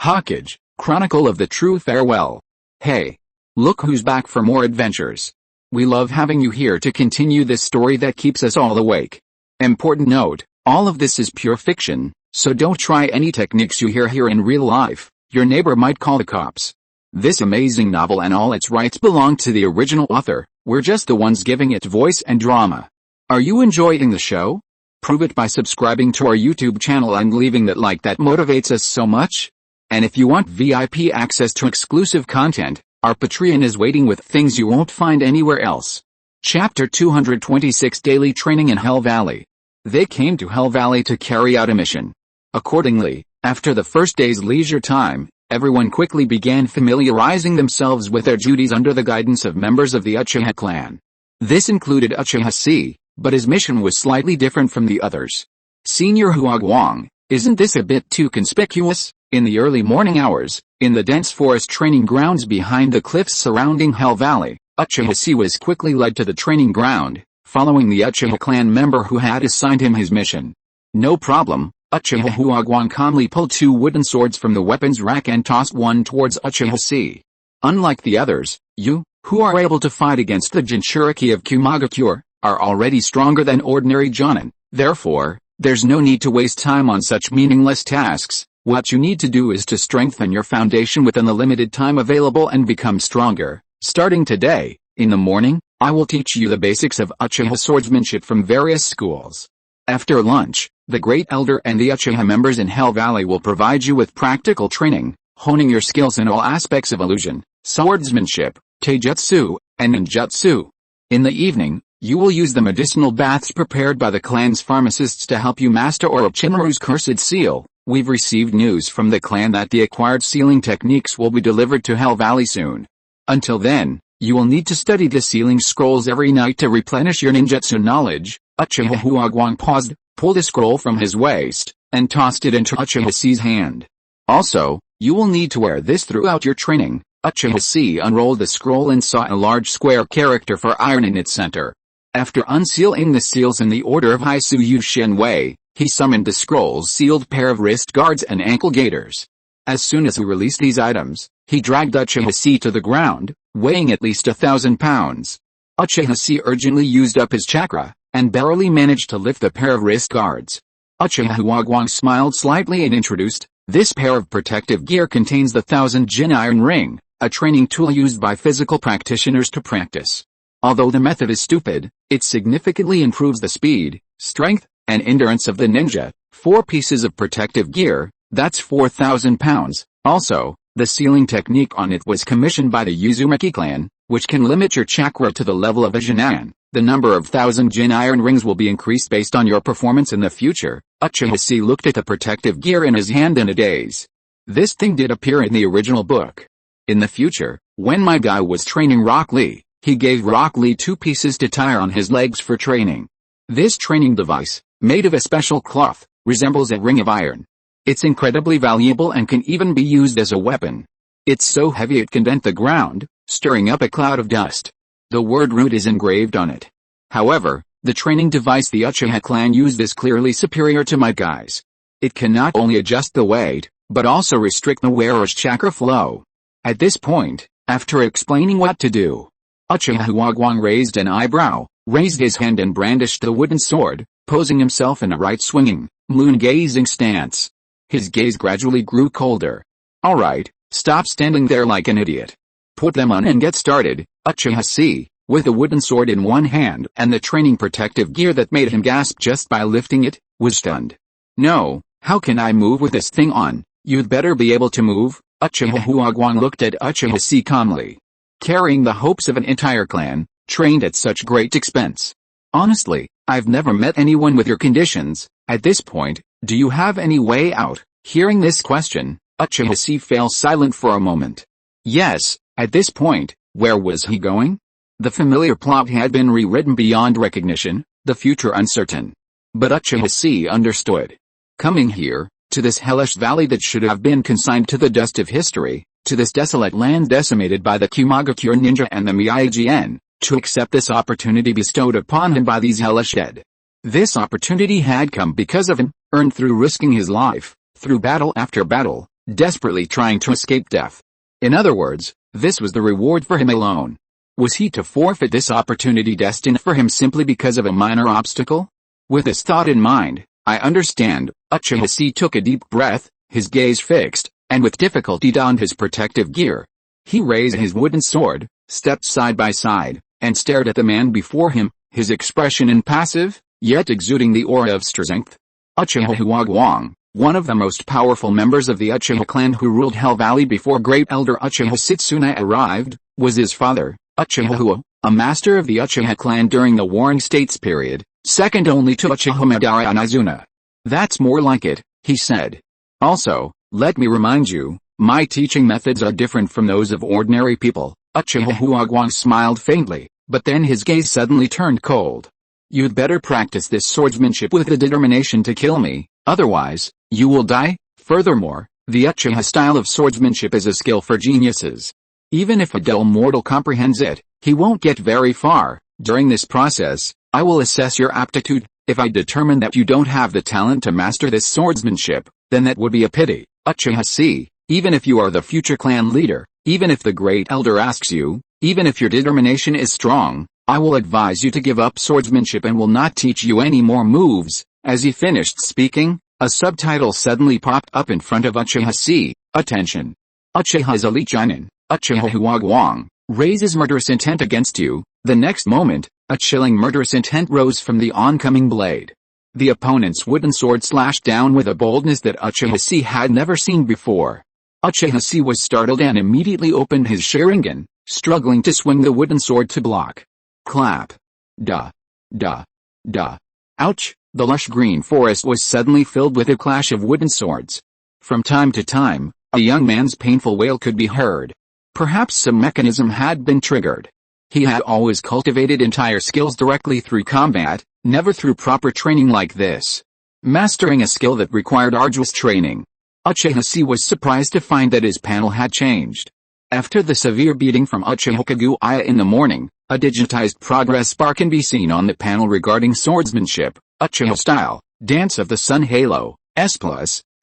Hokage, Chronicle of the True Farewell. Hey! Look who's back for more adventures. We love having you here to continue this story that keeps us all awake. Important note, all of this is pure fiction, so don't try any techniques you hear here in real life. Your neighbor might call the cops. This amazing novel and all its rights belong to the original author. We're just the ones giving it voice and drama. Are you enjoying the show? Prove it by subscribing to our YouTube channel and leaving that like that motivates us so much. And if you want VIP access to exclusive content, our Patreon is waiting with things you won't find anywhere else. Chapter 226 Daily Training in Hell Valley. They came to Hell Valley to carry out a mission. Accordingly, after the first day's leisure time, everyone quickly began familiarizing themselves with their duties under the guidance of members of the Uchiha clan. This included Uchiha Chi, but his mission was slightly different from the others. Senior Huagwang, isn't this a bit too conspicuous? In the early morning hours, in the dense forest training grounds behind the cliffs surrounding Hell Valley, Uchiha Chi was quickly led to the training ground, following the Uchiha clan member who had assigned him his mission. No problem, Uchiha Huagwang calmly pulled two wooden swords from the weapons rack and tossed one towards Uchiha Chi. Unlike the others, you, who are able to fight against the Jinchuriki of Kumagakure, are already stronger than ordinary Jonin. Therefore, there's no need to waste time on such meaningless tasks. What you need to do is to strengthen your foundation within the limited time available and become stronger. Starting today, in the morning, I will teach you the basics of Uchiha swordsmanship from various schools. After lunch, the Great Elder and the Uchiha members in Hell Valley will provide you with practical training, honing your skills in all aspects of illusion, swordsmanship, taijutsu, and ninjutsu. In the evening, you will use the medicinal baths prepared by the clan's pharmacists to help you master Orochimaru's cursed seal. We've received news from the clan that the acquired sealing techniques will be delivered to Hell Valley soon. Until then, you will need to study the sealing scrolls every night to replenish your ninjutsu knowledge. Uchiha Huagwang paused, pulled a scroll from his waist, and tossed it into Uchiha Chi's hand. Also, you will need to wear this throughout your training. Uchiha Chi unrolled the scroll and saw a large square character for iron in its center. After unsealing the seals in the order of Hisui Shenwei, he summoned the scroll's sealed pair of wrist guards and ankle gaiters. As soon as he released these items, he dragged Uchiha Chi to the ground, weighing at least 1,000 pounds. Uchiha Chi urgently used up his chakra, and barely managed to lift the pair of wrist guards. Uchiha Huagwang smiled slightly and introduced, "This pair of protective gear contains the 1,000 Jin Iron Ring, a training tool used by physical practitioners to practice. Although the method is stupid, it significantly improves the speed, strength, and endurance of the ninja. 4 pieces of protective gear, that's 4,000 pounds. Also, the sealing technique on it was commissioned by the Uzumaki clan, which can limit your chakra to the level of a genin. The number of 1,000 Jin Iron Rings will be increased based on your performance in the future." Uchiha Chi looked at the protective gear in his hand in a daze. This thing did appear in the original book. In the future, when my guy was training Rock Lee, he gave Rock Lee 2 pieces to tie on his legs for training. This training device, made of a special cloth, resembles a ring of iron. It's incredibly valuable and can even be used as a weapon. It's so heavy it can dent the ground, stirring up a cloud of dust. The word root is engraved on it. However, the training device the Uchiha clan used is clearly superior to my guy's. It can not only adjust the weight, but also restrict the wearer's chakra flow. At this point, after explaining what to do, Uchiha Huagwang raised an eyebrow, raised his hand and brandished the wooden sword, posing himself in a right swinging, moon-gazing stance. His gaze gradually grew colder. "Alright, stop standing there like an idiot. Put them on and get started." Uchiha Chi, with a wooden sword in one hand and the training protective gear that made him gasp just by lifting it, was stunned. "No, how can I move with this thing on? You'd better be able to move." Uchiha Huagwang looked at Uchiha Chi calmly. Carrying the hopes of an entire clan, trained at such great expense. "Honestly, I've never met anyone with your conditions. At this point, do you have any way out?" Hearing this question, Uchiha Chi fell silent for a moment. Yes, at this point, where was he going? The familiar plot had been rewritten beyond recognition, the future uncertain. But Uchiha Chi understood. Coming here, to this hellish valley that should have been consigned to the dust of history, to this desolate land decimated by the Kumagakure ninja and the Miyagi-en, to accept this opportunity bestowed upon him by these hellish dead. This opportunity had come because of him, earned through risking his life, through battle after battle, desperately trying to escape death. In other words, this was the reward for him alone. Was he to forfeit this opportunity destined for him simply because of a minor obstacle? With this thought in mind, I understand, Uchiha Chi took a deep breath, his gaze fixed, and with difficulty donned his protective gear. He raised his wooden sword, stepped side by side, and stared at the man before him, his expression impassive, yet exuding the aura of strength. Uchiha Huagwang, one of the most powerful members of the Uchiha clan who ruled Hell Valley before Great Elder Uchiha Setsuna arrived, was his father, Uchiha Hua, a master of the Uchiha clan during the Warring States period, second only to Uchiha Madara Inazuna. That's more like it, he said. Also, let me remind you, my teaching methods are different from those of ordinary people. Uchiha Huagwang smiled faintly, but then his gaze suddenly turned cold. You'd better practice this swordsmanship with the determination to kill me, otherwise, you will die. Furthermore, the Uchiha style of swordsmanship is a skill for geniuses. Even if a dull mortal comprehends it, he won't get very far. During this process, I will assess your aptitude. If I determine that you don't have the talent to master this swordsmanship, then that would be a pity. Uchiha Chi, even if you are the future clan leader, even if the Great Elder asks you, even if your determination is strong, I will advise you to give up swordsmanship and will not teach you any more moves. As he finished speaking, a subtitle suddenly popped up in front of Uchiha Chi. Attention! Uchiha's elite genin, Uchiha Huagwang, raises murderous intent against you. The next moment, a chilling murderous intent rose from the oncoming blade. The opponent's wooden sword slashed down with a boldness that Uchiha Chi had never seen before. Uchiha Chi was startled and immediately opened his Sharingan, struggling to swing the wooden sword to block. Clap. Duh. Duh. Duh. Ouch! The lush green forest was suddenly filled with a clash of wooden swords. From time to time, a young man's painful wail could be heard. Perhaps some mechanism had been triggered. He had always cultivated entire skills directly through combat, never through proper training like this. Mastering a skill that required arduous training. Uchiha Chi was surprised to find that his panel had changed. After the severe beating from Uchiha Kaguya in the morning, a digitized progress bar can be seen on the panel regarding swordsmanship. Uchiha style, Dance of the Sun Halo, S+,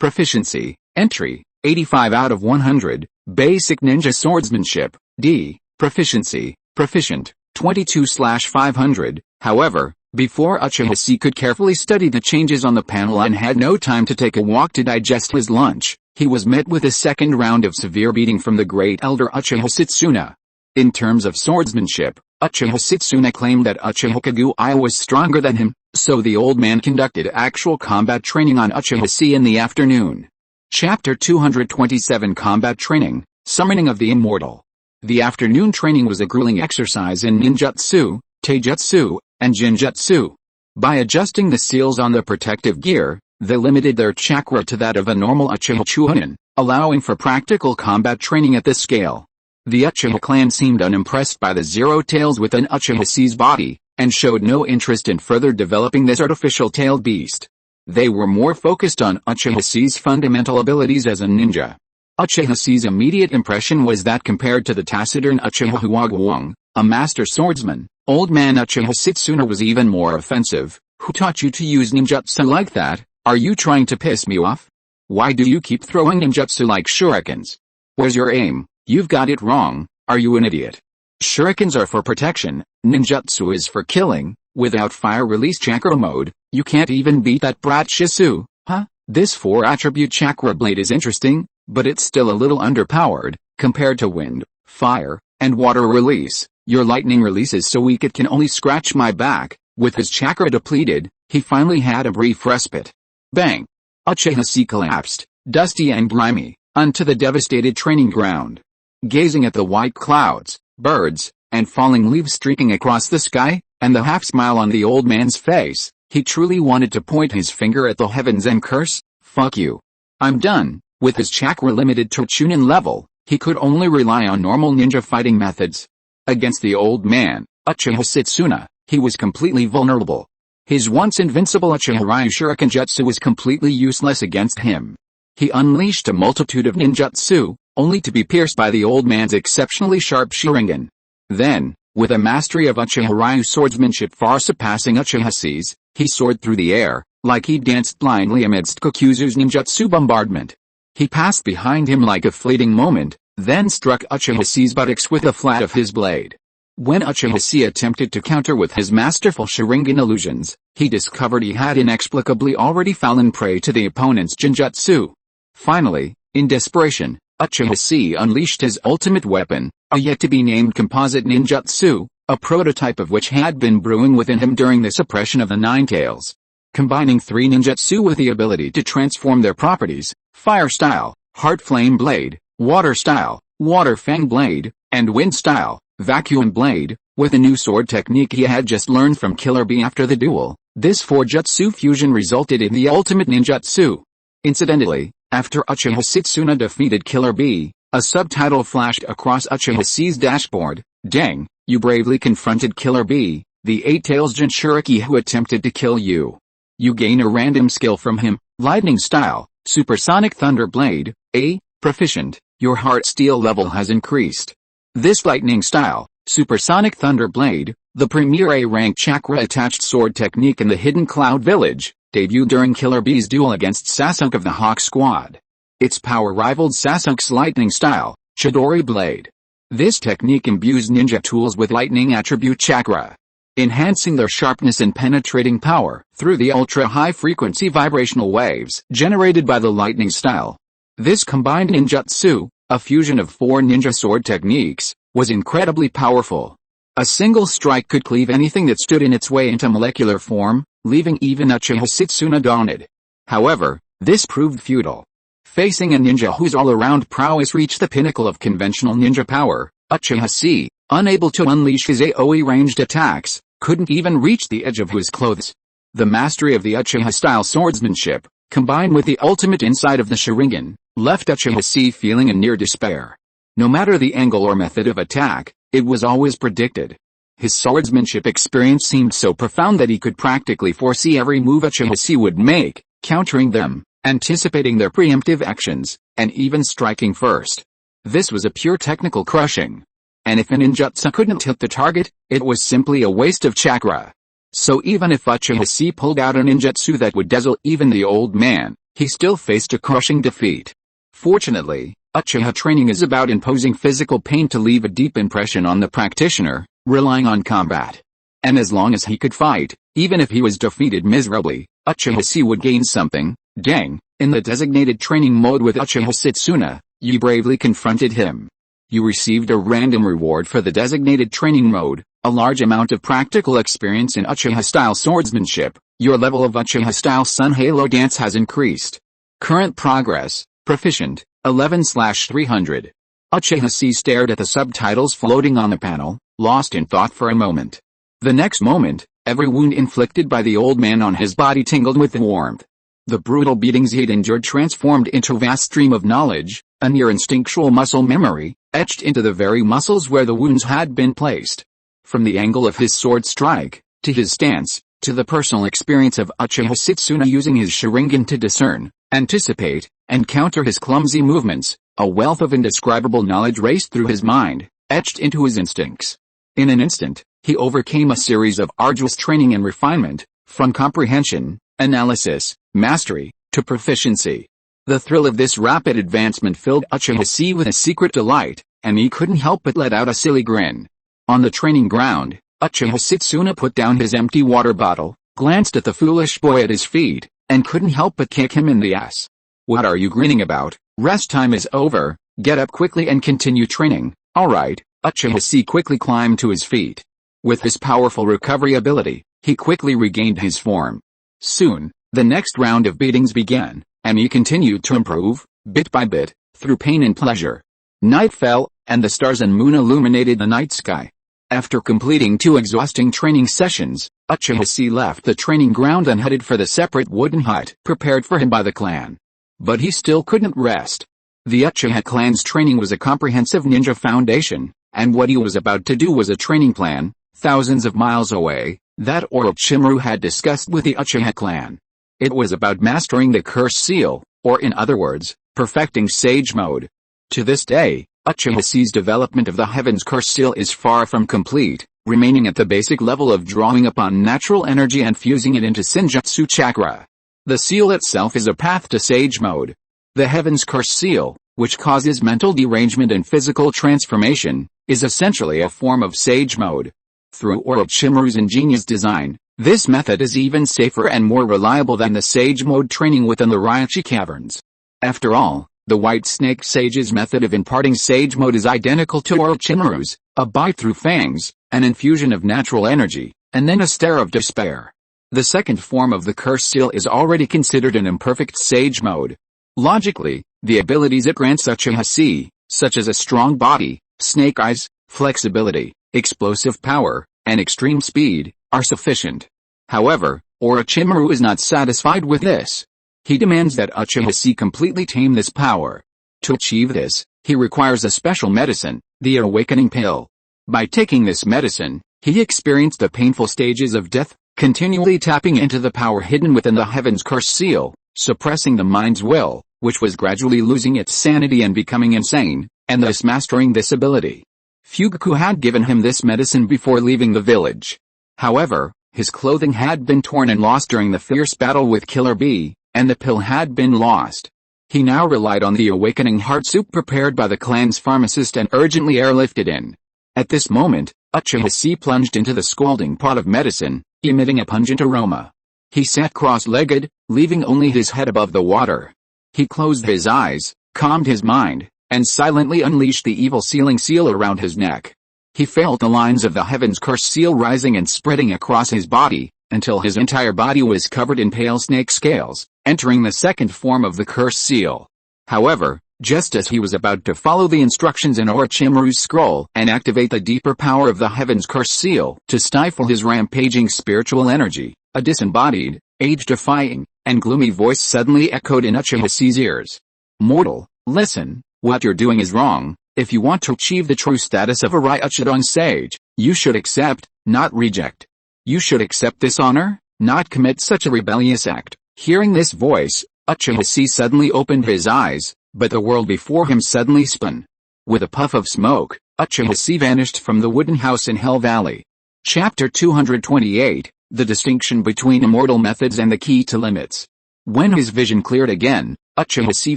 Proficiency, Entry, 85 out of 100, Basic Ninja Swordsmanship, D, Proficiency, Proficient, 22/500. However, before Uchiha Chi could carefully study the changes on the panel and had no time to take a walk to digest his lunch, he was met with a second round of severe beating from the Great Elder Uchiha Setsuna. In terms of swordsmanship, Uchiha Setsuna claimed that Uchiha Kaguya was stronger than him, so the old man conducted actual combat training on Uchiha Chi in the afternoon. Chapter 227 Combat Training, Summoning of the Immortal. The afternoon training was a grueling exercise in ninjutsu, taijutsu, and jinjutsu. By adjusting the seals on the protective gear, they limited their chakra to that of a normal Uchiha Chunin, allowing for practical combat training at this scale. The Uchiha clan seemed unimpressed by the zero tails within Uchiha Chi's body, and showed no interest in further developing this artificial tailed beast. They were more focused on Uchiha Chi's fundamental abilities as a ninja. Uchiha Chi's immediate impression was that compared to the taciturn Uchiha Huagwang, a master swordsman, old man Uchiha Setsuna was even more offensive. Who taught you to use ninjutsu like that? Are you trying to piss me off? Why do you keep throwing ninjutsu like shurikens? Where's your aim? You've got it wrong. Are you an idiot? Shurikens are for protection, ninjutsu is for killing. Without fire release chakra mode, you can't even beat that brat Shisui, huh? This 4-attribute chakra blade is interesting, but it's still a little underpowered, compared to wind, fire, and water release. Your lightning release is so weak it can only scratch my back. With his chakra depleted, he finally had a brief respite. Bang! Uchiha Chi collapsed, dusty and grimy, onto the devastated training ground. Gazing at the white clouds, birds, and falling leaves streaking across the sky, and the half-smile on the old man's face, he truly wanted to point his finger at the heavens and curse, "Fuck you. I'm done." With his chakra limited to Chunin level, he could only rely on normal ninja fighting methods. Against the old man, Uchiha Setsuna, he was completely vulnerable. His once invincible Uchiha Ryu Shuriken Jutsu was completely useless against him. He unleashed a multitude of ninjutsu, only to be pierced by the old man's exceptionally sharp Sharingan. Then, with a mastery of Uchiha Ryu swordsmanship far surpassing Uchiha Chi's, he soared through the air, like he danced blindly amidst Kokuzu's ninjutsu bombardment. He passed behind him like a fleeting moment, then struck Uchiha Chi's buttocks with the flat of his blade. When Uchiha Chi attempted to counter with his masterful Sharingan illusions, he discovered he had inexplicably already fallen prey to the opponent's Genjutsu. Finally, in desperation, Uchiha Chi unleashed his ultimate weapon, a yet-to-be-named composite ninjutsu, a prototype of which had been brewing within him during the suppression of the Nine Tails. Combining three ninjutsu with the ability to transform their properties, Fire Style, Heart Flame Blade, Water Style, Water Fang Blade, and Wind Style, Vacuum Blade, with a new sword technique he had just learned from Killer Bee after the duel, this four-jutsu fusion resulted in the ultimate ninjutsu. Incidentally, after Uchiha Setsuna defeated Killer Bee, a subtitle flashed across Uchiha Chi's dashboard: "Dang, you bravely confronted Killer Bee, the Eight-Tails Jinchuriki who attempted to kill you. You gain a random skill from him, Lightning Style, Supersonic Thunder Blade, A, proficient, your heart steel level has increased. This Lightning Style, Supersonic Thunder Blade, the premier A-rank chakra-attached sword technique in the Hidden Cloud Village, debuted during Killer Bee's duel against Sasuke of the Hawk Squad. Its power rivaled Sasuke's Lightning Style, Chidori Blade. This technique imbues ninja tools with lightning attribute chakra, enhancing their sharpness and penetrating power through the ultra-high-frequency vibrational waves generated by the Lightning Style. This combined ninjutsu, a fusion of four ninja sword techniques, was incredibly powerful. A single strike could cleave anything that stood in its way into molecular form, leaving even Uchiha Setsuna daunted. However, this proved futile. Facing a ninja whose all-around prowess reached the pinnacle of conventional ninja power, Uchiha Chi, unable to unleash his AoE ranged attacks, couldn't even reach the edge of his clothes. The mastery of the Uchiha-style swordsmanship, combined with the ultimate insight of the Sharingan, left Uchiha Chi feeling in near despair. No matter the angle or method of attack, it was always predicted. His swordsmanship experience seemed so profound that he could practically foresee every move Uchiha Chi would make, countering them, anticipating their preemptive actions, and even striking first. This was a pure technical crushing. And if a ninjutsu couldn't hit the target, it was simply a waste of chakra. So even if Uchiha Chi pulled out a ninjutsu that would dazzle even the old man, he still faced a crushing defeat. Fortunately, Uchiha training is about imposing physical pain to leave a deep impression on the practitioner, relying on combat. And as long as he could fight, even if he was defeated miserably, Uchiha Chi would gain something. Dang, in the designated training mode with Uchiha Setsuna, you bravely confronted him. You received a random reward for the designated training mode, a large amount of practical experience in Uchiha-style swordsmanship. Your level of Uchiha-style Sun Halo Dance has increased. Current progress, proficient, 11/300. Uchiha Chi stared at the subtitles floating on the panel, lost in thought for a moment. The next moment, every wound inflicted by the old man on his body tingled with the warmth. The brutal beatings he had endured transformed into a vast stream of knowledge, a near instinctual muscle memory, etched into the very muscles where the wounds had been placed. From the angle of his sword strike, to his stance, to the personal experience of Uchiha Setsuna using his Sharingan to discern, anticipate, and counter his clumsy movements, a wealth of indescribable knowledge raced through his mind, etched into his instincts. In an instant, he overcame a series of arduous training and refinement, from comprehension, analysis, mastery, to proficiency. The thrill of this rapid advancement filled Uchiha Chi with a secret delight, and he couldn't help but let out a silly grin. On the training ground, Uchiha Setsuna put down his empty water bottle, glanced at the foolish boy at his feet, and couldn't help but kick him in the ass. What are you grinning about? Rest time is over, get up quickly and continue training. Alright, Uchiha Chi quickly climbed to his feet. With his powerful recovery ability, he quickly regained his form. Soon, the next round of beatings began, and he continued to improve, bit by bit, through pain and pleasure. Night fell, and the stars and moon illuminated the night sky. After completing 2 exhausting training sessions, Uchiha Chi left the training ground and headed for the separate wooden hut prepared for him by the clan. But he still couldn't rest. The Uchiha clan's training was a comprehensive ninja foundation, and what he was about to do was a training plan, thousands of miles away, that Orochimaru had discussed with the Uchiha clan. It was about mastering the curse seal, or in other words, perfecting sage mode. To this day, Uchiha Chi's development of the Heaven's Curse Seal is far from complete, remaining at the basic level of drawing upon natural energy and fusing it into Senjutsu chakra. The seal itself is a path to sage mode. The Heaven's Curse Seal, which causes mental derangement and physical transformation, is essentially a form of Sage Mode. Through Orochimaru's ingenious design, this method is even safer and more reliable than the Sage Mode training within the Raichi Caverns. After all, the White Snake Sage's method of imparting Sage Mode is identical to Orochimaru's, a bite through fangs, an infusion of natural energy, and then a stare of despair. The second form of the Curse Seal is already considered an imperfect Sage Mode. Logically, the abilities it grants Uchiha Chi, such as a strong body, snake eyes, flexibility, explosive power, and extreme speed, are sufficient. However, Orochimaru is not satisfied with this. He demands that Uchiha Chi completely tame this power. To achieve this, he requires a special medicine, the Awakening Pill. By taking this medicine, he experienced the painful stages of death, continually tapping into the power hidden within the Heaven's Curse Seal, suppressing the mind's will, which was gradually losing its sanity and becoming insane, and thus mastering this ability. Fugaku had given him this medicine before leaving the village. However, his clothing had been torn and lost during the fierce battle with Killer Bee, and the pill had been lost. He now relied on the awakening heart soup prepared by the clan's pharmacist and urgently airlifted in. At this moment, Uchiha Chi plunged into the scalding pot of medicine, emitting a pungent aroma. He sat cross-legged, leaving only his head above the water. He closed his eyes, calmed his mind, and silently unleashed the evil sealing seal around his neck. He felt the lines of the Heaven's Curse Seal rising and spreading across his body, until his entire body was covered in pale snake scales, entering the second form of the Curse Seal. However, just as he was about to follow the instructions in Orochimaru's scroll and activate the deeper power of the Heaven's Curse Seal to stifle his rampaging spiritual energy, a disembodied, age-defying, and gloomy voice suddenly echoed in Uchiha Chi's ears. "Mortal, listen, what you're doing is wrong. If you want to achieve the true status of a Ryuchidan sage, you should accept, not reject. You should accept this honor, not commit such a rebellious act." Hearing this voice, Uchiha Chi suddenly opened his eyes, but the world before him suddenly spun. With a puff of smoke, Uchiha Chi vanished from the wooden house in Hell Valley. Chapter 228, The Distinction Between Immortal Methods and the Key to Limits. When his vision cleared again, Uchiha Chi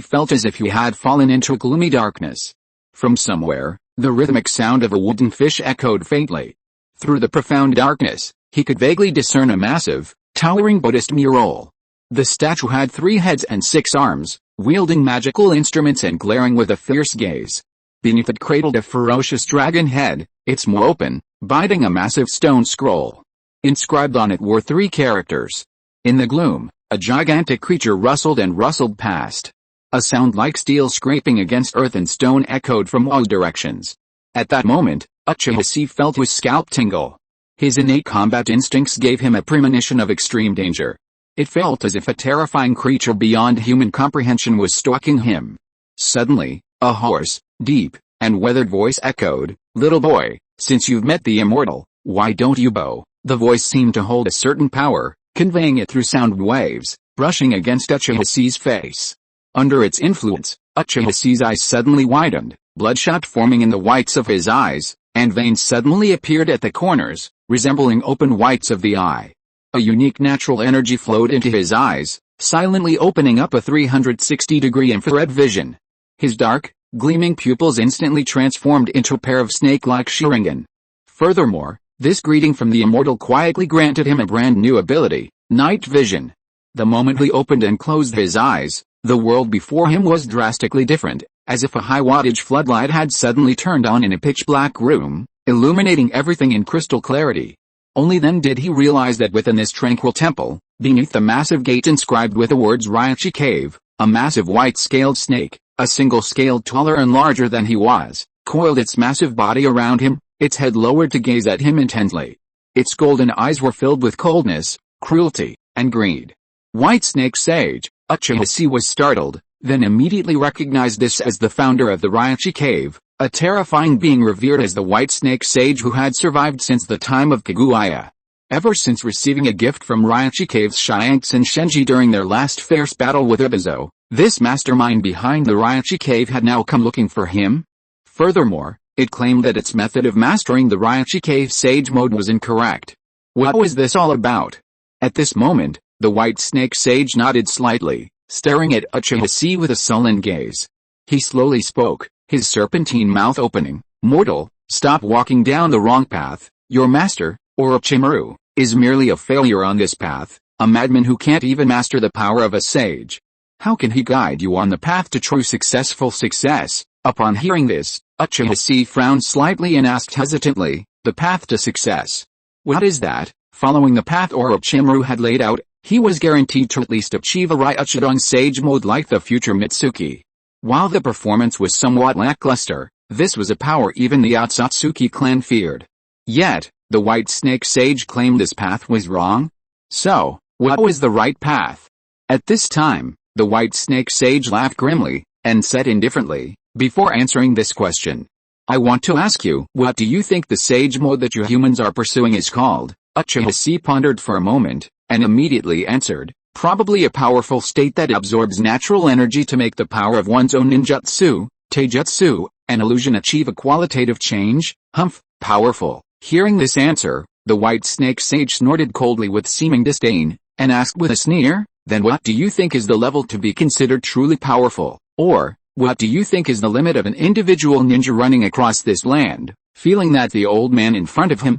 felt as if he had fallen into gloomy darkness. From somewhere, the rhythmic sound of a wooden fish echoed faintly. Through the profound darkness, he could vaguely discern a massive, towering Buddhist mural. The statue had 3 heads and 6 arms, wielding magical instruments and glaring with a fierce gaze. Beneath it cradled a ferocious dragon head, its maw open, biting a massive stone scroll. Inscribed on it were 3 characters. In the gloom, a gigantic creature rustled and rustled past. A sound like steel scraping against earth and stone echoed from all directions. At that moment, Uchiha Chi felt his scalp tingle. His innate combat instincts gave him a premonition of extreme danger. It felt as if a terrifying creature beyond human comprehension was stalking him. Suddenly, a hoarse, deep, and weathered voice echoed, "Little boy, since you've met the immortal, why don't you bow?" The voice seemed to hold a certain power, conveying it through sound waves, brushing against Uchiha Chi's face. Under its influence, Uchiha Chi's eyes suddenly widened, bloodshot forming in the whites of his eyes, and veins suddenly appeared at the corners, resembling open whites of the eye. A unique natural energy flowed into his eyes, silently opening up a 360-degree infrared vision. His dark, gleaming pupils instantly transformed into a pair of snake-like Sharingan. Furthermore, this greeting from the immortal quietly granted him a brand new ability, night vision. The moment he opened and closed his eyes, the world before him was drastically different, as if a high-wattage floodlight had suddenly turned on in a pitch-black room, illuminating everything in crystal clarity. Only then did he realize that within this tranquil temple, beneath the massive gate inscribed with the words Raichi Cave, a massive white-scaled snake, a single scale taller and larger than he was, coiled its massive body around him, its head lowered to gaze at him intently. Its golden eyes were filled with coldness, cruelty, and greed. White Snake Sage, Uchiha Chi was startled, then immediately recognized this as the founder of the Raichi Cave, a terrifying being revered as the White Snake Sage who had survived since the time of Kaguya. Ever since receiving a gift from Raichi Cave's Shanks and Shenji during their last fierce battle with Ibizo, this mastermind behind the Raichi Cave had now come looking for him. Furthermore, it claimed that its method of mastering the Raichi Cave Sage Mode was incorrect. What was this all about? At this moment, the White Snake Sage nodded slightly, staring at Uchiha with a sullen gaze. He slowly spoke, his serpentine mouth opening. "Mortal, stop walking down the wrong path. Your master, Orochimaru, is merely a failure on this path, a madman who can't even master the power of a sage. How can he guide you on the path to true successful success?" Upon hearing this, Uchiha frowned slightly and asked hesitantly, "The path to success? What is that?" Following the path Orochimaru had laid out, he was guaranteed to at least achieve a Ryuchidon sage mode like the future Mitsuki. While the performance was somewhat lackluster, this was a power even the Otsutsuki clan feared. Yet, the White Snake Sage claimed this path was wrong? So, what was the right path? At this time, the White Snake Sage laughed grimly, and said indifferently, "Before answering this question, I want to ask you, what do you think the sage mode that you humans are pursuing is called?" Uchiha pondered for a moment, and immediately answered, "Probably a powerful state that absorbs natural energy to make the power of one's own ninjutsu, taijutsu, and illusion achieve a qualitative change." "Humph, powerful." Hearing this answer, the White Snake Sage snorted coldly with seeming disdain, and asked with a sneer, "Then what do you think is the level to be considered truly powerful? Or, what do you think is the limit of an individual ninja running across this land?" Feeling that the old man in front of him,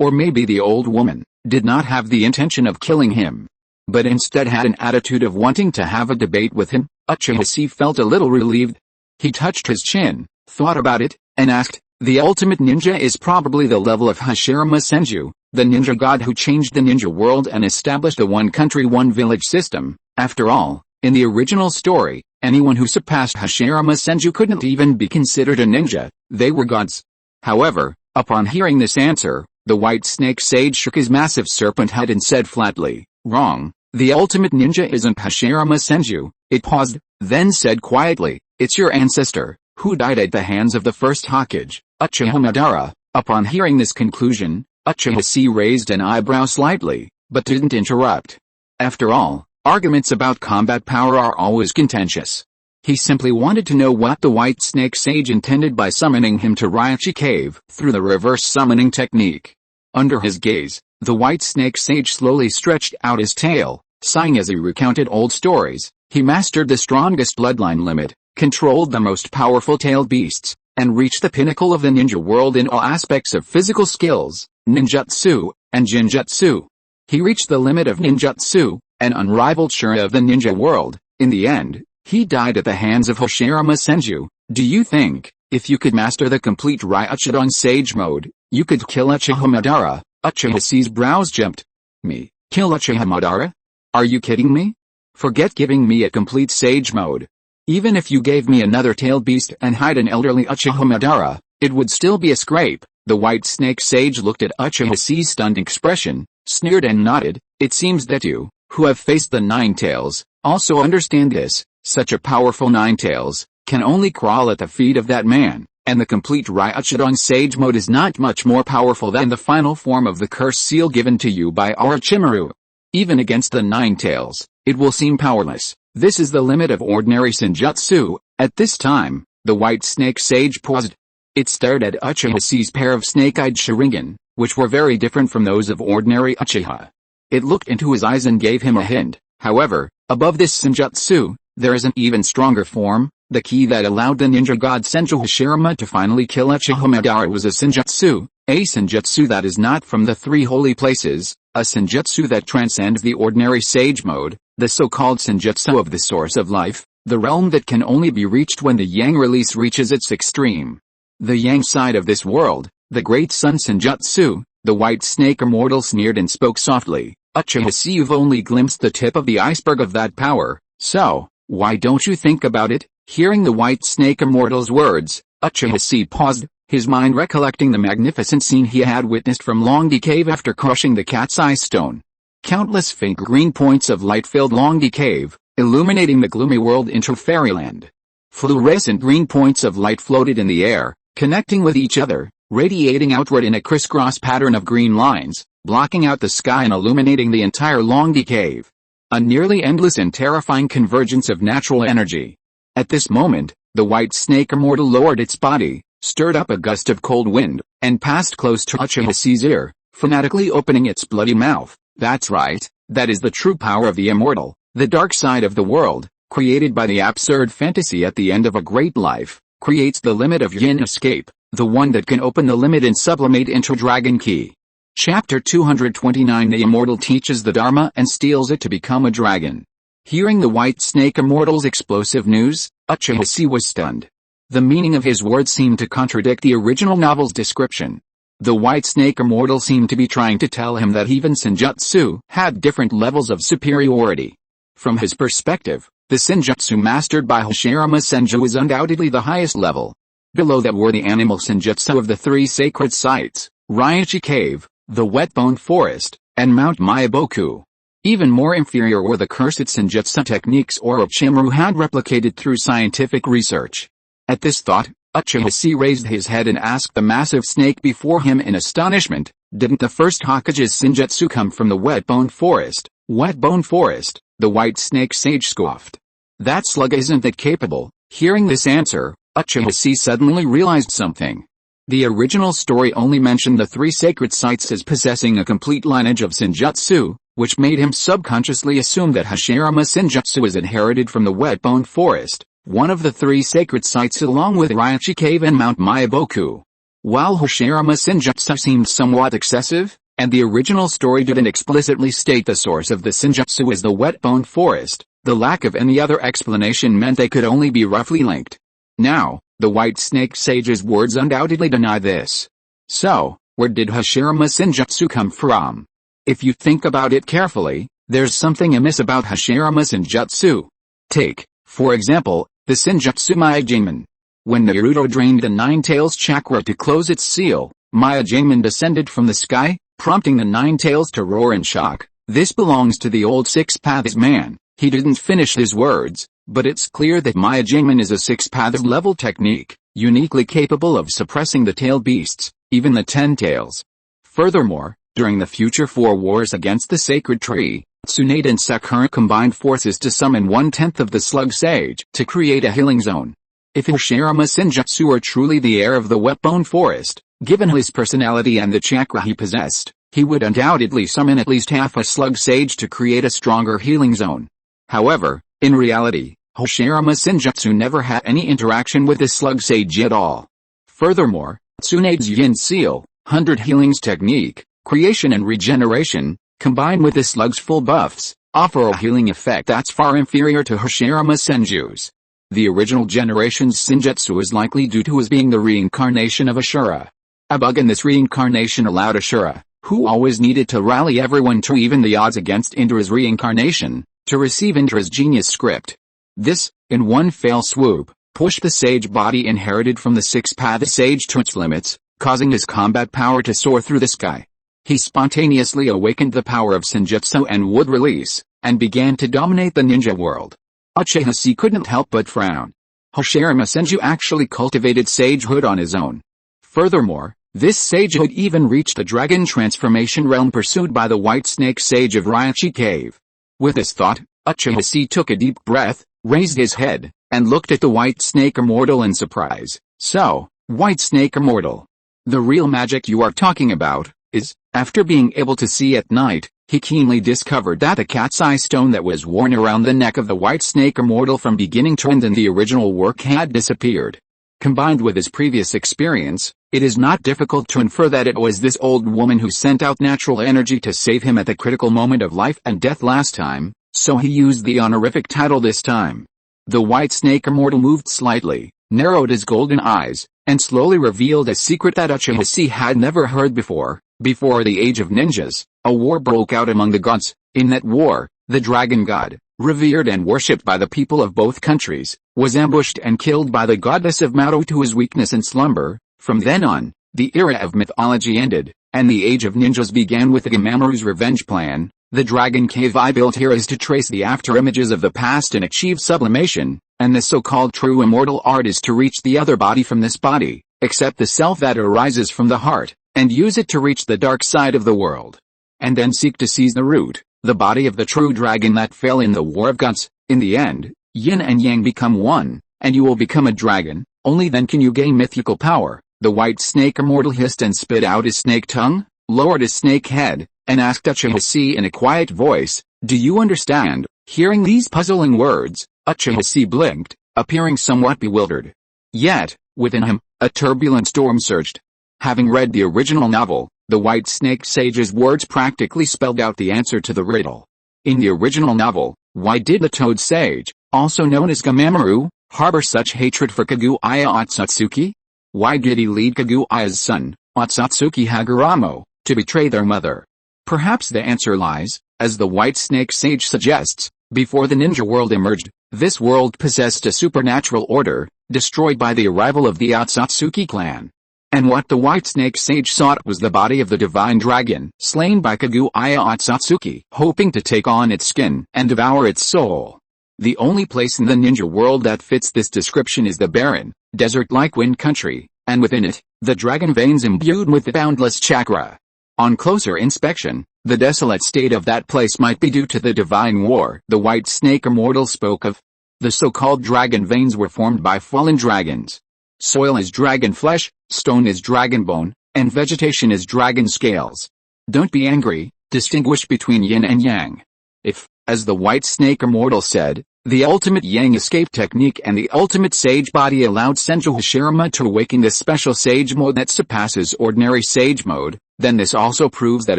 or maybe the old woman, did not have the intention of killing him, but instead had an attitude of wanting to have a debate with him, Uchiha felt a little relieved. He touched his chin, thought about it, and asked, "The ultimate ninja is probably the level of Hashirama Senju, the ninja god who changed the ninja world and established the one country one village system. After all, in the original story, anyone who surpassed Hashirama Senju couldn't even be considered a ninja, they were gods." However, upon hearing this answer, the White Snake Sage shook his massive serpent head and said flatly, "Wrong, the ultimate ninja isn't Hashirama Senju." It paused, then said quietly, "It's your ancestor, who died at the hands of the first Hokage, Uchiha Madara." Upon hearing this conclusion, Uchiha raised an eyebrow slightly, but didn't interrupt. After all, arguments about combat power are always contentious. He simply wanted to know what the White Snake Sage intended by summoning him to Ryuchi Cave through the reverse summoning technique. Under his gaze, the White Snake Sage slowly stretched out his tail, sighing as he recounted old stories. He mastered the strongest bloodline limit, controlled the most powerful tailed beasts, and reached the pinnacle of the ninja world in all aspects of physical skills, ninjutsu, and jinjutsu. He reached the limit of ninjutsu, an unrivaled shura of the ninja world. In the end, he died at the hands of Hashirama Senju. "Do you think, if you could master the complete Ryuchidon Sage mode, you could kill Uchiha Madara?" Uchiha's brows jumped. "Me, kill Uchiha Madara? Are you kidding me? Forget giving me a complete Sage mode. Even if you gave me another tailed beast and hide an elderly Uchiha Madara, it would still be a scrape." The White Snake Sage looked at Uchiha's stunned expression, sneered and nodded. "It seems that you, who have faced the Nine Tails, also understand this. Such a powerful Nine Tails can only crawl at the feet of that man, and the complete Ryuchidon Sage mode is not much more powerful than the final form of the curse seal given to you by Orochimaru. Even against the Nine Tails, it will seem powerless. This is the limit of ordinary Senjutsu." At this time, the White Snake Sage paused. It stared at Uchiha's pair of snake-eyed Sharingan, which were very different from those of ordinary Uchiha. It looked into his eyes and gave him a hint. However, above this Senjutsu, there is an even stronger form. The key that allowed the ninja god Senju Hashirama to finally kill Uchiha Madara was a Senjutsu that is not from the three holy places, a Senjutsu that transcends the ordinary sage mode, the so-called Senjutsu of the source of life, the realm that can only be reached when the Yang release reaches its extreme. The Yang side of this world, the Great Sun Senjutsu. The White Snake Immortal sneered and spoke softly, "Uchiha, you've only glimpsed the tip of the iceberg of that power, so, why don't you think about it?" Hearing the White Snake Immortal's words, Uchiha paused, his mind recollecting the magnificent scene he had witnessed from Longdi Cave after crushing the Cat's Eye Stone. Countless faint green points of light filled Longdi Cave, illuminating the gloomy world into fairyland. Fluorescent green points of light floated in the air, connecting with each other, radiating outward in a crisscross pattern of green lines, blocking out the sky and illuminating the entire Longdi Cave. A nearly endless and terrifying convergence of natural energy. At this moment, the White Snake Immortal lowered its body, stirred up a gust of cold wind, and passed close to Uchiha's ear, fanatically opening its bloody mouth. "That's right, that is the true power of the Immortal. The dark side of the world, created by the absurd fantasy at the end of a great life, creates the limit of yin escape, the one that can open the limit and sublimate into Dragon Key. Chapter 229. The immortal teaches the Dharma and steals it to become a dragon. Hearing the White Snake Immortal's explosive news, Uchiha Chi was stunned. The meaning of his words seemed to contradict the original novel's description. The White Snake Immortal seemed to be trying to tell him that even Senjutsu had different levels of superiority. From his perspective, the Senjutsu mastered by Hashirama Senju was undoubtedly the highest level. Below that were the animal Senjutsu of the three sacred sites, Raichi Cave, the Wet Bone Forest, and Mount Myaboku. Even more inferior were the cursed Senjutsu techniques Orochimaru had replicated through scientific research. At this thought, Uchiha Chi raised his head and asked the massive snake before him in astonishment, "Didn't the first Hokage's Senjutsu come from the Wet Bone Forest?" "Wet Bone Forest," the white snake sage scoffed. "That slug isn't that capable." Hearing this answer, Uchiha Chi suddenly realized something. The original story only mentioned the three sacred sites as possessing a complete lineage of Senjutsu, which made him subconsciously assume that Hashirama Senjutsu was inherited from the Wet Bone Forest, one of the three sacred sites along with Raichi Cave and Mount Myaboku. While Hashirama Senjutsu seemed somewhat excessive, and the original story didn't explicitly state the source of the Senjutsu as the Wet Bone Forest, the lack of any other explanation meant they could only be roughly linked. Now, the White Snake Sage's words undoubtedly deny this. So, where did Hashirama Senjutsu come from? If you think about it carefully, there's something amiss about Hashirama Senjutsu. Take, for example, the Senjutsu Myagenin. When Naruto drained the Nine Tails chakra to close its seal, Myagenin descended from the sky, prompting the Nine Tails to roar in shock. "This belongs to the old Six Paths man." He didn't finish his words, but it's clear that Myagenin is a Six Paths level technique, uniquely capable of suppressing the tail beasts, even the Ten Tails. Furthermore, during the future four wars against the sacred tree, Tsunade and Sakura combined forces to summon 1/10 of the Slug Sage to create a healing zone. If Hashirama Senjutsu were truly the heir of the Wet Bone Forest, given his personality and the chakra he possessed, he would undoubtedly summon at least half a Slug Sage to create a stronger healing zone. However, in reality, Hashirama Senjutsu never had any interaction with the Slug Sage at all. Furthermore, Tsunade's Yin Seal, 100 Healings technique, creation and regeneration, combined with the slug's full buffs, offer a healing effect that's far inferior to Hashirama Senju's. The original generation's Senjutsu is likely due to his being the reincarnation of Ashura. A bug in this reincarnation allowed Ashura, who always needed to rally everyone to even the odds against Indra's reincarnation, to receive Indra's genius script. This, in one fell swoop, pushed the sage body inherited from the Six-Path Sage to its limits, causing his combat power to soar through the sky. He spontaneously awakened the power of Senjutsu and would release, and began to dominate the ninja world. Uchiha Chi couldn't help but frown. Hashirama Senju actually cultivated sagehood on his own. Furthermore, this sagehood even reached the dragon transformation realm pursued by the White Snake Sage of Raichi Cave. With this thought, Uchiha Chi took a deep breath, raised his head, and looked at the White Snake Immortal in surprise. "So, White Snake Immortal, the real magic you are talking about is," after being able to see at night, he keenly discovered that the cat's eye stone that was worn around the neck of the White Snake Immortal from beginning to end in the original work had disappeared. Combined with his previous experience, it is not difficult to infer that it was this old woman who sent out natural energy to save him at the critical moment of life and death last time, so he used the honorific title this time. The White Snake Immortal moved slightly, narrowed his golden eyes, and slowly revealed a secret that Uchiha Chi had never heard before. Before the Age of Ninjas, a war broke out among the gods. In that war, the dragon god, revered and worshipped by the people of both countries, was ambushed and killed by the goddess of Maru to his weakness and slumber. From then on, the era of mythology ended, and the Age of Ninjas began with the Gamamaru's revenge plan. The Dragon Cave I built here is to trace the after-images of the past and achieve sublimation, and the so-called true immortal art is to reach the other body from this body, accept the self that arises from the heart, and use it to reach the dark side of the world. And then seek to seize the root, the body of the true dragon that fell in the War of Gods. In the end, yin and yang become one, and you will become a dragon. Only then can you gain mythical power. The White Snake Immortal hissed and spit out his snake tongue, lowered his snake head, and asked Uchiha Chi in a quiet voice, "Do you understand?" Hearing these puzzling words, Uchiha Chi blinked, appearing somewhat bewildered. Yet, within him, a turbulent storm surged. Having read the original novel, the White Snake Sage's words practically spelled out the answer to the riddle. In the original novel, why did the Toad Sage, also known as Gamamaru, harbor such hatred for Kaguya Otsutsuki? Why did he lead Kaguya's son, Otsutsuki Haguramo, to betray their mother? Perhaps the answer lies, as the White Snake Sage suggests, before the ninja world emerged, this world possessed a supernatural order, destroyed by the arrival of the Otsutsuki clan. And what the White Snake Sage sought was the body of the divine dragon, slain by Kaguya Otsutsuki, hoping to take on its skin and devour its soul. The only place in the ninja world that fits this description is the barren, desert-like wind country, and within it, the dragon veins imbued with the boundless chakra. On closer inspection, the desolate state of that place might be due to the divine war the White Snake Immortal spoke of. The so-called dragon veins were formed by fallen dragons. Soil is dragon flesh, stone is dragon bone, and vegetation is dragon scales. Don't be angry, distinguish between yin and yang. If, as the White Snake Immortal said, the ultimate yang escape technique and the ultimate sage body allowed Senju Hashirama to awaken this special sage mode that surpasses ordinary sage mode, then this also proves that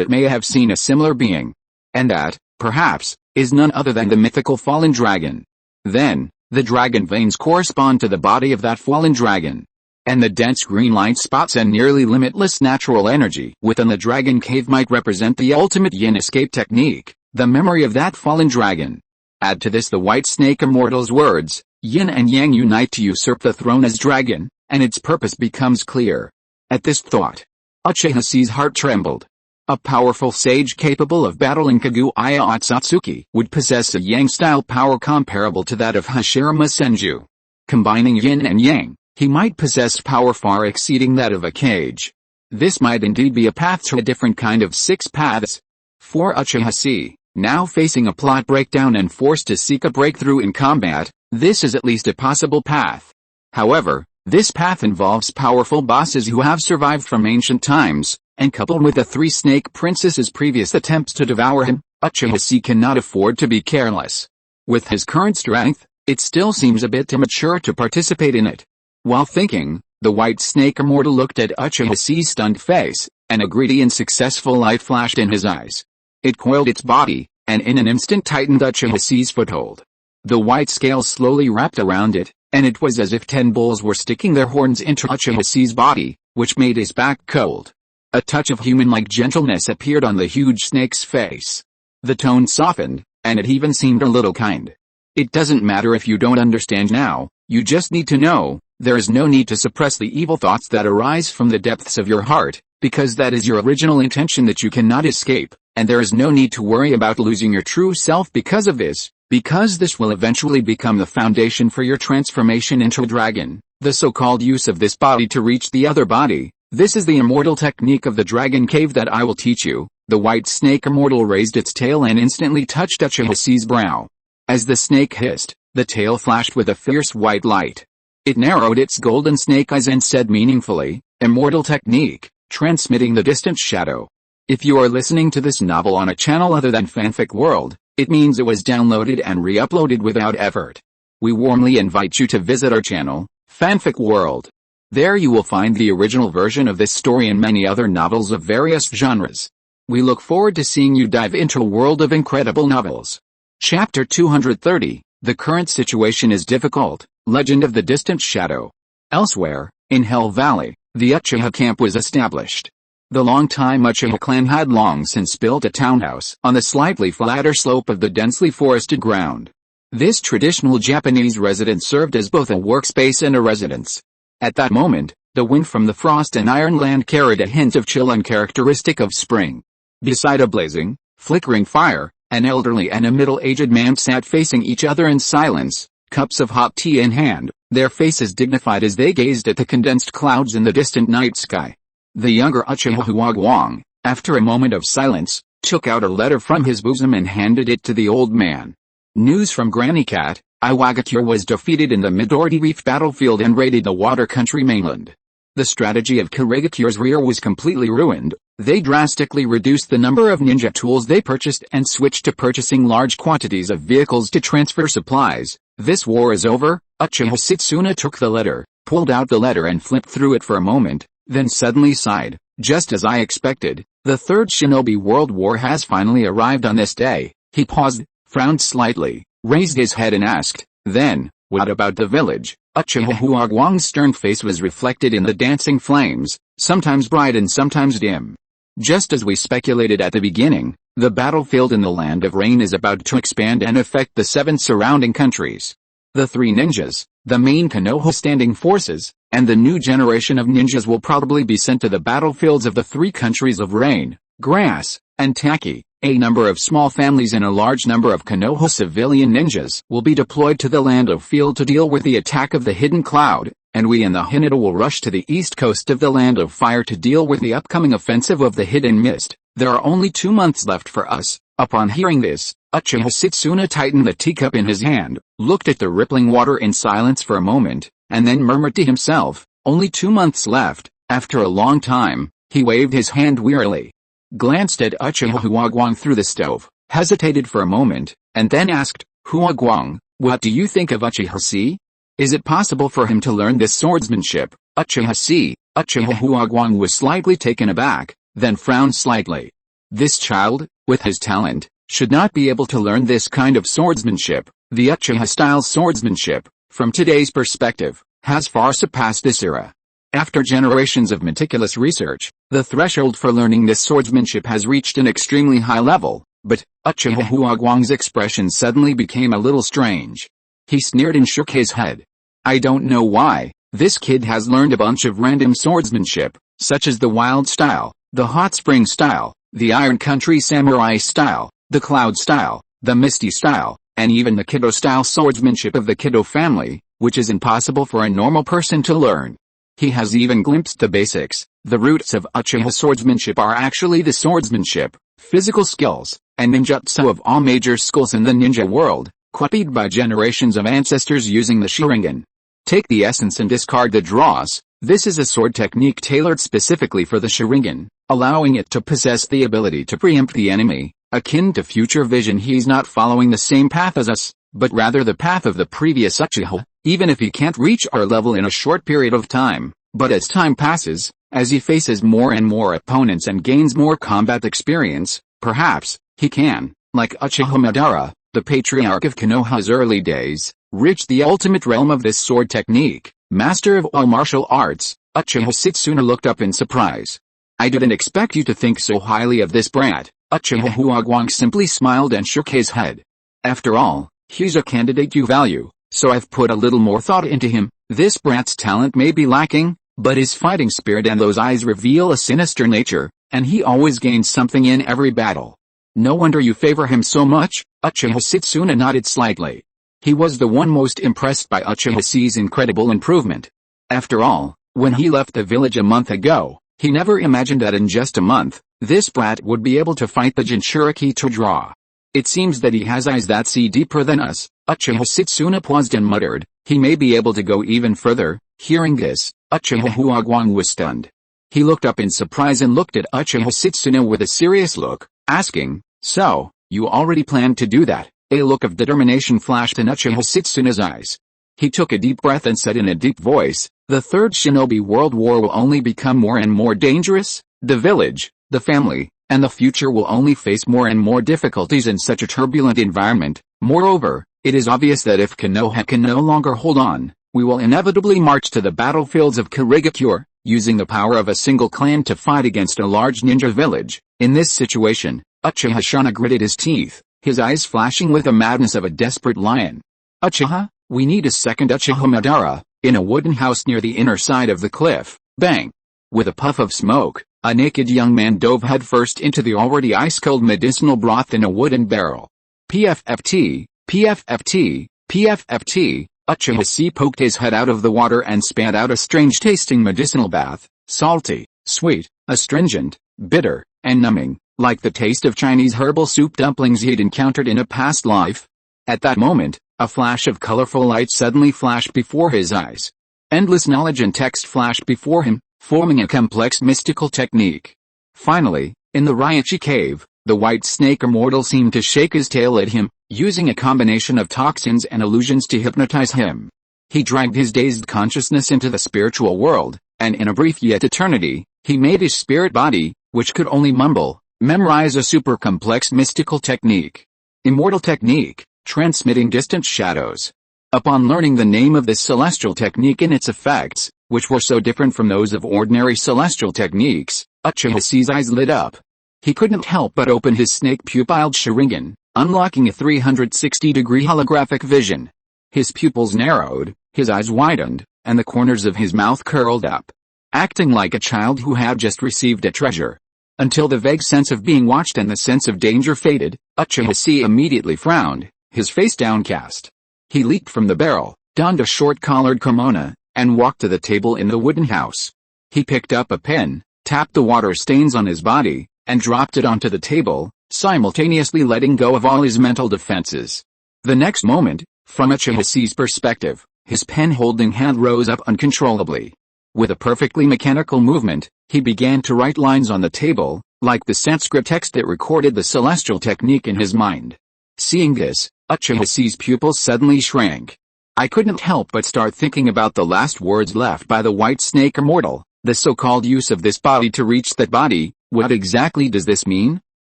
it may have seen a similar being. And that, perhaps, is none other than the mythical fallen dragon. Then, the dragon veins correspond to the body of that fallen dragon. And the dense green light spots and nearly limitless natural energy within the dragon cave might represent the ultimate yin escape technique, the memory of that fallen dragon. Add to this the White Snake Immortal's words, yin and yang unite to usurp the throne as dragon, and its purpose becomes clear. At this thought, Uchiha Chi's heart trembled. A powerful sage capable of battling Kaguya Otsutsuki would possess a yang-style power comparable to that of Hashirama Senju. Combining yin and yang, he might possess power far exceeding that of a Kage. This might indeed be a path to a different kind of six paths. For Uchiha Chi, now facing a plot breakdown and forced to seek a breakthrough in combat, this is at least a possible path. However, this path involves powerful bosses who have survived from ancient times, and coupled with the three snake princesses' previous attempts to devour him, Uchiha Chi cannot afford to be careless. With his current strength, it still seems a bit immature to participate in it. While thinking, the White Snake Immortal looked at Uchiha Chi's stunned face, and a greedy and successful light flashed in his eyes. It coiled its body, and in an instant tightened Uchiha Chi's foothold. The white scales slowly wrapped around it, and it was as if 10 bulls were sticking their horns into Uchiha Chi's body, which made his back cold. A touch of human-like gentleness appeared on the huge snake's face. The tone softened, and it even seemed a little kind. It doesn't matter if you don't understand now, you just need to know, there is no need to suppress the evil thoughts that arise from the depths of your heart, because that is your original intention that you cannot escape, and there is no need to worry about losing your true self because of this, because this will eventually become the foundation for your transformation into a dragon, the so-called use of this body to reach the other body. This is the immortal technique of the dragon cave that I will teach you. The White Snake Immortal raised its tail and instantly touched Uchiha Chi's brow. As the snake hissed, the tail flashed with a fierce white light. It narrowed its golden snake eyes and said meaningfully, "Immortal technique, transmitting the distant shadow." If you are listening to this novel on a channel other than Fanfic World, it means it was downloaded and re-uploaded without effort. We warmly invite you to visit our channel, Fanfic World. There you will find the original version of this story and many other novels of various genres. We look forward to seeing you dive into a world of incredible novels. Chapter 230, The Current Situation is Difficult, Legend of the Distant Shadow. Elsewhere, in Hell Valley, the Uchiha camp was established. The long-time Uchiha clan had long since built a townhouse on the slightly flatter slope of the densely forested ground. This traditional Japanese residence served as both a workspace and a residence. At that moment, the wind from the frost and iron land carried a hint of chill uncharacteristic of spring. Beside a blazing, flickering fire, an elderly and a middle-aged man sat facing each other in silence, cups of hot tea in hand, their faces dignified as they gazed at the condensed clouds in the distant night sky. The younger Uchiha Huagwang, after a moment of silence, took out a letter from his bosom and handed it to the old man. News from Granny Cat. Iwagakure was defeated in the Midori Reef battlefield and raided the water country mainland. The strategy of Kirigakure's rear was completely ruined, They drastically reduced the number of ninja tools they purchased and switched to purchasing large quantities of vehicles to transfer supplies. This war is over. Uchiha Setsuna took the letter, pulled out the letter and flipped through it for a moment, then suddenly sighed. Just as I expected, the Third Shinobi World War has finally arrived on this day. He paused, frowned slightly, raised his head and asked, then, what about the village? Uchiha Huagwang's stern face was reflected in the dancing flames, sometimes bright and sometimes dim. Just as we speculated at the beginning, the battlefield in the Land of Rain is about to expand and affect the 7 surrounding countries. The 3 ninjas, the main Konoha standing forces, and the new generation of ninjas will probably be sent to the battlefields of the 3 countries of Rain, Grass, and Taki. A number of small families and a large number of Konoha civilian ninjas will be deployed to the Land of Field to deal with the attack of the Hidden Cloud, and we and the Hinata will rush to the east coast of the Land of Fire to deal with the upcoming offensive of the Hidden Mist. There are only 2 months left for us. Upon hearing this, Uchiha Setsuna tightened the teacup in his hand, looked at the rippling water in silence for a moment, and then murmured to himself, only 2 months left. After a long time, he waved his hand wearily, glanced at Uchiha Huagwang through the stove, hesitated for a moment, and then asked, Huagwang, what do you think of Uchiha Chi? Is it possible for him to learn this swordsmanship? Uchiha Chi. Uchiha Huagwang was slightly taken aback, then frowned slightly. This child, with his talent, should not be able to learn this kind of swordsmanship. The Uchiha-style swordsmanship, from today's perspective, has far surpassed this era. After generations of meticulous research, the threshold for learning this swordsmanship has reached an extremely high level, but Uchiha Huagwang's expression suddenly became a little strange. He sneered and shook his head. I don't know why, this kid has learned a bunch of random swordsmanship, such as the Wild style, the Hot Spring style, the Iron Country Samurai style, the Cloud style, the Misty style, and even the Kido style swordsmanship of the Kido family, which is impossible for a normal person to learn. He has even glimpsed the basics. The roots of Uchiha swordsmanship are actually the swordsmanship, physical skills, and ninjutsu of all major schools in the ninja world, copied by generations of ancestors using the Sharingan. Take the essence and discard the dross. This is a sword technique tailored specifically for the Sharingan, allowing it to possess the ability to preempt the enemy. Akin to future vision, he's not following the same path as us, but rather the path of the previous Uchiha, even if he can't reach our level in a short period of time. But as time passes, as he faces more and more opponents and gains more combat experience, perhaps, he can, like Uchiha Madara, the patriarch of Konoha's early days, reach the ultimate realm of this sword technique. Master of all martial arts, Uchiha Setsuna looked up in surprise. I didn't expect you to think so highly of this brat. Uchiha Huagwang simply smiled and shook his head. After all, he's a candidate you value, so I've put a little more thought into him. This brat's talent may be lacking, but his fighting spirit and those eyes reveal a sinister nature, and he always gains something in every battle. No wonder you favor him so much. Uchiha Setsuna nodded slightly. He was the one most impressed by Uchiha Chi's incredible improvement. After all, when he left the village a month ago, he never imagined that in just a month, this brat would be able to fight the Jinchuriki to draw. It seems that he has eyes that see deeper than us. Uchiha Setsuna paused and muttered, he may be able to go even further. Hearing this, Uchiha Huagwang was stunned. He looked up in surprise and looked at Uchiha Setsuna with a serious look, asking, so, you already planned to do that? A look of determination flashed in Uchiha Setsuna's eyes. He took a deep breath and said in a deep voice, the Third Shinobi World War will only become more and more dangerous. The village, the family, and the future will only face more and more difficulties in such a turbulent environment. Moreover, it is obvious that if Konoha can no longer hold on, we will inevitably march to the battlefields of Kurigakure, using the power of a single clan to fight against a large ninja village. In this situation, Uchiha Shana gritted his teeth, his eyes flashing with the madness of a desperate lion. Uchiha, we need a second Uchiha Madara. In a wooden house near the inner side of the cliff, bang! With a puff of smoke, a naked young man dove headfirst into the already ice-cold medicinal broth in a wooden barrel. PFFT, PFFT, PFFT, Uchiha Chi poked his head out of the water and spat out a strange-tasting medicinal bath, salty, sweet, astringent, bitter, and numbing, like the taste of Chinese herbal soup dumplings he'd encountered in a past life. At that moment, a flash of colorful light suddenly flashed before his eyes. Endless knowledge and text flashed before him, forming a complex mystical technique. Finally, in the Ryochi cave, the white snake immortal seemed to shake his tail at him, using a combination of toxins and illusions to hypnotize him. He dragged his dazed consciousness into the spiritual world, and in a brief yet eternity, he made his spirit body, which could only mumble, memorize a super complex mystical technique. Immortal technique, transmitting distant shadows. Upon learning the name of this celestial technique and its effects, which were so different from those of ordinary celestial techniques, Uchiha Chi's eyes lit up. He couldn't help but open his snake-pupiled Sharingan, unlocking a 360-degree holographic vision. His pupils narrowed, his eyes widened, and the corners of his mouth curled up. Acting like a child who had just received a treasure. Until the vague sense of being watched and the sense of danger faded, Uchiha Chi immediately frowned, his face downcast. He leaped from the barrel, donned a short-collared kimono, and walked to the table in the wooden house. He picked up a pen, tapped the water stains on his body, and dropped it onto the table, simultaneously letting go of all his mental defenses. The next moment, from Uchiha Chi's perspective, his pen-holding hand rose up uncontrollably. With a perfectly mechanical movement, he began to write lines on the table, like the Sanskrit text that recorded the celestial technique in his mind. Seeing this, Uchiha Chi's pupils suddenly shrank. I couldn't help but start thinking about the last words left by the white snake immortal, the so-called use of this body to reach that body. What exactly does this mean?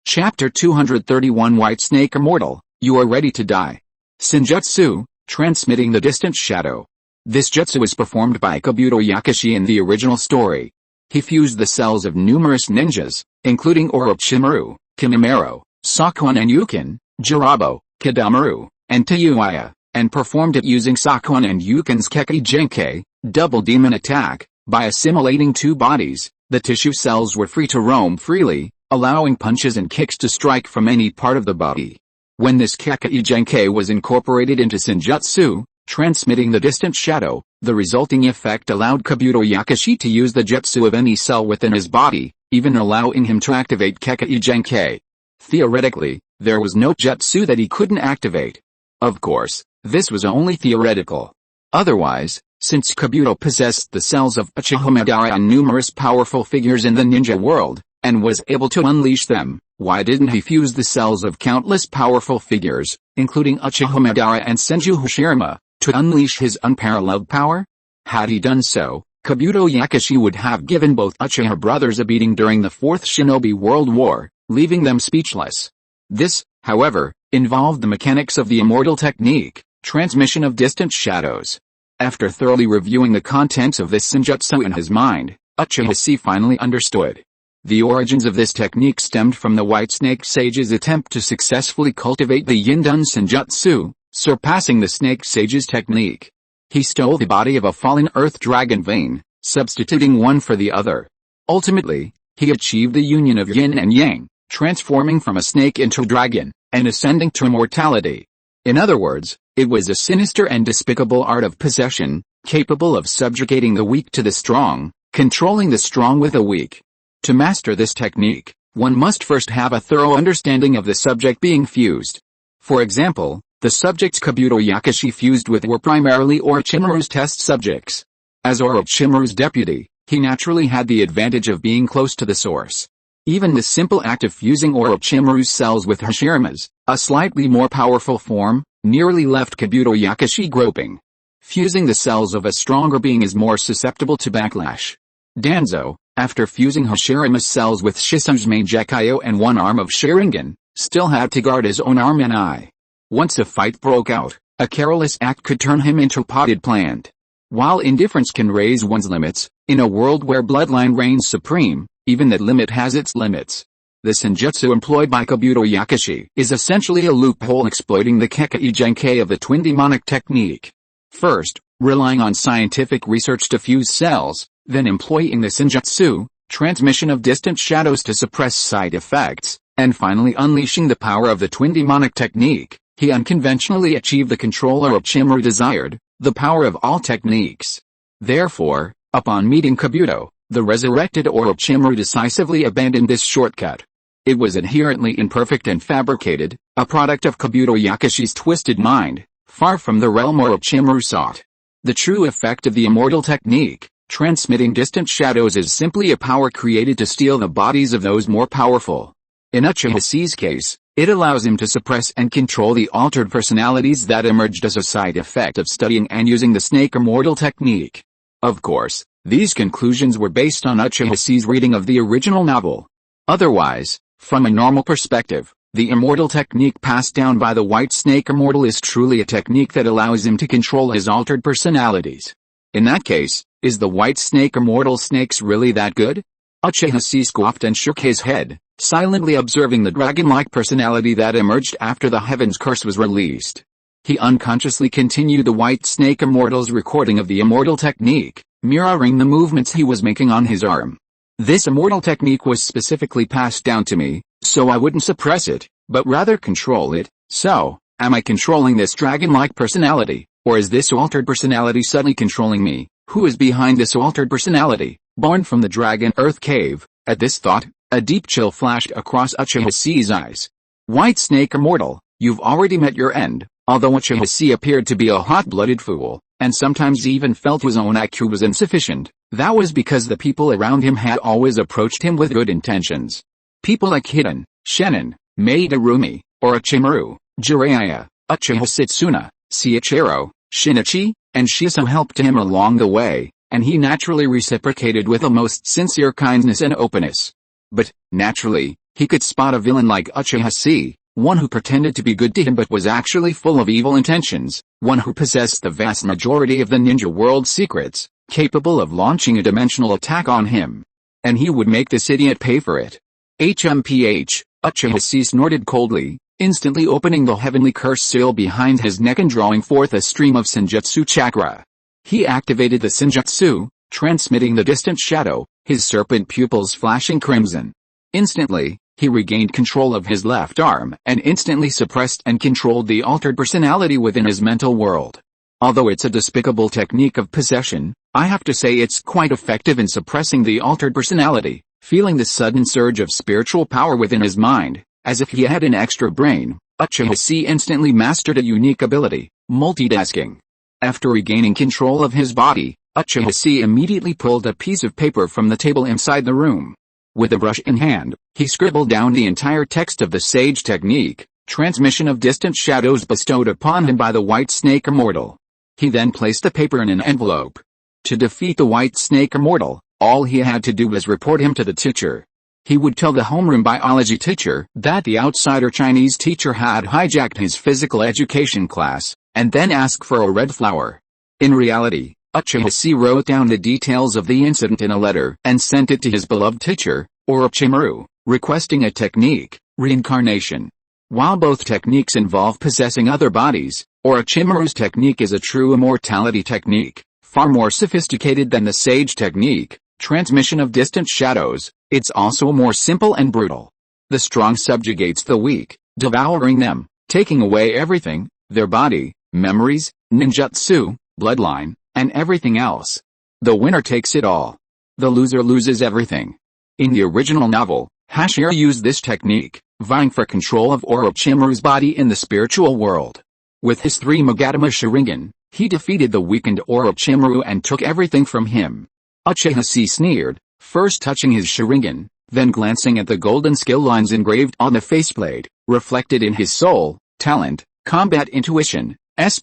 Chapter 231 White Snake Immortal, you are ready to die. Senjutsu, transmitting the distant shadow. This jutsu was performed by Kabuto Yakushi in the original story. He fused the cells of numerous ninjas, including Orochimaru, Kimimaro, Sakon and Yukin, Jirabo, Kidamaru, and Tayuaya, and performed it using Sakon and Yukin's Keki Genkai, double demon attack. By assimilating two bodies, the tissue cells were free to roam freely, allowing punches and kicks to strike from any part of the body. When this Keki Genkai was incorporated into Senjutsu, transmitting the distant shadow, the resulting effect allowed Kabuto Yakushi to use the jutsu of any cell within his body, even allowing him to activate Keki Genkai. Theoretically, there was no jutsu that he couldn't activate. Of course, this was only theoretical. Otherwise, since Kabuto possessed the cells of Uchiha Madara and numerous powerful figures in the ninja world, and was able to unleash them, why didn't he fuse the cells of countless powerful figures, including Uchiha Madara and Senju Hashirama, to unleash his unparalleled power? Had he done so, Kabuto Yakushi would have given both Uchiha brothers a beating during the Fourth Shinobi World War, leaving them speechless. This, however, involved the mechanics of the immortal technique, transmission of distant shadows. After thoroughly reviewing the contents of this senjutsu in his mind, Uchiha Chi finally understood. The origins of this technique stemmed from the White Snake Sage's attempt to successfully cultivate the Yindun senjutsu, surpassing the Snake Sage's technique. He stole the body of a fallen earth dragon vein, substituting one for the other. Ultimately, he achieved the union of yin and yang, transforming from a snake into a dragon, and ascending to immortality. In other words, it was a sinister and despicable art of possession, capable of subjugating the weak to the strong, controlling the strong with the weak. To master this technique, one must first have a thorough understanding of the subject being fused. For example, the subjects Kabuto Yakushi fused with were primarily Orochimaru's test subjects. As Orochimaru's deputy, he naturally had the advantage of being close to the source. Even the simple act of fusing Orochimaru's cells with Hashirama's, a slightly more powerful form, nearly left Kabuto Yakushi groping. Fusing the cells of a stronger being is more susceptible to backlash. Danzo, after fusing Hashirama's cells with Shisui's main Gekyo and one arm of Sharingan, still had to guard his own arm and eye. Once a fight broke out, a careless act could turn him into potted plant. While indifference can raise one's limits, in a world where bloodline reigns supreme, even that limit has its limits. The senjutsu employed by Kabuto Yakushi is essentially a loophole exploiting the Keki Genkai of the twin demonic technique. First, relying on scientific research to fuse cells, then employing the senjutsu, transmission of distant shadows to suppress side effects, and finally unleashing the power of the twin demonic technique, he unconventionally achieved the control Orochimaru desired, the power of all techniques. Therefore, upon meeting Kabuto, the resurrected Orochimaru decisively abandoned this shortcut. It was inherently imperfect and fabricated, a product of Kabuto Yakushi's twisted mind, far from the realm Orochimaru sought. The true effect of the immortal technique, Transmitting distant shadows is simply a power created to steal the bodies of those more powerful. In Uchiha Chi's case, it allows him to suppress and control the altered personalities that emerged as a side effect of studying and using the snake immortal technique. Of course, these conclusions were based on Uchiha Chi's reading of the original novel. Otherwise, from a normal perspective, the immortal technique passed down by the White Snake Immortal is truly a technique that allows him to control his altered personalities. In that case, is the White Snake Immortal snakes really that good? Uchiha Chi scoffed and shook his head, silently observing the dragon-like personality that emerged after the Heaven's Curse was released. He unconsciously continued the White Snake Immortal's recording of the immortal technique, mirroring the movements he was making on his arm. This immortal technique was specifically passed down to me, so I wouldn't suppress it, but rather control it. So, am I controlling this dragon-like personality, or is this altered personality subtly controlling me? Who is behind this altered personality, born from the Dragon Earth Cave? At this thought, a deep chill flashed across Uchiha Chi's eyes. White Snake Immortal, you've already met your end. Although Uchiha Chi appeared to be a hot-blooded fool, and sometimes even felt his own IQ was insufficient, that was because the people around him had always approached him with good intentions. People like Hiden, Shenin, Madarumi, Orochimaru, Jiraiya, Uchiha Setsuna, Seiichiro, Shinichi, and Shisui helped him along the way, and he naturally reciprocated with a most sincere kindness and openness. But, naturally, he could spot a villain like Uchiha Chi, one who pretended to be good to him but was actually full of evil intentions, one who possessed the vast majority of the ninja world's secrets, capable of launching a dimensional attack on him. And he would make this idiot pay for it. HMPH, Uchiha Chi snorted coldly, instantly opening the heavenly curse seal behind his neck and drawing forth a stream of Senjutsu chakra. He activated the Senjutsu, transmitting the distant shadow, his serpent pupils flashing crimson. Instantly, he regained control of his left arm and instantly suppressed and controlled the altered personality within his mental world. Although it's a despicable technique of possession, I have to say it's quite effective in suppressing the altered personality. Feeling the sudden surge of spiritual power within his mind, as if he had an extra brain, Uchiha Chi instantly mastered a unique ability, multitasking. After regaining control of his body, Uchiha Chi immediately pulled a piece of paper from the table inside the room. With a brush in hand, he scribbled down the entire text of the Sage Technique, transmission of distant shadows bestowed upon him by the White Snake Immortal. He then placed the paper in an envelope. To defeat the White Snake Immortal, all he had to do was report him to the teacher. He would tell the homeroom biology teacher that the outsider Chinese teacher had hijacked his physical education class, and then ask for a red flower. In reality, Uchiha Chi wrote down the details of the incident in a letter and sent it to his beloved teacher, Orochimaru, requesting a technique, reincarnation. While both techniques involve possessing other bodies, Orochimaru's technique is a true immortality technique, far more sophisticated than the Sage Technique, transmission of distant shadows. It's also more simple and brutal. The strong subjugates the weak, devouring them, taking away everything, their body, memories, ninjutsu, bloodline, and everything else. The winner takes it all. The loser loses everything. In the original novel, Hashira used this technique, vying for control of Orochimaru's body in the spiritual world. With his 3 Magatama Sharingan, he defeated the weakened Orochimaru and took everything from him. Uchiha Chi sneered, first touching his Sharingan, then glancing at the golden skill lines engraved on the faceplate, reflected in his soul, talent, combat intuition, S+,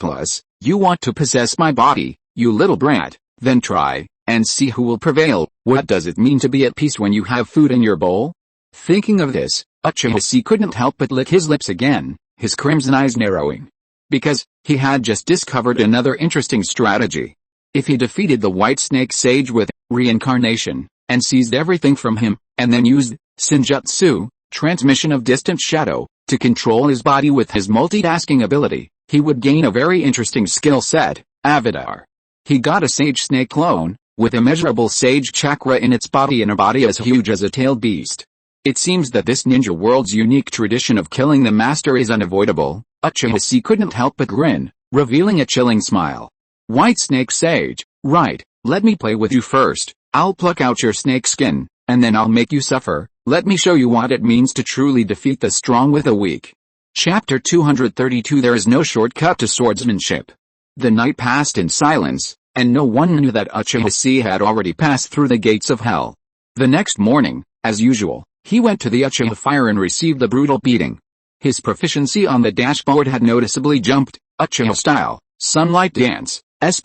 you want to possess my body, you little brat, then try, and see who will prevail. What does it mean to be at peace when you have food in your bowl? Thinking of this, Uchiha Chi couldn't help but lick his lips again, his crimson eyes narrowing. Because, he had just discovered another interesting strategy. If he defeated the White Snake Sage with reincarnation, and seized everything from him, and then used Senjutsu, transmission of distant shadow, to control his body with his multitasking ability, he would gain a very interesting skill set, Avatar. He got a Sage Snake clone, with immeasurable Sage chakra in its body and a body as huge as a tailed beast. It seems that this ninja world's unique tradition of killing the master is unavoidable. Uchiha Chi couldn't help but grin, revealing a chilling smile. White Snake Sage, right, let me play with you first. I'll pluck out your snake skin, and then I'll make you suffer. Let me show you what it means to truly defeat the strong with the weak. Chapter 232. There is no shortcut to swordsmanship. The night passed in silence, and no one knew that Uchiha Chi had already passed through the gates of hell. The next morning, as usual, he went to the Uchiha Fire and received a brutal beating. His proficiency on the dashboard had noticeably jumped. Uchiha style, Sunlight Dance, S+,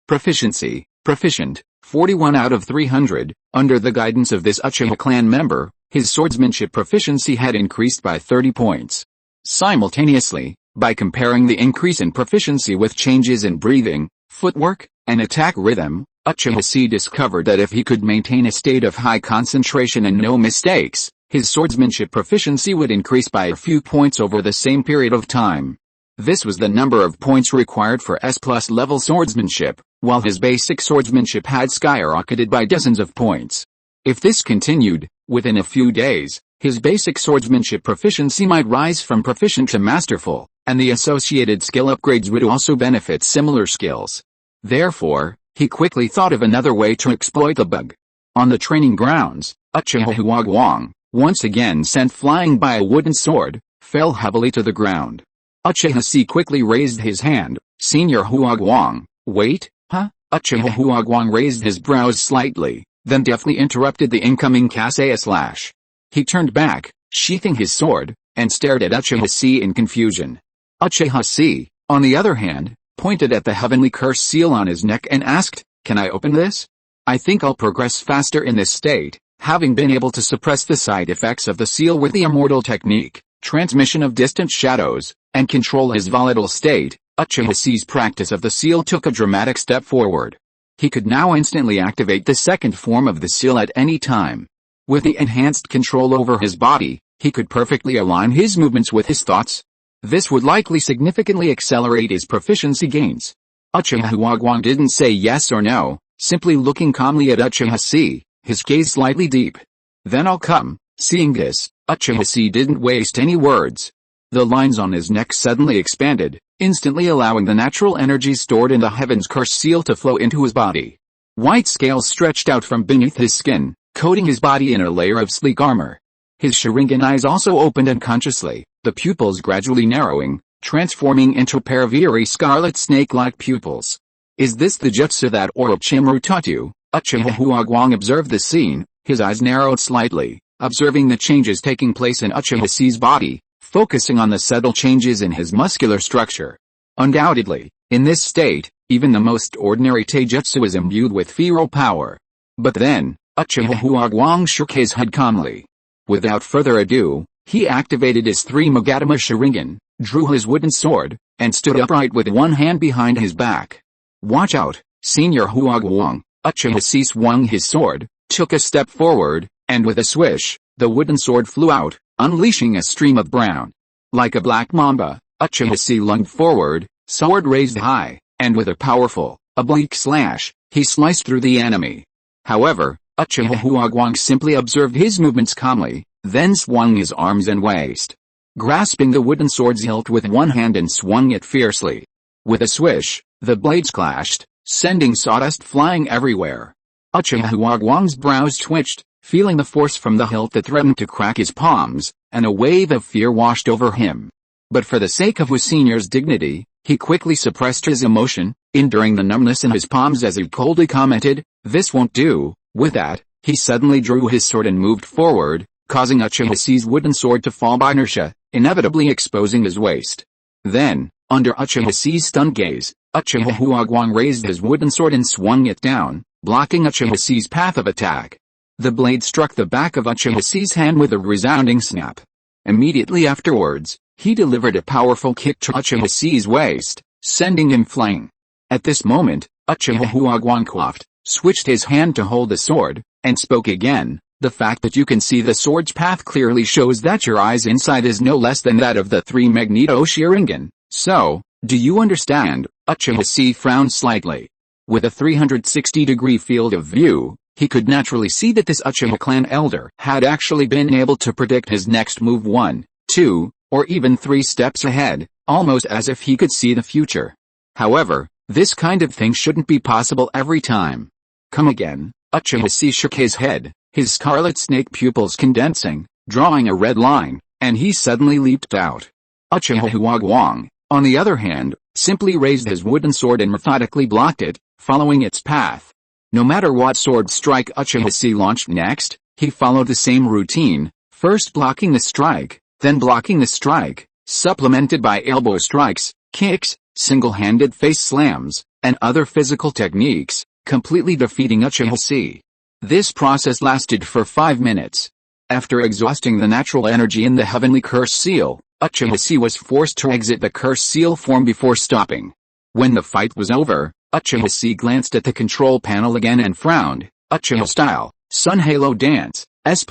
proficiency, proficient, 41 out of 300. Under the guidance of this Uchiha clan member, his swordsmanship proficiency had increased by 30 points. Simultaneously, by comparing the increase in proficiency with changes in breathing, footwork, and attack rhythm, Uchiha Chi discovered that if he could maintain a state of high concentration and no mistakes, his swordsmanship proficiency would increase by a few points over the same period of time. This was the number of points required for S+ level swordsmanship, while his basic swordsmanship had skyrocketed by dozens of points. If this continued, within a few days, his basic swordsmanship proficiency might rise from proficient to masterful, and the associated skill upgrades would also benefit similar skills. Therefore, he quickly thought of another way to exploit the bug. On the training grounds, Uchiha Huagwang, once again sent flying by a wooden sword, fell heavily to the ground. Uchiha Chi quickly raised his hand. Senior Huagwang, wait, huh? Uchiha Huagwang raised his brows slightly, then deftly interrupted the incoming Kasei slash. He turned back, sheathing his sword, and stared at Uchiha Chi in confusion. Uchiha Chi, on the other hand, pointed at the heavenly curse seal on his neck and asked, "Can I open this? I think I'll progress faster in this state." Having been able to suppress the side effects of the seal with the immortal technique, transmission of distant shadows, and control his volatile state, Uchiha Chi's practice of the seal took a dramatic step forward. He could now instantly activate the second form of the seal at any time. With the enhanced control over his body, he could perfectly align his movements with his thoughts. This would likely significantly accelerate his proficiency gains. Uchiha Huagwang didn't say yes or no, simply looking calmly at Uchiha Chi, his gaze slightly deep. "Then I'll come." Seeing this, Uchiha Chi didn't waste any words. The lines on his neck suddenly expanded, instantly allowing the natural energy stored in the Heaven's Curse seal to flow into his body. White scales stretched out from beneath his skin, coating his body in a layer of sleek armor. His Sharingan eyes also opened unconsciously, the pupils gradually narrowing, transforming into a pair of eerie scarlet snake-like pupils. "Is this the jutsu that Orochimaru taught you?" Uchiha Huagwang observed the scene, his eyes narrowed slightly, observing the changes taking place in Uchiha Chi's body, focusing on the subtle changes in his muscular structure. Undoubtedly, in this state, even the most ordinary taijutsu is imbued with feral power. But then, Uchiha Huagwang shook his head calmly. Without further ado, he activated his 3 Magatama Sharingan, drew his wooden sword, and stood upright with one hand behind his back. "Watch out, Senior Huagwang." Uchiha Chi swung his sword, took a step forward, and with a swish, the wooden sword flew out, unleashing a stream of brown. Like a black mamba, Uchiha Chi lunged forward, sword raised high, and with a powerful, oblique slash, he sliced through the enemy. However, Uchiha Huagwang simply observed his movements calmly, then swung his arms and waist. Grasping the wooden sword's hilt with one hand and swung it fiercely. With a swish, the blades clashed, sending sawdust flying everywhere. Uchiha Huagwang's brows twitched, feeling the force from the hilt that threatened to crack his palms, and a wave of fear washed over him. But for the sake of his senior's dignity, he quickly suppressed his emotion, enduring the numbness in his palms as he coldly commented, "This won't do." With that, he suddenly drew his sword and moved forward, causing Uchiha Chi's wooden sword to fall by inertia, inevitably exposing his waist. Then, under Uchiha Chi's stunned gaze, Uchiha Huagwang raised his wooden sword and swung it down, blocking Uchiha Chi's path of attack. The blade struck the back of Uchiha Chi's hand with a resounding snap. Immediately afterwards, he delivered a powerful kick to Uchiha Chi's waist, sending him flying. At this moment, Uchiha Huagwang coughed, switched his hand to hold the sword, and spoke again. "The fact that you can see the sword's path clearly shows that your eyes inside is no less than that of the 3 Magneto Sharingan. So, do you understand?" Uchiha Chi frowned slightly. With a 360-degree field of view, he could naturally see that this Uchiha clan elder had actually been able to predict his next move 1, 2, or even 3 steps ahead, almost as if he could see the future. However, this kind of thing shouldn't be possible every time. "Come again." Uchiha Chi shook his head, his scarlet snake pupils condensing, drawing a red line, and he suddenly leaped out. Uchiha Huagwang, on the other hand, simply raised his wooden sword and methodically blocked it, following its path. No matter what sword strike Uchiha Chi launched next, he followed the same routine, first blocking the strike, then blocking the strike, supplemented by elbow strikes, kicks, single-handed face slams, and other physical techniques, completely defeating Uchiha Chi. This process lasted for 5 minutes. After exhausting the natural energy in the heavenly curse seal, Uchiha Chi was forced to exit the curse seal form before stopping. When the fight was over, Uchiha Chi glanced at the control panel again and frowned. Uchiha style, Sun Halo Dance, S+,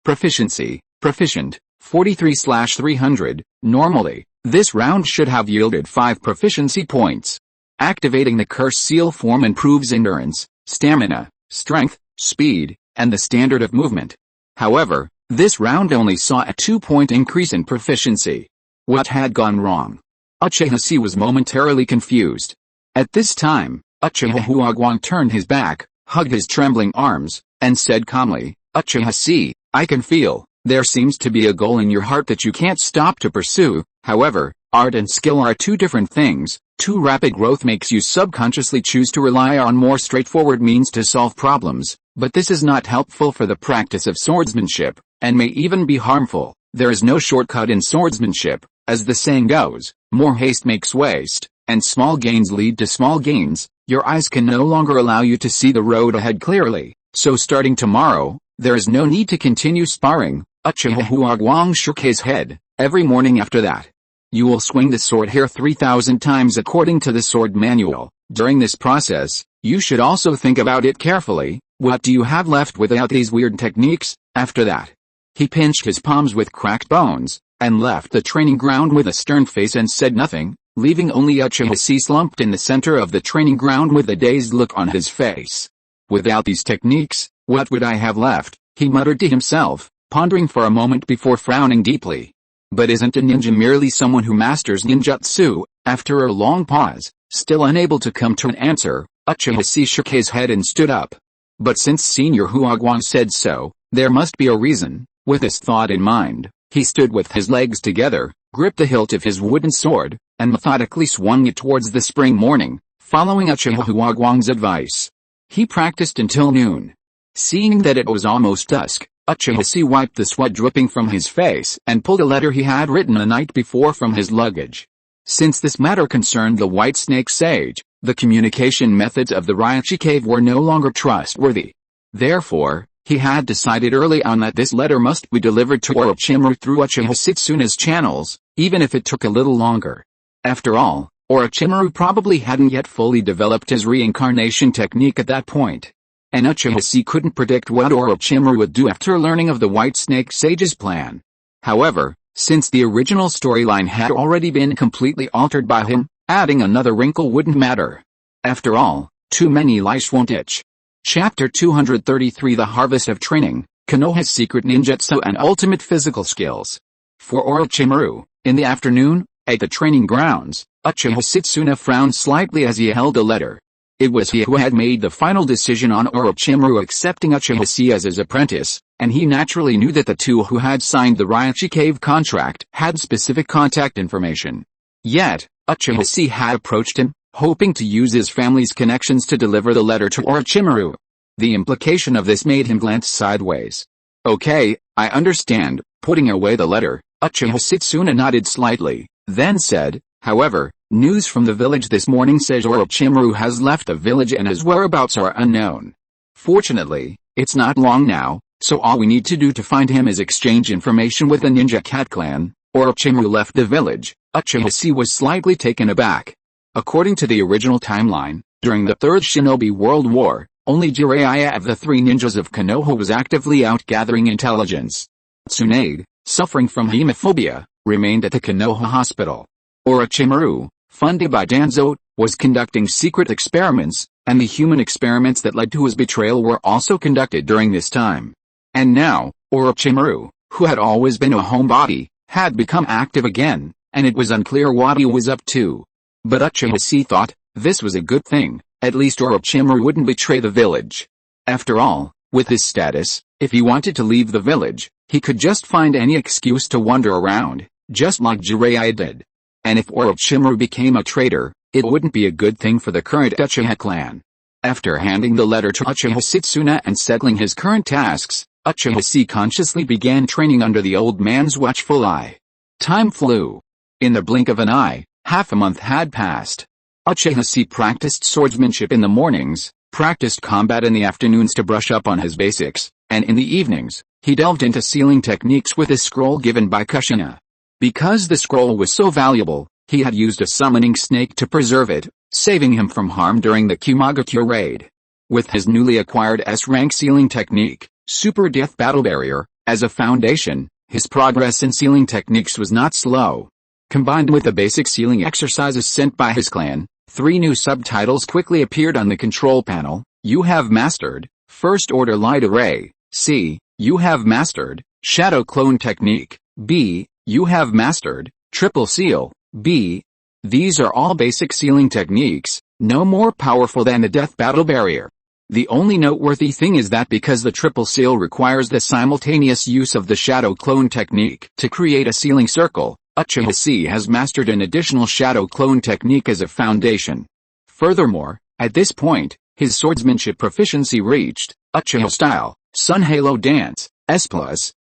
proficiency, proficient, 43/300, normally, this round should have yielded 5 proficiency points. Activating the curse seal form improves endurance, stamina, strength, speed, and the standard of movement. However, this round only saw a 2-point increase in proficiency. What had gone wrong? Uchiha Chi was momentarily confused. At this time, Uchiha Huagwang turned his back, hugged his trembling arms, and said calmly, Uchiha Chi, I can feel, there seems to be a goal in your heart that you can't stop to pursue. However, art and skill are two different things. Too rapid growth makes you subconsciously choose to rely on more straightforward means to solve problems, but this is not helpful for the practice of swordsmanship, and may even be harmful. There is no shortcut in swordsmanship, as the saying goes, more haste makes waste, and small gains lead to small gains. Your eyes can no longer allow you to see the road ahead clearly, so starting tomorrow, there is no need to continue sparring. Uchiha Huagwang shook his head. Every morning after that, you will swing the sword here 3,000 times according to the sword manual. During this process, you should also think about it carefully. What do you have left without these weird techniques? After that, he pinched his palms with cracked bones, and left the training ground with a stern face and said nothing, leaving only Uchiha Chi slumped in the center of the training ground with a dazed look on his face. Without these techniques, what would I have left? He muttered to himself, pondering for a moment before frowning deeply. But isn't a ninja merely someone who masters ninjutsu? After a long pause, still unable to come to an answer, Uchiha Chi shook his head and stood up. But since Senior Huagwang said so, there must be a reason. With this thought in mind, he stood with his legs together, gripped the hilt of his wooden sword, and methodically swung it towards the spring morning, following Uchiha Huagwang's advice. He practiced until noon. Seeing that it was almost dusk, Uchiha Chi wiped the sweat dripping from his face and pulled a letter he had written the night before from his luggage. Since this matter concerned the White Snake Sage, the communication methods of the Ryochi Cave were no longer trustworthy. Therefore, he had decided early on that this letter must be delivered to Orochimaru through Uchiha Setsuna's channels, even if it took a little longer. After all, Orochimaru probably hadn't yet fully developed his reincarnation technique at that point. And Uchiha Chi couldn't predict what Orochimaru would do after learning of the White Snake Sage's plan. However, since the original storyline had already been completely altered by him, adding another wrinkle wouldn't matter. After all, too many lice won't itch. Chapter 233 The Harvest of Training, Konoha's Secret Ninjutsu and Ultimate Physical Skills. For Orochimaru, in the afternoon, at the training grounds, Uchiha Setsuna frowned slightly as he held a letter. It was he who had made the final decision on Orochimaru accepting Uchiha Chi as his apprentice, and he naturally knew that the two who had signed the Ryochi Cave contract had specific contact information. Yet, Uchiha Chi had approached him, hoping to use his family's connections to deliver the letter to Orochimaru. The implication of this made him glance sideways. Okay, I understand. Putting away the letter, Uchiha Setsuna nodded slightly, then said, however, news from the village this morning says Orochimaru has left the village and his whereabouts are unknown. Fortunately, it's not long now, so all we need to do to find him is exchange information with the Ninja Cat clan. Orochimaru left the village. Uchiha Chi was slightly taken aback. According to the original timeline, during the Third Shinobi World War, only Jiraiya of the three ninjas of Konoha was actively out gathering intelligence. Tsunade, suffering from hemophobia, remained at the Konoha hospital. Orochimaru, funded by Danzo, was conducting secret experiments, and the human experiments that led to his betrayal were also conducted during this time. And now, Orochimaru, who had always been a homebody, had become active again, and it was unclear what he was up to. But Uchiha Chi thought, this was a good thing, at least Orochimaru wouldn't betray the village. After all, with his status, if he wanted to leave the village, he could just find any excuse to wander around, just like Jiraiya did. And if Orochimaru became a traitor, it wouldn't be a good thing for the current Uchiha clan. After handing the letter to Uchiha Setsuna and settling his current tasks, Uchiha Chi consciously began training under the old man's watchful eye. Time flew. In the blink of an eye, half a month had passed. Uchiha Chi practiced swordsmanship in the mornings, practiced combat in the afternoons to brush up on his basics, and in the evenings, he delved into sealing techniques with a scroll given by Kushina. Because the scroll was so valuable, he had used a summoning snake to preserve it, saving him from harm during the Kumagakure raid. With his newly acquired S-rank sealing technique, Super Death Battle Barrier, as a foundation, his progress in sealing techniques was not slow. Combined with the basic sealing exercises sent by his clan, 3 new subtitles quickly appeared on the control panel. You have mastered First Order Light Array. C. You have mastered Shadow Clone Technique. B. You have mastered Triple Seal. B. These are all basic sealing techniques, no more powerful than the Death Battle Barrier. The only noteworthy thing is that because the Triple Seal requires the simultaneous use of the Shadow Clone Technique to create a sealing circle, Uchiha Chi has mastered an additional Shadow Clone Technique as a foundation. Furthermore, at this point, his swordsmanship proficiency reached Uchiha Style, Sun Halo Dance, S+,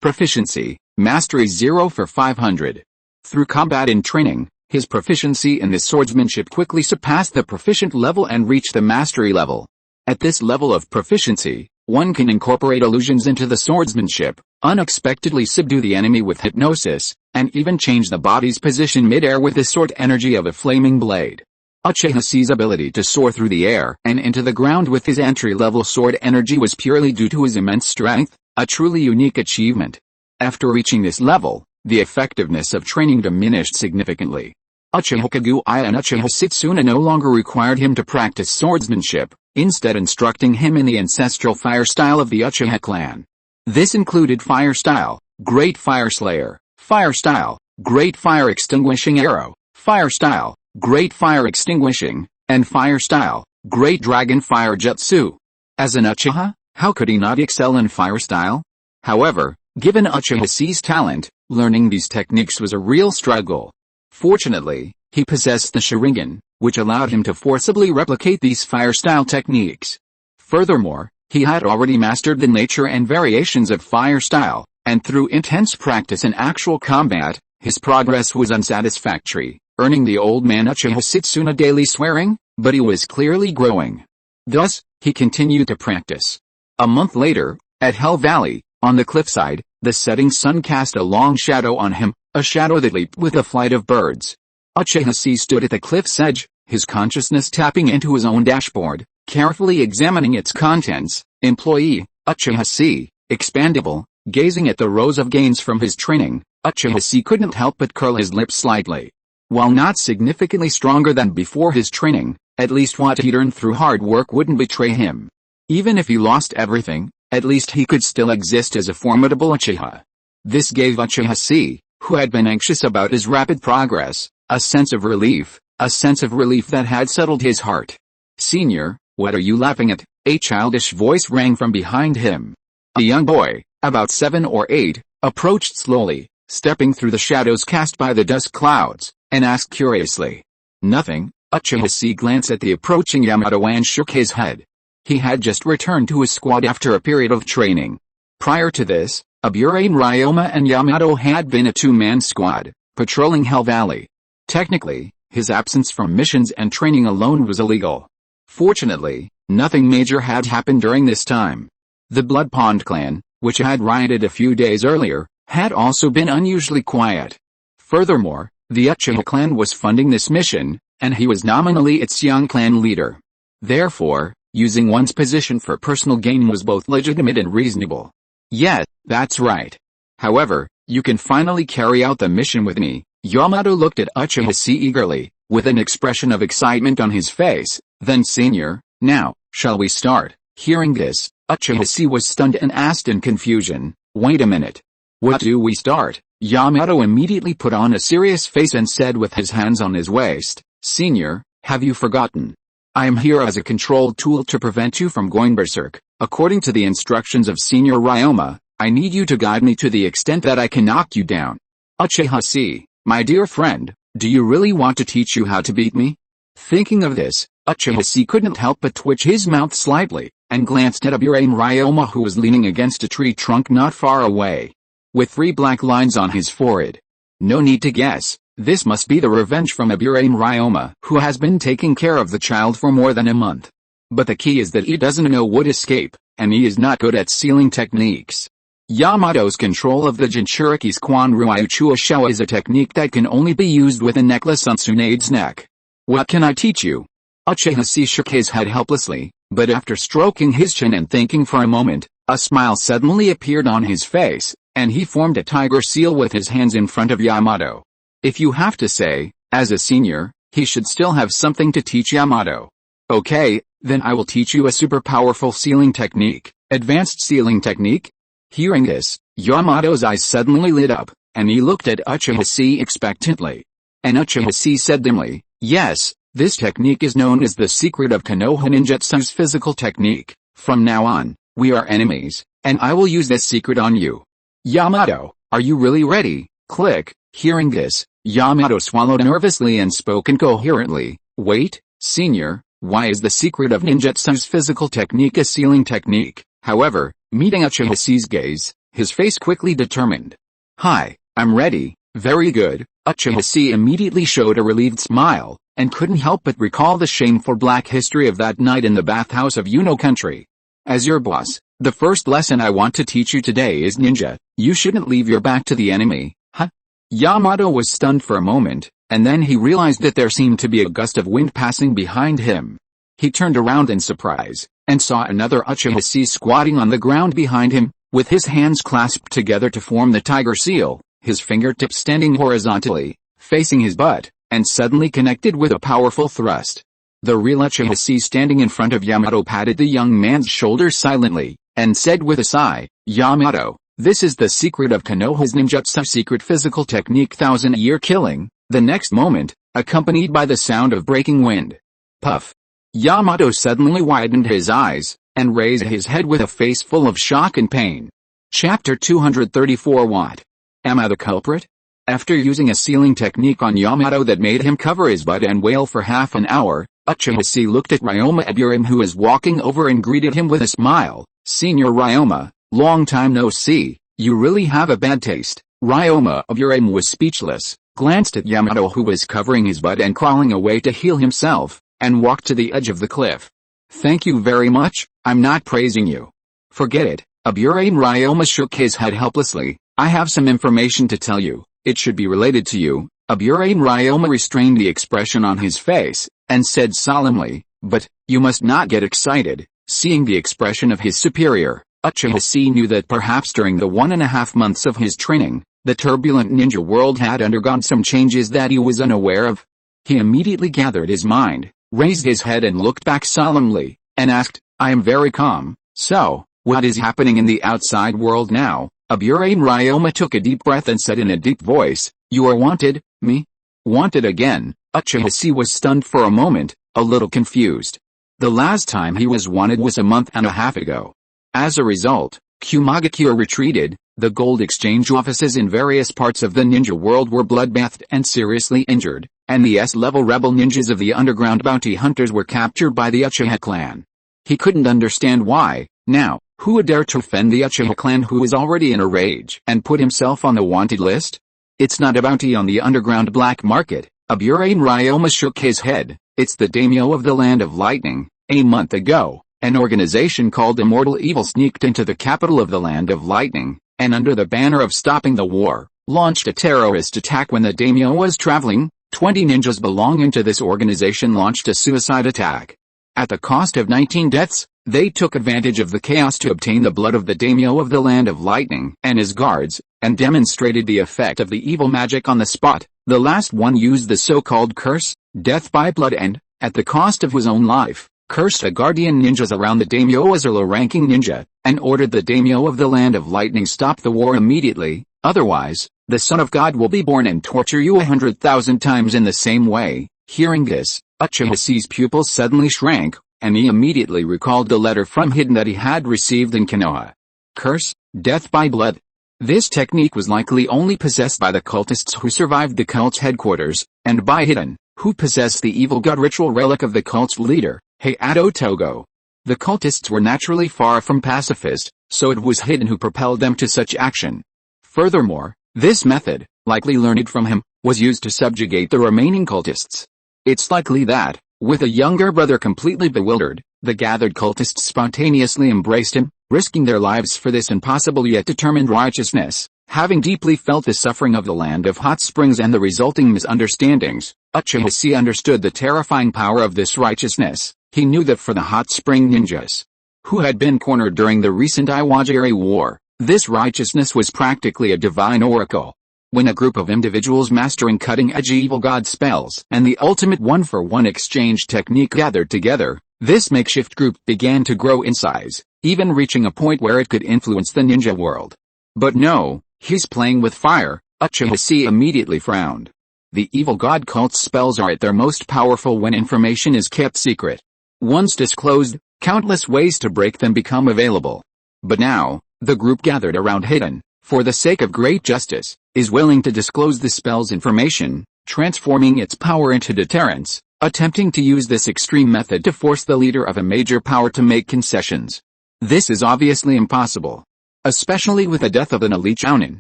Proficiency, Mastery 0 for 500. Through combat and training, his proficiency in this swordsmanship quickly surpassed the proficient level and reached the mastery level. At this level of proficiency, one can incorporate illusions into the swordsmanship, unexpectedly subdue the enemy with hypnosis, and even change the body's position mid-air with the sword energy of a flaming blade. Uchiha Chi's ability to soar through the air and into the ground with his entry-level sword energy was purely due to his immense strength, a truly unique achievement. After reaching this level, the effectiveness of training diminished significantly. Uchiha Hokage and Uchiha Setsuna no longer required him to practice swordsmanship, instead instructing him in the ancestral fire style of the Uchiha clan. This included Fire Style, Great Fire Slayer, Fire Style, Great Fire Extinguishing Arrow, Fire Style, Great Fire Extinguishing, and Fire Style, Great Dragon Fire Jutsu. As an Uchiha, how could he not excel in Fire Style? However, given Uchiha Chi's talent, learning these techniques was a real struggle. Fortunately, he possessed the Sharingan, which allowed him to forcibly replicate these fire-style techniques. Furthermore, he had already mastered the nature and variations of fire style, and through intense practice in actual combat, his progress was unsatisfactory, earning the old man Uchiha Setsuna daily swearing, but he was clearly growing. Thus, he continued to practice. A month later, at Hell Valley, on the cliffside, the setting sun cast a long shadow on him, a shadow that leaped with a flight of birds. Uchiha Chi stood at the cliff's edge, his consciousness tapping into his own dashboard, carefully examining its contents. Employee, Uchiha Chi, expandable. Gazing at the rows of gains from his training, Uchiha Chi couldn't help but curl his lips slightly. While not significantly stronger than before his training, at least what he'd earned through hard work wouldn't betray him. Even if he lost everything, at least he could still exist as a formidable Uchiha. This gave Uchiha Chi, who had been anxious about his rapid progress, a sense of relief that had settled his heart. Senior, what are you laughing at? A childish voice rang from behind him. A young boy, about 7 or 8, approached slowly, stepping through the shadows cast by the dust clouds, and asked curiously. Nothing. Uchiha Chi glanced at the approaching Yamato and shook his head. He had just returned to his squad after a period of training. Prior to this, Aburane Ryoma and Yamato had been a 2-man squad, patrolling Hell Valley. Technically, his absence from missions and training alone was illegal. Fortunately, nothing major had happened during this time. The Blood Pond clan, which had rioted a few days earlier, had also been unusually quiet. Furthermore, the Uchiha clan was funding this mission, and he was nominally its young clan leader. Therefore, using one's position for personal gain was both legitimate and reasonable. Yes, that's right. However, you can finally carry out the mission with me. Yamato looked at Uchiha Chi eagerly, with an expression of excitement on his face. Then senior, now, shall we start? Hearing this, Uchiha Chi was stunned and asked in confusion, wait a minute. What do we start? Yamato immediately put on a serious face and said with his hands on his waist, Senior, have you forgotten? I am here as a control tool to prevent you from going berserk. According to the instructions of Senior Ryoma, I need you to guide me to the extent that I can knock you down. Uchiha Chi, my dear friend, do you really want to teach you how to beat me? Thinking of this, Uchiha couldn't help but twitch his mouth slightly, and glanced at Aburame Ryoma, who was leaning against a tree trunk not far away, with 3 black lines on his forehead. No need to guess, this must be the revenge from Aburame Ryoma, who has been taking care of the child for more than a month. But the key is that he doesn't know would escape, and he is not good at sealing techniques. Yamato's control of the Jinchuriki's Kwanrui Uchiha is a technique that can only be used with a necklace on Tsunade's neck. What can I teach you? Uchiha shook his head helplessly, but after stroking his chin and thinking for a moment, a smile suddenly appeared on his face, and he formed a tiger seal with his hands in front of Yamato. If you have to say, as a senior, he should still have something to teach Yamato. Okay, then I will teach you a super powerful sealing technique. Advanced sealing technique? Hearing this, Yamato's eyes suddenly lit up, and he looked at Uchiha expectantly. And Uchiha said dimly, yes, this technique is known as the secret of Konoha ninjutsu's physical technique. From now on, we are enemies, and I will use this secret on you. Yamato, are you really ready? Click. Hearing this, Yamato swallowed nervously and spoke incoherently. Wait, senior, why is the secret of ninjutsu's physical technique a sealing technique? However, meeting Uchiha's gaze, his face quickly determined. Hi, I'm ready. Very good. Uchiha immediately showed a relieved smile, and couldn't help but recall the shameful black history of that night in the bathhouse of Yuno country. As your boss, the first lesson I want to teach you today is ninja. You shouldn't leave your back to the enemy. Huh? Yamato was stunned for a moment, and then he realized that there seemed to be a gust of wind passing behind him. He turned around in surprise, and saw another Uchiha squatting on the ground behind him, with his hands clasped together to form the tiger seal, his fingertips standing horizontally, facing his butt, and suddenly connected with a powerful thrust. The real Uchiha standing in front of Yamato patted the young man's shoulder silently, and said with a sigh, Yamato, this is the secret of Konoha's ninjutsu secret physical technique 1000-year killing. The next moment, accompanied by the sound of breaking wind. Puff. Yamato suddenly widened his eyes, and raised his head with a face full of shock and pain. Chapter 234. What? Am I the culprit? After using a sealing technique on Yamato that made him cover his butt and wail for half an hour, Uchiha looked at Ryoma Aburame, who was walking over, and greeted him with a smile. Senior Ryoma, long time no see, you really have a bad taste. Ryoma Aburame was speechless, glanced at Yamato, who was covering his butt and crawling away to heal himself, and walked to the edge of the cliff. Thank you very much, I'm not praising you. Forget it. Aburame Ryoma shook his head helplessly. I have some information to tell you. It should be related to you. Aburame Ryoma restrained the expression on his face, and said solemnly, but, you must not get excited. Seeing the expression of his superior, Uchiha knew that perhaps during the 1.5 months of his training, the turbulent ninja world had undergone some changes that he was unaware of. He immediately gathered his mind, raised his head and looked back solemnly, and asked, I am very calm. So, what is happening in the outside world now? Aburame Ryoma took a deep breath and said in a deep voice, you are wanted. Me? Wanted again? Uchiha was stunned for a moment, a little confused. The last time he was wanted was a month and a half ago. As a result, Kumagakure retreated. The gold exchange offices in various parts of the ninja world were bloodbathed and seriously injured, and the S-level rebel ninjas of the underground bounty hunters were captured by the Uchiha clan. He couldn't understand why. Now, who would dare to offend the Uchiha clan, who was already in a rage and put himself on the wanted list? It's not a bounty on the underground black market. Aburame Ryoma shook his head. It's the daimyo of the Land of Lightning. A month ago, an organization called Immortal Evil sneaked into the capital of the Land of Lightning, and under the banner of stopping the war, launched a terrorist attack. When the daimyo was traveling, 20 ninjas belonging to this organization launched a suicide attack. At the cost of 19 deaths, they took advantage of the chaos to obtain the blood of the daimyo of the Land of Lightning and his guards, and demonstrated the effect of the evil magic on the spot. The last one used the so-called curse, death by blood, and, at the cost of his own life, cursed the guardian ninjas around the daimyo as a low-ranking ninja, and ordered the daimyo of the Land of Lightning stop the war immediately, otherwise, the Son of God will be born and torture you 100,000 times in the same way. Hearing this, Uchiha's pupils suddenly shrank, and he immediately recalled the letter from Hidden that he had received in Konoha. Curse, death by blood. This technique was likely only possessed by the cultists who survived the cult's headquarters, and by Hidden, who possessed the evil god ritual relic of the cult's leader, Hayato Togo. The cultists were naturally far from pacifist, so it was Hidden who propelled them to such action. Furthermore, this method, likely learned from him, was used to subjugate the remaining cultists. It's likely that, with a younger brother completely bewildered, the gathered cultists spontaneously embraced him, risking their lives for this impossible yet determined righteousness. Having deeply felt the suffering of the land of hot springs and the resulting misunderstandings, Uchiha Chi understood the terrifying power of this righteousness. He knew that for the hot spring ninjas, who had been cornered during the recent Iwagiri War, this righteousness was practically a divine oracle. When a group of individuals mastering cutting-edge evil god spells and the ultimate one-for-one exchange technique gathered together, this makeshift group began to grow in size, even reaching a point where it could influence the ninja world. But no, he's playing with fire, Uchiha Chi immediately frowned. The evil god cult's spells are at their most powerful when information is kept secret. Once disclosed, countless ways to break them become available. But now, the group gathered around Hidden, for the sake of great justice, is willing to disclose the spell's information, transforming its power into deterrence, attempting to use this extreme method to force the leader of a major power to make concessions. This is obviously impossible. Especially with the death of an elite Chunin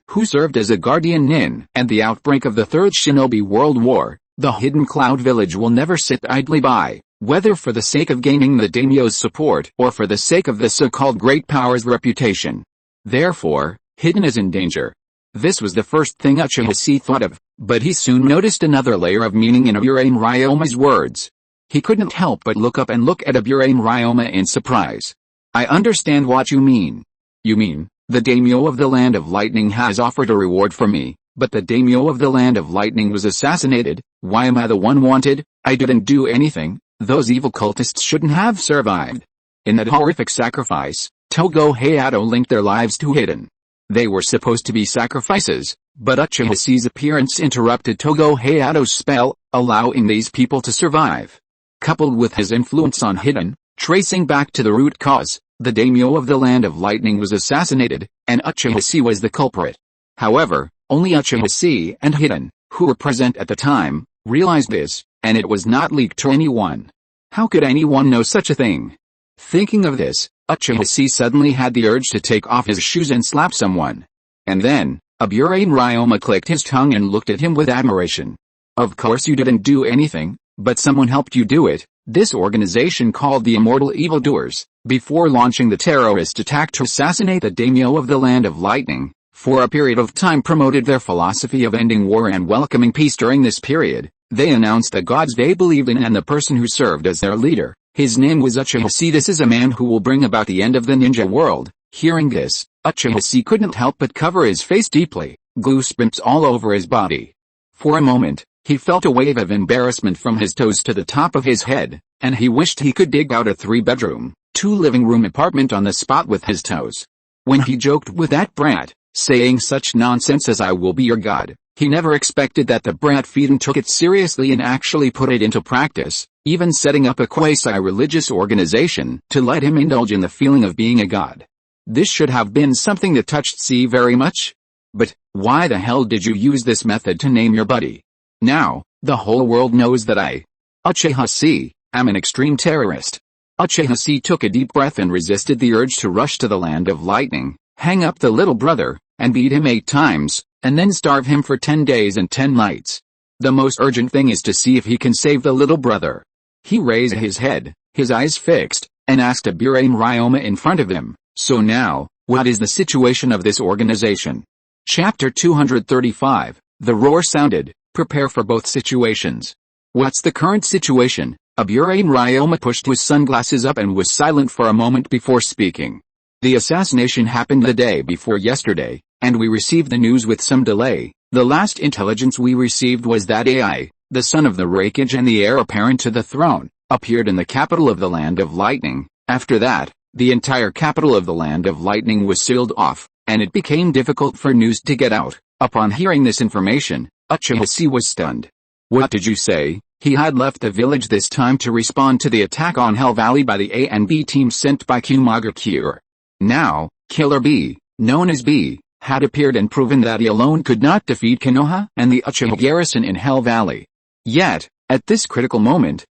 who served as a guardian nin and the outbreak of the Third Shinobi World War, the Hidden Cloud Village will never sit idly by, whether for the sake of gaining the daimyo's support or for the sake of the so-called great power's reputation. Therefore, Hidden is in danger. This was the first thing Uchiha Chi thought of, but he soon noticed another layer of meaning in Aburame Ryoma's words. He couldn't help but look up and look at Aburame Ryoma in surprise. I understand what you mean. You mean, the daimyo of the Land of Lightning has offered a reward for me, but the daimyo of the Land of Lightning was assassinated. Why am I the one wanted? I didn't do anything. Those evil cultists shouldn't have survived. In that horrific sacrifice, Togo Hayato linked their lives to Hidden. They were supposed to be sacrifices, but Uchiha Chi's appearance interrupted Togo Hayato's spell, allowing these people to survive. Coupled with his influence on Hidden, tracing back to the root cause, the daimyo of the Land of Lightning was assassinated, and Uchiha Chi was the culprit. However, only Uchiha Chi and Hidden, who were present at the time, realized this, and it was not leaked to anyone. How could anyone know such a thing? Thinking of this, Uchiha Chi suddenly had the urge to take off his shoes and slap someone. And then, Aburame Ryoma clicked his tongue and looked at him with admiration. Of course you didn't do anything, but someone helped you do it. This organization called the Immortal Evildoers, before launching the terrorist attack to assassinate the daimyo of the Land of Lightning, for a period of time promoted their philosophy of ending war and welcoming peace. During this period, they announced the gods they believed in and the person who served as their leader. His name was Uchiha Chi. This is a man who will bring about the end of the ninja world. Hearing this, Uchiha Chi couldn't help but cover his face deeply, goosebumps all over his body. For a moment, he felt a wave of embarrassment from his toes to the top of his head, and he wished he could dig out a 3-bedroom, 2-living-room apartment on the spot with his toes. When he joked with that brat, saying such nonsense as I will be your god, he never expected that the brat Feeden took it seriously and actually put it into practice, even setting up a quasi-religious organization to let him indulge in the feeling of being a god. This should have been something that touched C very much. But, why the hell did you use this method to name your buddy? Now, the whole world knows that I, Uchiha Chi, am an extreme terrorist. Uchiha Chi took a deep breath and resisted the urge to rush to the Land of Lightning, hang up the little brother, and beat him 8 times, and then starve him for 10 days and 10 nights. The most urgent thing is to see if he can save the little brother. He raised his head, his eyes fixed, and asked Aburame Ryoma in front of him, so now, what is the situation of this organization? Chapter 235, The roar sounded, prepare for both situations. What's the current situation? Aburame Ryoma pushed his sunglasses up and was silent for a moment before speaking. The assassination happened the day before yesterday, and we received the news with some delay. The last intelligence we received was that AI, the son of the Hokage and the heir apparent to the throne, appeared in the capital of the Land of Lightning. After that, the entire capital of the Land of Lightning was sealed off, and it became difficult for news to get out. Upon hearing this information, Uchiha Chi was stunned. What did you say? He had left the village this time to respond to the attack on Hell Valley by the A and B team sent by Kumaga. Now, Killer B, known as B, had appeared and proven that he alone could not defeat Konoha and the Uchiha garrison in Hell Valley. Yet, At this critical moment,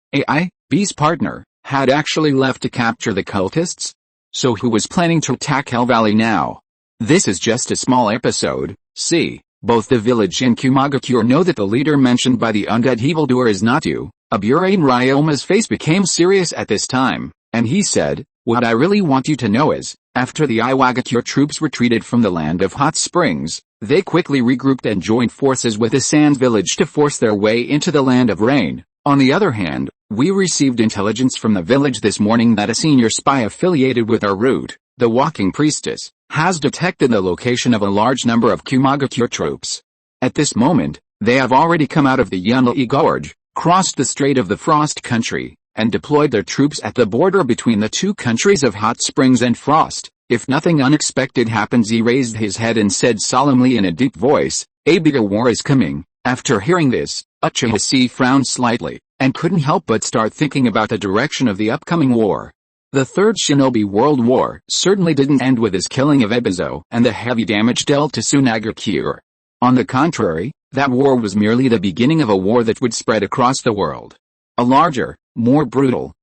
B's partner had actually left to capture the cultists. So who was planning to attack Hell Valley now? This is just a small episode. See, both the village and Kumagakure know that the leader mentioned by the undead evildoer is not you. Aburame Ryoma's face became serious at this time, and he said, "What I really want you to know is, after the Iwagakure troops retreated from the land of hot springs, they quickly regrouped and joined forces with the Sands village to force their way into the land of rain. On the other hand, we received intelligence from the village this morning that a senior spy affiliated with our route, the Walking Priestess, has detected the location of a large number of Kumagakure troops. At this moment, they have already come out of the Yunlai Gorge, crossed the Strait of the Frost Country, and deployed their troops at the border between the two countries of Hot Springs and Frost. If nothing unexpected happens." He raised his head and said solemnly in a deep voice, "A bigger war is coming." After hearing this, Uchiha Chi frowned slightly, and couldn't help but start thinking about the direction of the upcoming war. The Third Shinobi World War certainly didn't end with his killing of Ebizo and the heavy damage dealt to Tsunagakure. On the contrary, that war was merely the beginning of a war that would spread across the world. A larger, more brutal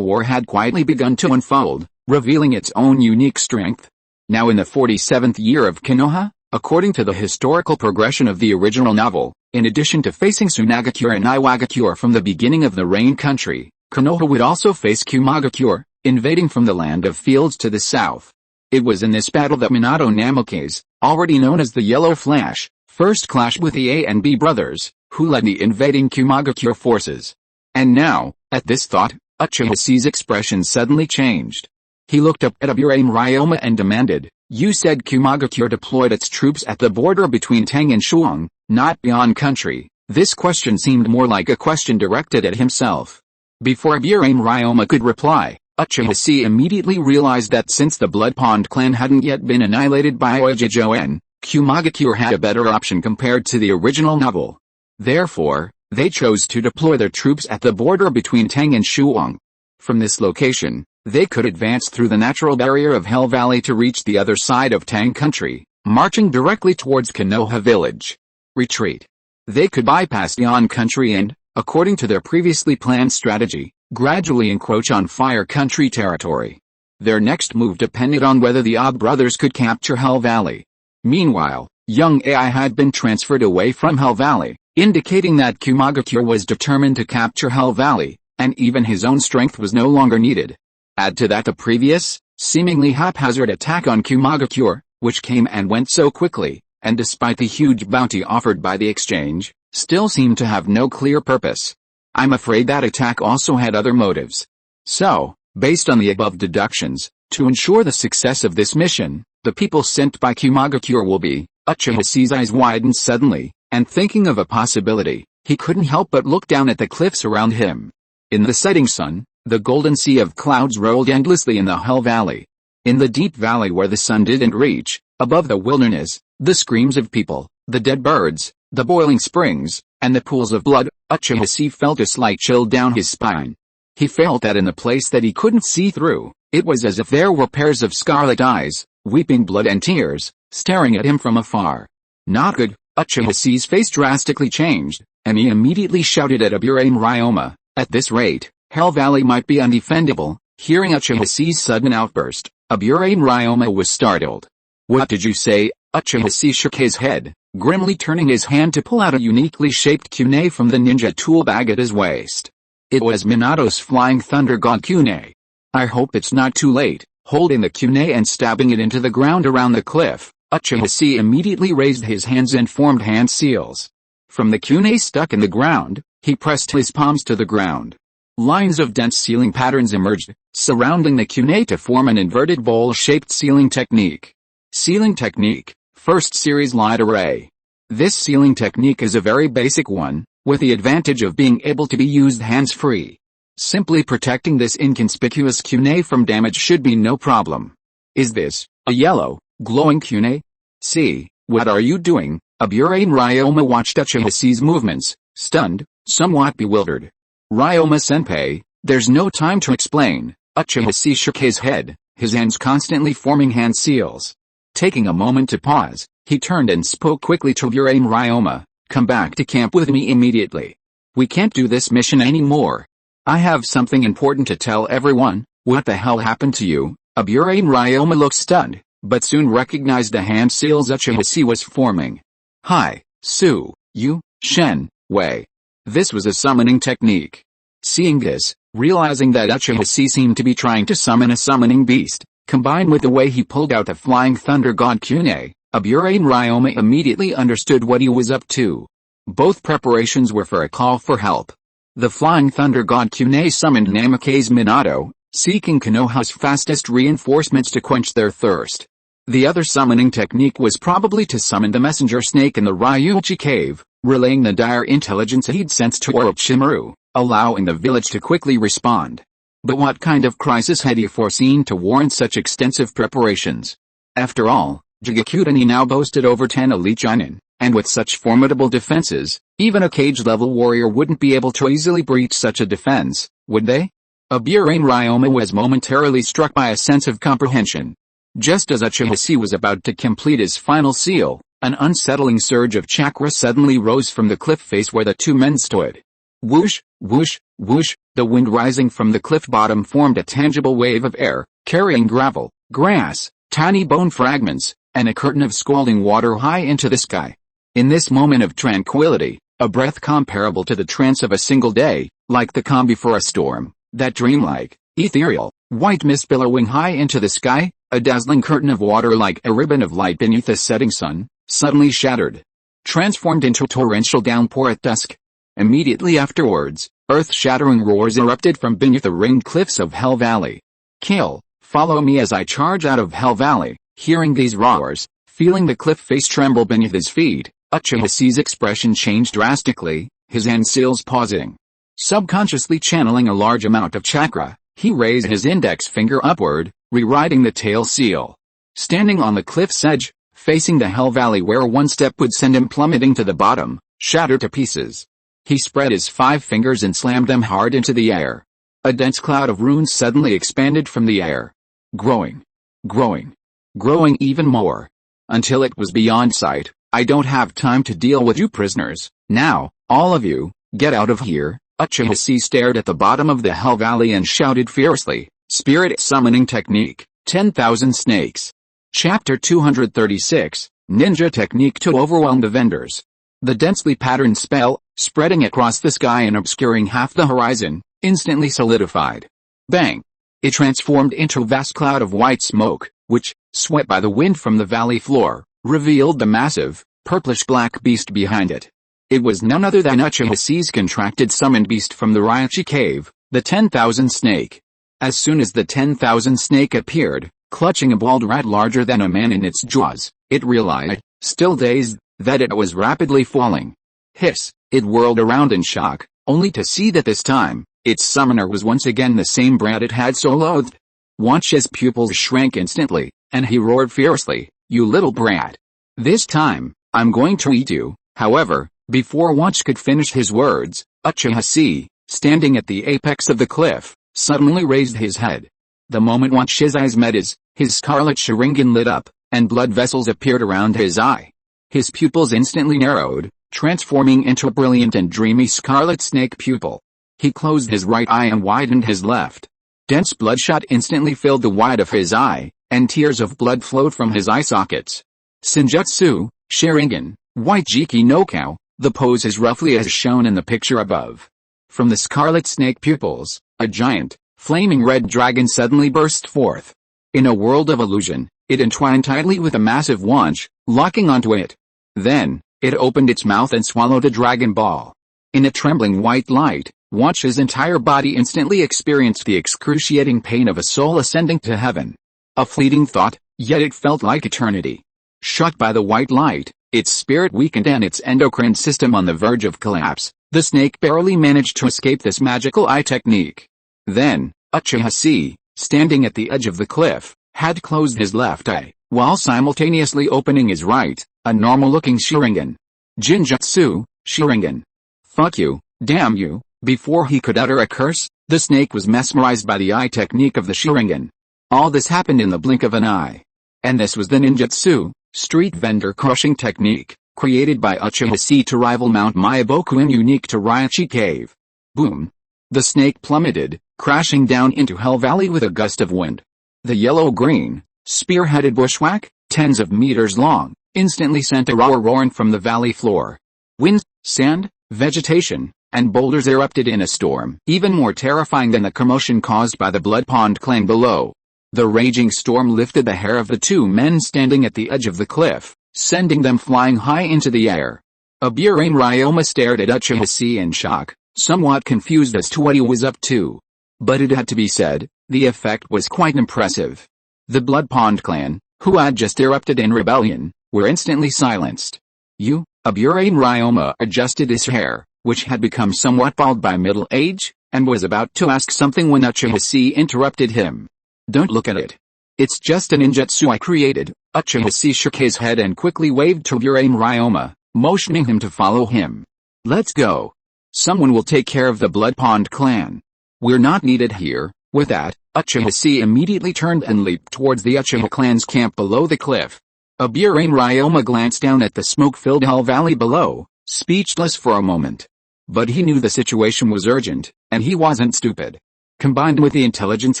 war had quietly begun to unfold, revealing its own unique strength. Now in the 47th year of Konoha, according to the historical progression of the original novel, in addition to facing Tsunagakure and Iwagakure from the beginning of the Rain Country, Konoha would also face Kumagakure, invading from the land of fields to the south. It was in this battle that Minato Namikaze, already known as the Yellow Flash, first clashed with the A and B brothers, who led the invading Kumagakure forces. And now, at this thought, Uchiha Chi's expression suddenly changed. He looked up at Aburame Ryoma and demanded, "You said Kumagakure deployed its troops at the border between Tang and Shuang, not beyond country." This question seemed more like a question directed at himself. Before Aburame Ryoma could reply, Uchiha Chi immediately realized that since the Blood Pond clan hadn't yet been annihilated by Oijijoen, Kumagakure had a better option compared to the original novel. Therefore, they chose to deploy their troops at the border between Tang and Shuang. From this location, they could advance through the natural barrier of Hell Valley to reach the other side of Tang Country, marching directly towards Konoha village. Retreat. They could bypass Yan Country and, according to their previously planned strategy, gradually encroach on Fire Country territory. Their next move depended on whether the Ob brothers could capture Hell Valley. Meanwhile, young Ai had been transferred away from Hell Valley, indicating that Kumagakure was determined to capture Hell Valley, and even his own strength was no longer needed. Add to that the previous, seemingly haphazard attack on Kumagakure, which came and went so quickly, and despite the huge bounty offered by the exchange, still seemed to have no clear purpose. I'm afraid that attack also had other motives. So, based on the above deductions, to ensure the success of this mission, the people sent by Kumagakure will be, Uchiha Chi's eyes widened suddenly, and thinking of a possibility, he couldn't help but look down at the cliffs around him. In the setting sun, the golden sea of clouds rolled endlessly in the Hell Valley. In the deep valley where the sun didn't reach, above the wilderness, the screams of people, the dead birds, the boiling springs, and the pools of blood, Uchiha Chi felt a slight chill down his spine. He felt that in the place that he couldn't see through, it was as if there were pairs of scarlet eyes, weeping blood and tears, staring at him from afar. Not good. Uchiha Chi's face drastically changed, and he immediately shouted at Aburame Ryoma, "At this rate, Hell Valley might be undefendable." Hearing Uchiha Chi's sudden outburst, Aburame Ryoma was startled. "What did you say?" Uchiha Chi shook his head, grimly turning his hand to pull out a uniquely shaped kunai from the ninja tool bag at his waist. It was Minato's Flying Thunder God kunai. "I hope it's not too late." Holding the kunai and stabbing it into the ground around the cliff, Uchiha Chi immediately raised his hands and formed hand seals. From the kunai stuck in the ground, he pressed his palms to the ground. Lines of dense sealing patterns emerged, surrounding the kunai to form an inverted bowl-shaped sealing technique. Sealing technique, first series light array. This sealing technique is a very basic one, with the advantage of being able to be used hands-free. Simply protecting this inconspicuous kunai from damage should be no problem. "Is this a yellow, glowing kunai?" "See, what are you doing?" Aburame Ryoma watched Uchiha Chi's movements, stunned, somewhat bewildered. "Ryoma-senpai, there's no time to explain." Uchiha Chi shook his head, his hands constantly forming hand seals. Taking a moment to pause, he turned and spoke quickly to Aburame Ryoma, "Come back to camp with me immediately." We can't do this mission anymore. I have something important to tell everyone. What the hell happened to you? Aburame Ryoma looked stunned, but soon recognized a hand seals Uchiha Chi was forming. Hi, Su, you, Shen, Wei. This was a summoning technique. Seeing this, realizing that Uchiha Chi seemed to be trying to summon a summoning beast, combined with the way he pulled out the flying thunder god Kune, Aburame Ryoma immediately understood what he was up to. Both preparations were for a call for help. The flying thunder god Kune summoned Namikaze Minato, seeking Konoha's fastest reinforcements to quench their thirst. The other summoning technique was probably to summon the messenger snake in the Ryuchi cave, relaying the dire intelligence he'd sensed to Orochimaru, allowing the village to quickly respond. But what kind of crisis had he foreseen to warrant such extensive preparations? After all, Jigakutani now boasted over 10 elite genin, and with such formidable defenses, even a cage-level warrior wouldn't be able to easily breach such a defense, would they? Aburame Ryoma was momentarily struck by a sense of comprehension. Just as Uchiha Chi was about to complete his final seal, an unsettling surge of chakra suddenly rose from the cliff face where the two men stood. Whoosh, whoosh, whoosh, the wind rising from the cliff bottom formed a tangible wave of air, carrying gravel, grass, tiny bone fragments, and a curtain of scalding water high into the sky. In this moment of tranquility, a breath comparable to the trance of a single day, like the calm before a storm, that dreamlike, ethereal, white mist billowing high into the sky, a dazzling curtain of water like a ribbon of light beneath a setting sun, suddenly shattered. Transformed into a torrential downpour at dusk. Immediately afterwards, earth-shattering roars erupted from beneath the ringed cliffs of Hell Valley. Kill, follow me as I charge out of Hell Valley. Hearing these roars, feeling the cliff face tremble beneath his feet, Uchiha Chi's expression changed drastically, his hand seals pausing. Subconsciously channeling a large amount of chakra, he raised his index finger upward, rewriting the tail seal. Standing on the cliff's edge, facing the Hell Valley where one step would send him plummeting to the bottom, shattered to pieces. He spread his 5 fingers and slammed them hard into the air. A dense cloud of runes suddenly expanded from the air. Growing. Growing. Growing even more. Until it was beyond sight. I don't have time to deal with you prisoners. Now, all of you, get out of here. Uchiha Chi stared at the bottom of the Hell Valley and shouted fiercely. Spirit Summoning Technique, 10,000 Snakes. Chapter 236, Ninja Technique to Overwhelm the Vendors. The densely patterned spell, spreading across the sky and obscuring half the horizon, instantly solidified. Bang! It transformed into a vast cloud of white smoke, which, swept by the wind from the valley floor, revealed the massive, purplish-black beast behind it. It was none other than Uchiha Chi's contracted summoned beast from the Ryuchi cave, the 10,000 Snake. As soon as the 10,000 Snake appeared, clutching a bald rat larger than a man in its jaws, it realized, still dazed, that it was rapidly falling. Hiss, it whirled around in shock, only to see that this time, its summoner was once again the same brat it had so loathed. Wanch's pupils shrank instantly, and he roared fiercely, "You little brat! This time, I'm going to eat you." However, before Wanch could finish his words, Uchiha Chi, standing at the apex of the cliff, suddenly raised his head. The moment Wanch's eyes met his scarlet Sharingan lit up, and blood vessels appeared around his eye. His pupils instantly narrowed, transforming into a brilliant and dreamy scarlet snake pupil. He closed his right eye and widened his left. Dense bloodshot instantly filled the white of his eye, and tears of blood flowed from his eye sockets. Senjutsu, Sharingan, White Jiki no Kao, the pose is roughly as shown in the picture above. From the scarlet snake pupils, a giant, flaming red dragon suddenly burst forth. In a world of illusion, it entwined tightly with a massive Wanch, locking onto it. Then, it opened its mouth and swallowed a dragon ball. In a trembling white light, Wanch's entire body instantly experienced the excruciating pain of a soul ascending to heaven. A fleeting thought, yet it felt like eternity. Shocked by the white light, its spirit weakened and its endocrine system on the verge of collapse, the snake barely managed to escape this magical eye technique. Then, Uchiha Chi, standing at the edge of the cliff, had closed his left eye, while simultaneously opening his right, a normal-looking Sharingan. Jinjutsu, Sharingan. Fuck you, damn you. Before he could utter a curse, the snake was mesmerized by the eye technique of the Sharingan. All this happened in the blink of an eye. And this was the ninjutsu, street vendor crushing technique, created by Uchiha Chi to rival Mount Myaboku and unique to Ryochi Cave. Boom! The snake plummeted, crashing down into Hell Valley with a gust of wind. The yellow-green, spear-headed bushwhack, tens of meters long, instantly sent a roar from the valley floor. Wind, sand, vegetation, and boulders erupted in a storm, even more terrifying than the commotion caused by the Blood Pond clan below. The raging storm lifted the hair of the two men standing at the edge of the cliff, sending them flying high into the air. Aburame Ryoma stared at Uchiha Chi in shock, somewhat confused as to what he was up to. But it had to be said, the effect was quite impressive. The Blood Pond clan, who had just erupted in rebellion, were instantly silenced. Aburame Ryoma adjusted his hair, which had become somewhat bald by middle age, and was about to ask something when Uchiha Chi interrupted him. Don't look at it. It's just a ninjutsu I created. Uchiha Chi shook his head and quickly waved to Aburame Ryoma, motioning him to follow him. Let's go. Someone will take care of the Blood Pond clan. We're not needed here. With that, Uchiha Chi immediately turned and leaped towards the Uchiha clan's camp below the cliff. Aburame Ryoma glanced down at the smoke-filled Hell Valley below, speechless for a moment. But he knew the situation was urgent, and he wasn't stupid. Combined with the intelligence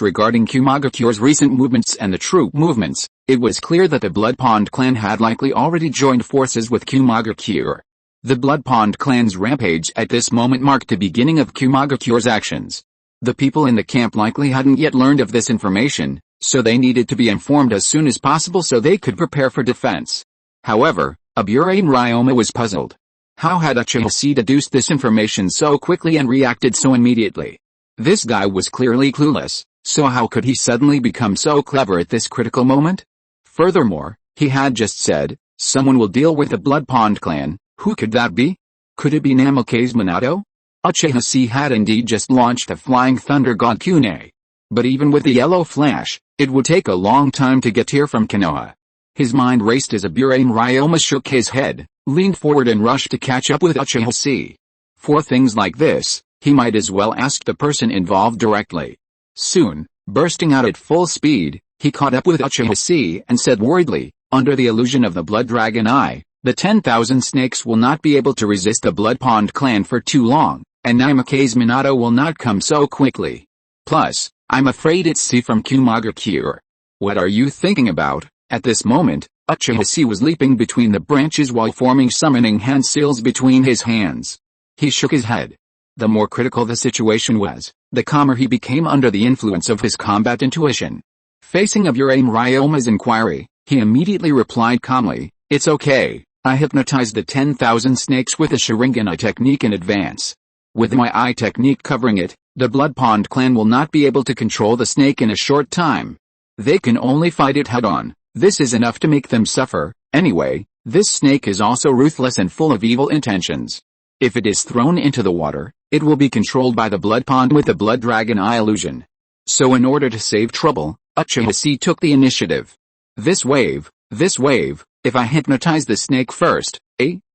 regarding Kumagakure's recent movements and the troop movements, it was clear that the Blood Pond clan had likely already joined forces with Kumagakure. The Blood Pond clan's rampage at this moment marked the beginning of Kumagakure's actions. The people in the camp likely hadn't yet learned of this information, so they needed to be informed as soon as possible so they could prepare for defense. However, Aburame Ryoma was puzzled. How had Uchiha Chi deduced this information so quickly and reacted so immediately? This guy was clearly clueless, so how could he suddenly become so clever at this critical moment? Furthermore, he had just said, someone will deal with the Blood Pond clan. Who could that be? Could it be Namikaze Minato? Uchiha Chi had indeed just launched the Flying Thunder God Kunai. But even with the yellow flash, it would take a long time to get here from Konoha. His mind raced as Aburame Ryoma shook his head, leaned forward and rushed to catch up with Uchiha Chi. For things like this, he might as well ask the person involved directly. Soon, bursting out at full speed, he caught up with Uchiha Chi and said worriedly, under the illusion of the Blood Dragon Eye, the 10,000 snakes will not be able to resist the Blood Pond clan for too long, and Namikaze Minato will not come so quickly. Plus, I'm afraid it's C from Kumagakure. What are you thinking about? At this moment, Uchiha Chi was leaping between the branches while forming summoning hand seals between his hands. He shook his head. The more critical the situation was, the calmer he became under the influence of his combat intuition. Facing Aburame Ryoma's inquiry, he immediately replied calmly, it's okay, I hypnotized the 10,000 snakes with a Sharingan eye technique in advance. With my eye technique covering it, the Blood Pond clan will not be able to control the snake in a short time. They can only fight it head-on. This is enough to make them suffer. Anyway, this snake is also ruthless and full of evil intentions. If it is thrown into the water, it will be controlled by the Blood Pond with the Blood Dragon Eye illusion. So in order to save trouble, Uchiha Chi took the initiative. This wave, if I hypnotize the snake first,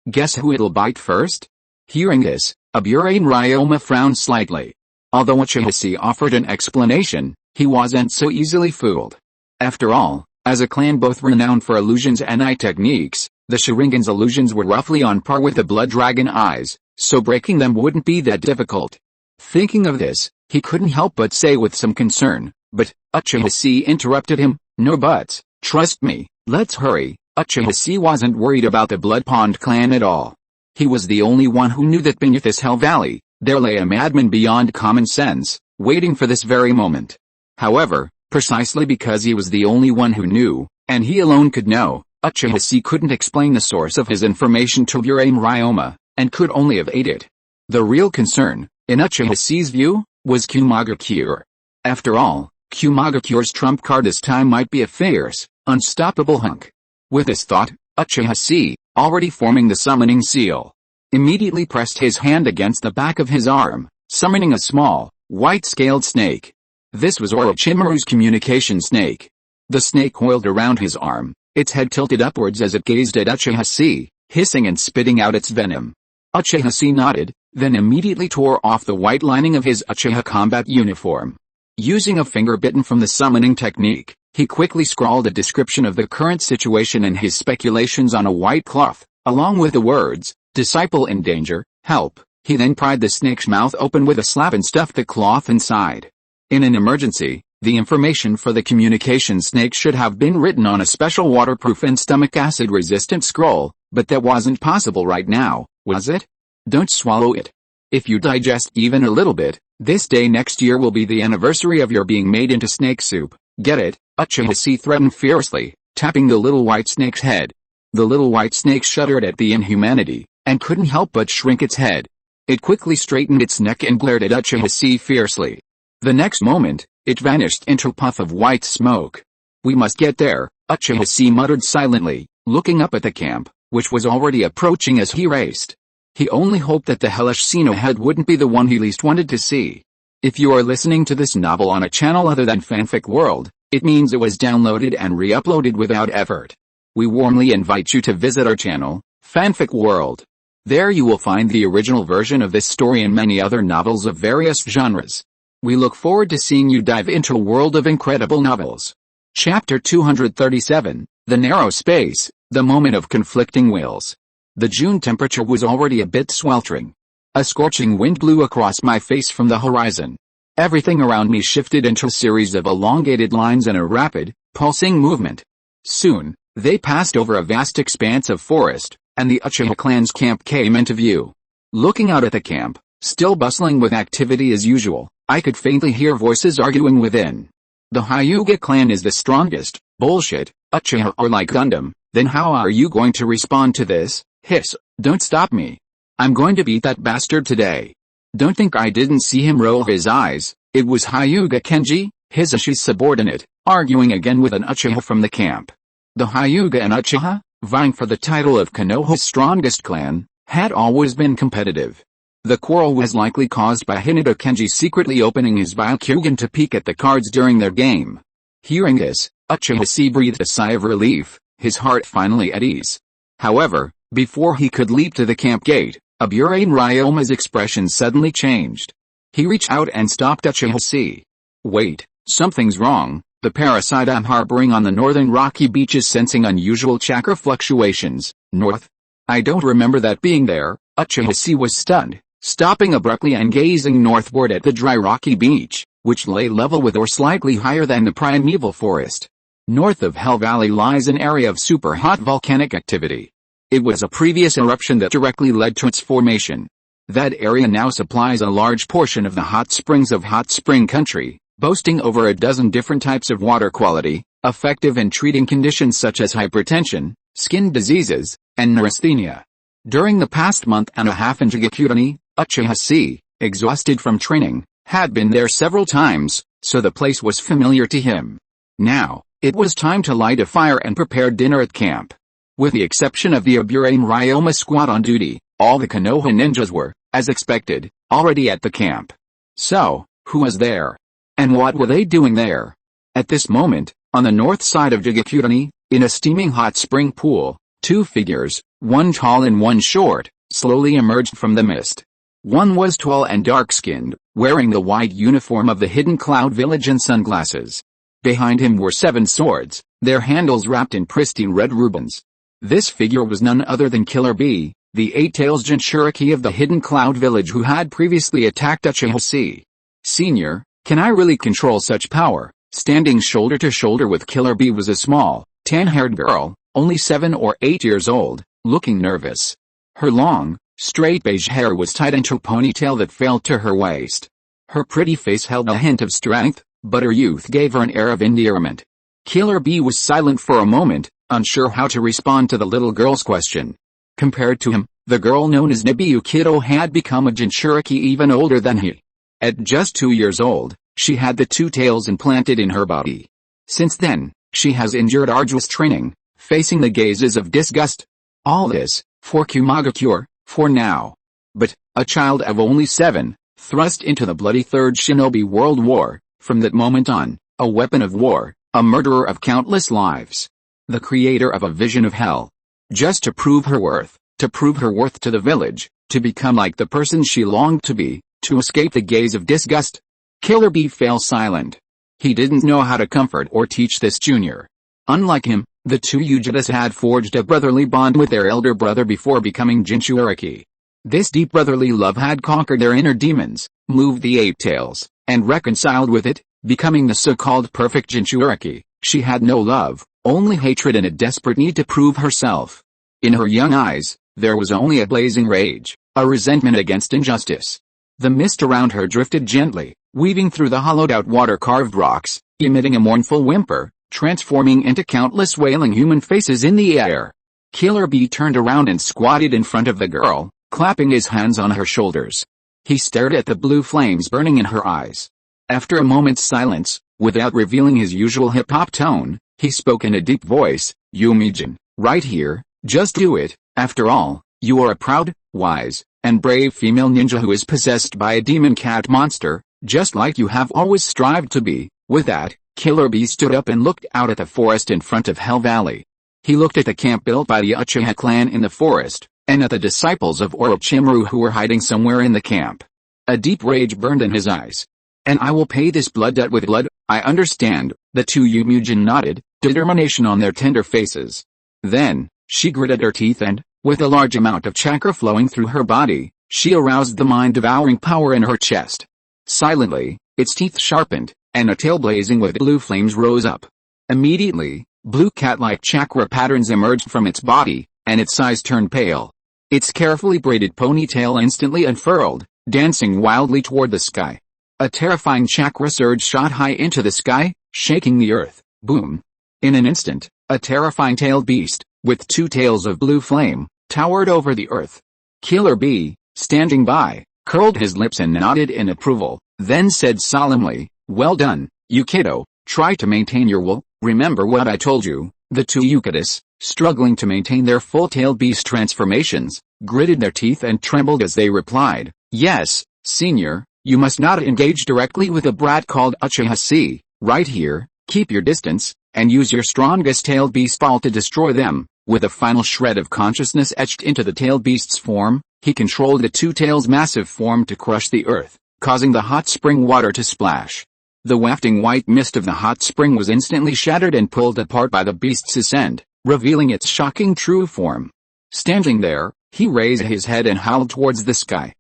guess who it'll bite first? Hearing this, Aburame Ryoma frowned slightly. Although Uchiha Chi offered an explanation, he wasn't so easily fooled. After all, as a clan both renowned for illusions and eye techniques, the Sharingan's illusions were roughly on par with the Blood Dragon Eyes, so breaking them wouldn't be that difficult. Thinking of this, he couldn't help but say with some concern, but, Uchiha Chi interrupted him, no buts, trust me, let's hurry. Uchiha Chi wasn't worried about the Blood Pond clan at all. He was the only one who knew that beneath this Hell Valley, there lay a madman beyond common sense, waiting for this very moment. However, precisely because he was the only one who knew, and he alone could know, Uchiha Chi couldn't explain the source of his information to Aburame Ryoma, and could only evade it. The real concern, in Uchiha Chi's view, was Kumagakure. After all, Kumagakure's trump card this time might be a fierce, unstoppable hunk. With this thought, Uchiha Chi, already forming the summoning seal, immediately pressed his hand against the back of his arm, summoning a small, white-scaled snake. This was Orochimaru's communication snake. The snake coiled around his arm, its head tilted upwards as it gazed at Uchiha Chi, hissing and spitting out its venom. Uchiha Chi nodded, then immediately tore off the white lining of his Uchiha combat uniform. Using a finger bitten from the summoning technique, he quickly scrawled a description of the current situation and his speculations on a white cloth, along with the words, "Disciple in danger, help." He then pried the snake's mouth open with a slap and stuffed the cloth inside. In an emergency, the information for the communication snake should have been written on a special waterproof and stomach acid-resistant scroll, but that wasn't possible right now, was it? Don't swallow it. If you digest even a little bit, this day next year will be the anniversary of your being made into snake soup. Get it? Uchiha Chi threatened fiercely, tapping the little white snake's head. The little white snake shuddered at the inhumanity, and couldn't help but shrink its head. It quickly straightened its neck and glared at Uchiha Chi fiercely. The next moment, it vanished into a puff of white smoke. "We must get there," Uchiha Chi muttered silently, looking up at the camp, which was already approaching as he raced. He only hoped that the hellish Sino head wouldn't be the one he least wanted to see. If you are listening to this novel on a channel other than Fanfic World, it means it was downloaded and re-uploaded without effort. We warmly invite you to visit our channel, Fanfic World. There you will find the original version of this story and many other novels of various genres. We look forward to seeing you dive into a world of incredible novels. Chapter 237, The Narrow Space, The Moment of Conflicting Wills. The June temperature was already a bit sweltering. A scorching wind blew across my face from the horizon. Everything around me shifted into a series of elongated lines in a rapid, pulsing movement. Soon, they passed over a vast expanse of forest, and the Uchiha clan's camp came into view. Looking out at the camp, still bustling with activity as usual, I could faintly hear voices arguing within. The Hyuga clan is the strongest. Bullshit. Uchiha are like Gundam. Then how are you going to respond to this? Hiss. Don't stop me. I'm going to beat that bastard today. Don't think I didn't see him roll his eyes. It was Hyuga Kenji, Hisashi's subordinate, arguing again with an Uchiha from the camp. The Hyuga and Uchiha, vying for the title of Konoha's strongest clan, had always been competitive. The quarrel was likely caused by Hinata Kenji secretly opening his Byakugan to peek at the cards during their game. Hearing this, Uchiha breathed a sigh of relief, his heart finally at ease. However, before he could leap to the camp gate, Aburane Ryoma's expression suddenly changed. He reached out and stopped Uchiha. "Wait, something's wrong." The parasite I'm harboring on the northern rocky beaches sensing unusual chakra fluctuations. North? I don't remember that being there. Uchiha was stunned, stopping abruptly and gazing northward at the dry rocky beach, which lay level with or slightly higher than the primeval forest. North of Hell Valley lies an area of super hot volcanic activity. It was a previous eruption that directly led to its formation. That area now supplies a large portion of the hot springs of Hot Spring Country, boasting over a dozen different types of water quality, effective in treating conditions such as hypertension, skin diseases, and neurasthenia. During the past month and a half in Jigakudani, Uchiha, exhausted from training, had been there several times, so the place was familiar to him. Now, it was time to light a fire and prepare dinner at camp. With the exception of the Aburane Ryoma squad on duty, all the Konoha ninjas were, as expected, already at the camp. So, who was there? And what were they doing there? At this moment, on the north side of Jigakudani, in a steaming hot spring pool, two figures, one tall and one short, slowly emerged from the mist. One was tall and dark-skinned, wearing the white uniform of the Hidden Cloud Village and sunglasses. Behind him were 7 swords, their handles wrapped in pristine red ribbons. This figure was none other than Killer B, the 8-tails Jinchuriki of the Hidden Cloud Village who had previously attacked Uchiha. Senior, can I really control such power? Standing shoulder to shoulder with Killer B was a small, tan-haired girl, only 7 or 8 years old, looking nervous. Her long, straight beige hair was tied into a ponytail that fell to her waist. Her pretty face held a hint of strength, but her youth gave her an air of endearment. Killer B was silent for a moment, unsure how to respond to the little girl's question. Compared to him, the girl known as Nobuyukido had become a Jinchuriki even older than he. At just 2 years old, she had the 2 tails implanted in her body. Since then, she has endured arduous training, facing the gazes of disgust. All this, for Kumagakure, for now. But, a child of only 7, thrust into the bloody Third Shinobi World War, from that moment on, a weapon of war, a murderer of countless lives. The creator of a vision of hell. Just to prove her worth to the village, to become like the person she longed to be, to escape the gaze of disgust. Killer B fell silent. He didn't know how to comfort or teach this junior. Unlike him, The two Uchidas had forged a brotherly bond with their elder brother before becoming Jinchuriki. This deep brotherly love had conquered their inner demons, moved the ape tails, and reconciled with it, becoming the so-called perfect Jinchuriki. She had no love, only hatred and a desperate need to prove herself. In her young eyes, there was only a blazing rage, a resentment against injustice. The mist around her drifted gently, weaving through the hollowed-out water-carved rocks, emitting a mournful whimper, transforming into countless wailing human faces in the air. Killer Bee turned around and squatted in front of the girl, clapping his hands on her shoulders. He stared at the blue flames burning in her eyes. After a moment's silence, without revealing his usual hip-hop tone, he spoke in a deep voice, "Yumeijin, right here, just do it. After all, you are a proud, wise, and brave female ninja who is possessed by a demon cat monster, just like you have always strived to be." With that, Killer Bee stood up and looked out at the forest in front of Hell Valley. He looked at the camp built by the Uchiha clan in the forest, and at the disciples of Orochimaru who were hiding somewhere in the camp. A deep rage burned in his eyes. "And I will pay this blood debt with blood, I understand." The two Yumeijin nodded, determination on their tender faces. Then, she gritted her teeth and, with a large amount of chakra flowing through her body, she aroused the mind-devouring power in her chest. Silently, its teeth sharpened, and a tail blazing with blue flames rose up. Immediately, blue cat-like chakra patterns emerged from its body, and its eyes turned pale. Its carefully braided ponytail instantly unfurled, dancing wildly toward the sky. A terrifying chakra surge shot high into the sky, shaking the earth. Boom! In an instant, a terrifying tailed beast, with two tails of blue flame, towered over the earth. Killer Bee, standing by, curled his lips and nodded in approval, then said solemnly, "Well done, Yukido. Try to maintain your will. Remember what I told you." The two Uchidas, struggling to maintain their full-tailed beast transformations, gritted their teeth and trembled as they replied, "Yes, senior, you must not engage directly with a brat called Uchiha Chi. Right here, keep your distance, and use your strongest tailed beast ball to destroy them." With a final shred of consciousness etched into the tailed beast's form, he controlled the two tails' massive form to crush the earth, causing the hot spring water to splash. The wafting white mist of the hot spring was instantly shattered and pulled apart by the beast's ascent, revealing its shocking true form. Standing there, he raised his head and howled towards the sky.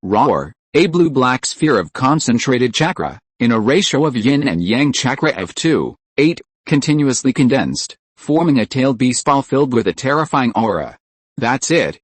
Roar, a blue-black sphere of concentrated chakra, in a ratio of yin and yang chakra of 2:8, continuously condensed, forming a tailed beast ball filled with a terrifying aura. That's it.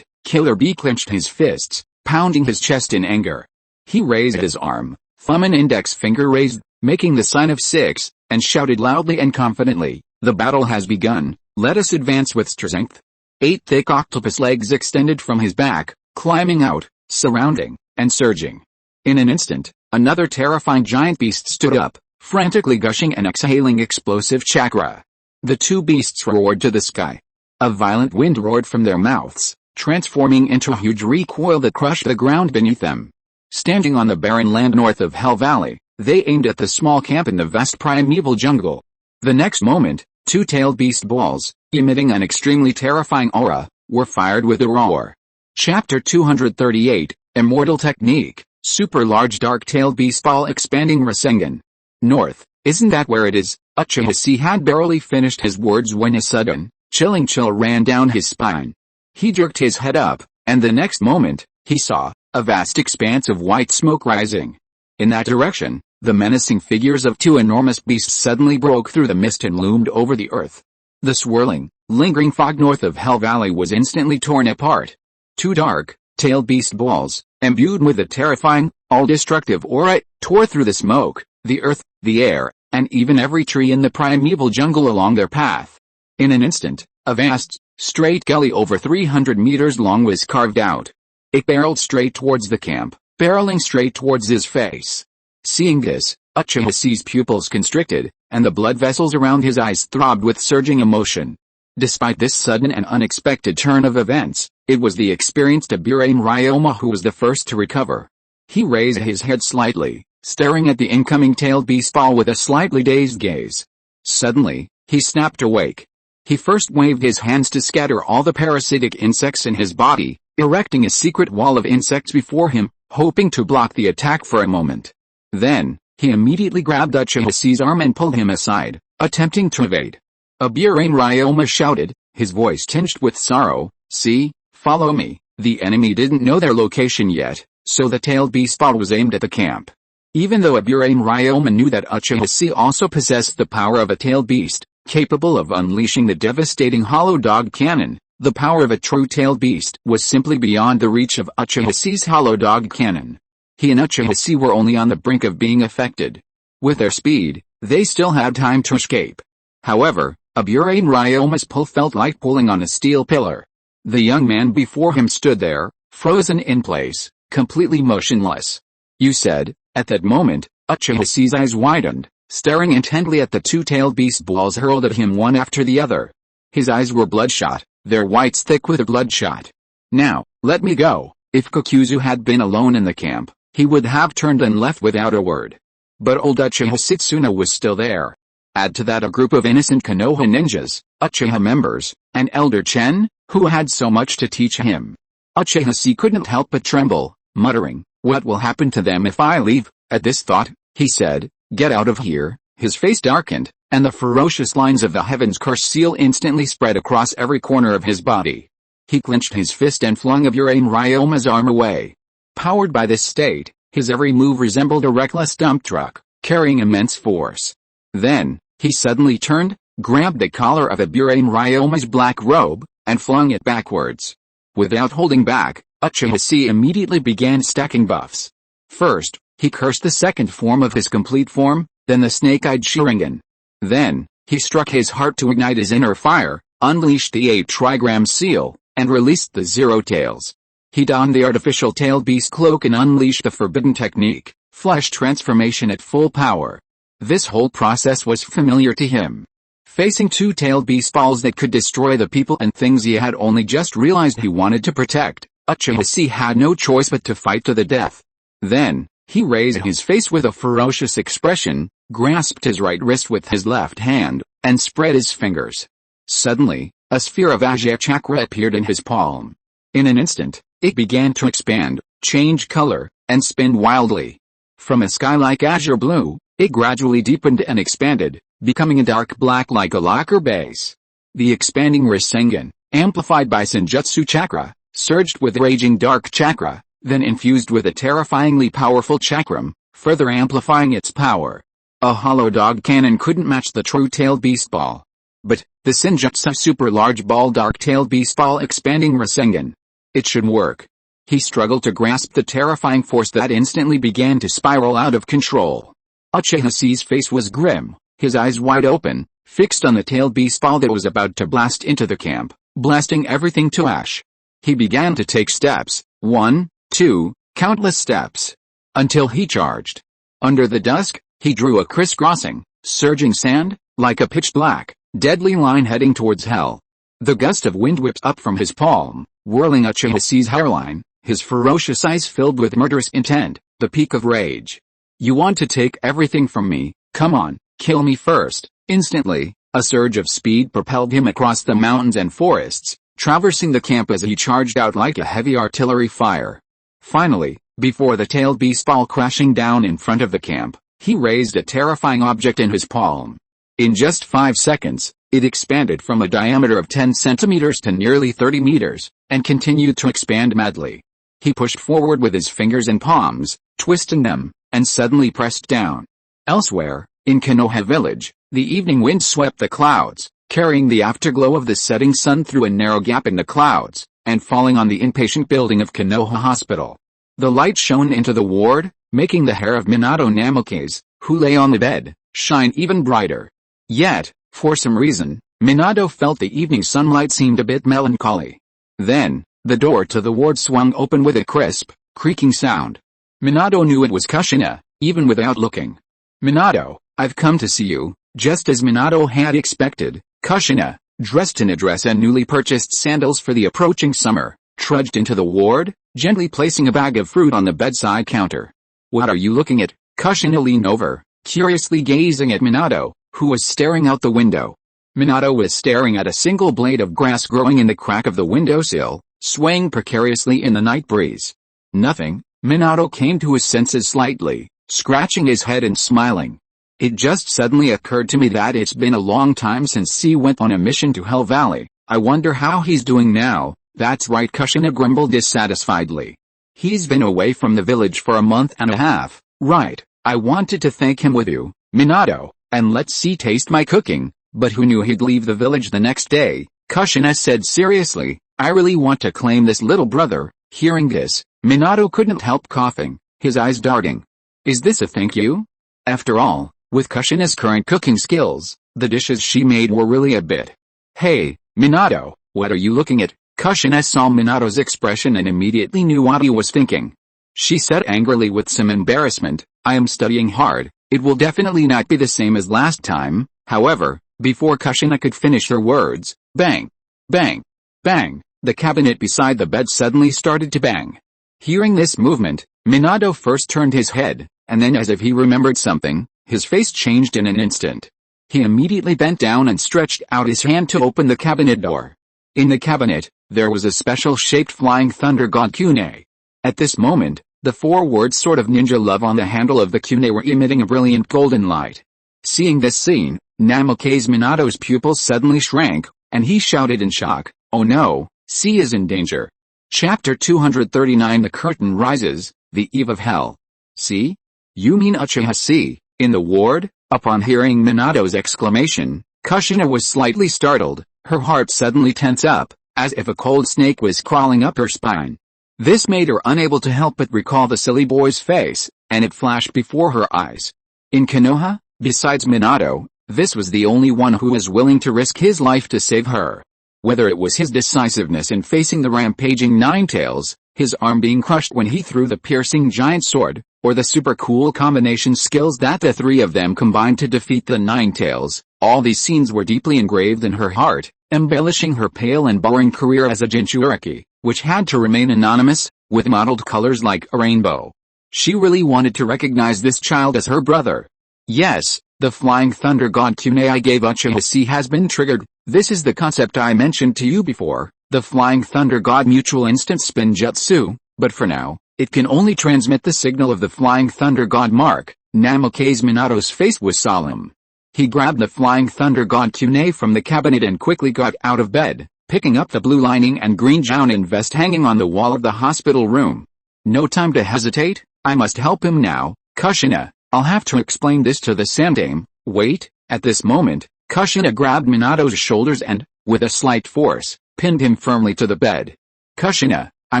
Killer Bee clenched his fists, pounding his chest in anger. He raised his arm, thumb and index finger raised, making the sign of 6, and shouted loudly and confidently, "The battle has begun, let us advance with strength." 8 thick octopus legs extended from his back, climbing out, surrounding, and surging. In an instant, another terrifying giant beast stood up, frantically gushing and exhaling explosive chakra. The two beasts roared to the sky. A violent wind roared from their mouths, transforming into a huge recoil that crushed the ground beneath them. Standing on the barren land north of Hell Valley, they aimed at the small camp in the vast primeval jungle. The next moment, two tailed beast balls, emitting an extremely terrifying aura, were fired with a roar. Chapter 238, Immortal Technique, Super Large Dark-Tailed Beast Ball Expanding Rasengan. North, isn't that where it is? Uchiha Chi had barely finished his words when a sudden, chilling chill ran down his spine. He jerked his head up, and the next moment, he saw a vast expanse of white smoke rising. In that direction, the menacing figures of two enormous beasts suddenly broke through the mist and loomed over the earth. The swirling, lingering fog north of Hell Valley was instantly torn apart. Two dark-tailed beast balls, imbued with a terrifying, all-destructive aura, tore through the smoke, the earth, the air, and even every tree in the primeval jungle along their path. In an instant, a vast, straight gully over 300 meters long was carved out. It barreled straight towards the camp, barreling straight towards his face. Seeing this, Uchiha Chi's pupils constricted, and the blood vessels around his eyes throbbed with surging emotion. Despite this sudden and unexpected turn of events, it was the experienced Aburain Ryoma who was the first to recover. He raised his head slightly, staring at the incoming tailed beast ball with a slightly dazed gaze. Suddenly, he snapped awake. He first waved his hands to scatter all the parasitic insects in his body, erecting a secret wall of insects before him, hoping to block the attack for a moment. Then, he immediately grabbed Uchiha Chi's arm and pulled him aside, attempting to evade. Aburame Ryoma shouted, his voice tinged with sorrow. See, follow me. The enemy didn't know their location yet, so the tailed beast ball was aimed at the camp. Even though Aburame Ryoma knew that Uchiha Chi also possessed the power of a tailed beast, capable of unleashing the devastating hollow dog cannon, the power of a true tailed beast was simply beyond the reach of Uchiha Chi's hollow dog cannon. He and Uchiha Chi were only on the brink of being affected. With their speed, they still had time to escape. However, Aburame Ryoma's pull felt like pulling on a steel pillar. The young man before him stood there, frozen in place, completely motionless. You said, at that moment, Uchiha Chi's eyes widened, staring intently at the two-tailed beast balls hurled at him one after the other. His eyes were bloodshot, their whites thick with bloodshot. Now, let me go. If Kokuzu had been alone in the camp, he would have turned and left without a word. But old Uchiha Setsuna was still there. Add to that a group of innocent Konoha ninjas, Uchiha members, and Elder Chen, who had so much to teach him. Uchiha Chi couldn't help but tremble, muttering, "What will happen to them if I leave?" At this thought, he said, "Get out of here." His face darkened, and the ferocious lines of the Heaven's Curse seal instantly spread across every corner of his body. He clenched his fist and flung Aburame Ryoma's arm away. Powered by this state, his every move resembled a reckless dump truck, carrying immense force. Then, he suddenly turned, grabbed the collar of Aburame Ryoma's black robe, and flung it backwards. Without holding back, Uchiha Chi immediately began stacking buffs. First, he cursed the second form of his complete form, then the snake-eyed Sharingan. Then, he struck his heart to ignite his inner fire, unleashed the 8 trigram seal, and released the Zero Tails. He donned the artificial tailed beast cloak and unleashed the forbidden technique, flesh transformation at full power. This whole process was familiar to him. Facing two tailed beast balls that could destroy the people and things he had only just realized he wanted to protect, Uchiha Chi had no choice but to fight to the death. Then, he raised his face with a ferocious expression, grasped his right wrist with his left hand, and spread his fingers. Suddenly, a sphere of Ajna chakra appeared in his palm. In an instant, it began to expand, change color, and spin wildly. From a sky-like azure blue, it gradually deepened and expanded, becoming a dark black like a lacquer base. The expanding Rasengan, amplified by Senjutsu chakra, surged with raging dark chakra, then infused with a terrifyingly powerful chakram, further amplifying its power. A hollow dog cannon couldn't match the true tailed beast ball. But, the Senjutsu super large ball dark tailed beast ball expanding Rasengan. It should work. He struggled to grasp the terrifying force that instantly began to spiral out of control. Uchiha Chi's face was grim, his eyes wide open, fixed on the tailed beast ball that was about to blast into the camp, blasting everything to ash. He began to take steps, 1, 2, countless steps, until he charged. Under the dusk, he drew a crisscrossing, surging sand, like a pitch-black, deadly line heading towards hell. The gust of wind whipped up from his palm, whirling Uchiha Chi's hairline, his ferocious eyes filled with murderous intent, the peak of rage. "You want to take everything from me? Come on, kill me first." Instantly, a surge of speed propelled him across the mountains and forests, traversing the camp as he charged out like a heavy artillery fire. Finally, before the tailed beast ball crashing down in front of the camp, he raised a terrifying object in his palm. In just 5 seconds, it expanded from a diameter of 10 centimeters to nearly 30 meters, and continued to expand madly. He pushed forward with his fingers and palms, twisting them, and suddenly pressed down. Elsewhere, in Konoha village, the evening wind swept the clouds, carrying the afterglow of the setting sun through a narrow gap in the clouds, and falling on the inpatient building of Konoha Hospital. The light shone into the ward, making the hair of Minato Namikaze, who lay on the bed, shine even brighter. Yet, for some reason, Minato felt the evening sunlight seemed a bit melancholy. Then, the door to the ward swung open with a crisp, creaking sound. Minato knew it was Kushina, even without looking. "Minato, I've come to see you." Just as Minato had expected, Kushina, dressed in a dress and newly purchased sandals for the approaching summer, trudged into the ward, gently placing a bag of fruit on the bedside counter. "What are you looking at?" Kushina leaned over, curiously gazing at Minato, who was staring out the window. Minato was staring at a single blade of grass growing in the crack of the windowsill, swaying precariously in the night breeze. "Nothing." Minato came to his senses slightly, scratching his head and smiling. It just suddenly occurred to me that it's been a long time since C went on a mission to Hell Valley. I wonder how he's doing now. That's right, Kushina grumbled dissatisfiedly. He's been away from the village for a month and a half. Right, I wanted to thank him with you, Minato, and let C taste my cooking, but who knew he'd leave the village the next day? Kushina said seriously, I really want to claim this little brother. Hearing this, Minato couldn't help coughing, his eyes darting. Is this a thank you? After all, with Kushina's current cooking skills, the dishes she made were really a bit. Hey, Minato, what are you looking at? Kushina saw Minato's expression and immediately knew what he was thinking. She said angrily with some embarrassment, I am studying hard. It will definitely not be the same as last time. However, before Kushina could finish her words, bang, bang, bang, the cabinet beside the bed suddenly started to bang. Hearing this movement, Minato first turned his head, and then as if he remembered something, his face changed in an instant. He immediately bent down and stretched out his hand to open the cabinet door. In the cabinet, there was a special-shaped flying thunder god Kune. At this moment, the 4 words Sword of Ninja Love on the handle of the Kune were emitting a brilliant golden light. Seeing this scene, Namake's Minato's pupils suddenly shrank, and he shouted in shock, oh no, C is in danger. Chapter 239 The Curtain Rises, the Eve of Hell. C? You mean Uchiha C, in the ward? Upon hearing Minato's exclamation, Kushina was slightly startled, her heart suddenly tense up, as if a cold snake was crawling up her spine. This made her unable to help but recall the silly boy's face, and it flashed before her eyes. In Konoha, besides Minato, this was the only one who was willing to risk his life to save her. Whether it was his decisiveness in facing the rampaging Ninetales, his arm being crushed when he threw the piercing giant sword, or the super cool combination skills that the 3 of them combined to defeat the Ninetales, all these scenes were deeply engraved in her heart, embellishing her pale and boring career as a Jinchuriki, which had to remain anonymous, with mottled colors like a rainbow. She really wanted to recognize this child as her brother. Yes, the flying thunder god Kune I gave Uchiha C has been triggered. This is the concept I mentioned to you before, the flying thunder god mutual instant spin jutsu, but for now, it can only transmit the signal of the flying thunder god mark. Namake's Minato's face was solemn. He grabbed the flying thunder god Kune from the cabinet and quickly got out of bed, picking up the blue lining and green jounin vest hanging on the wall of the hospital room. No time to hesitate, I must help him now, Kushina, I'll have to explain this to the Sandame. Wait, at this moment, Kushina grabbed Minato's shoulders and, with a slight force, pinned him firmly to the bed. Kushina, I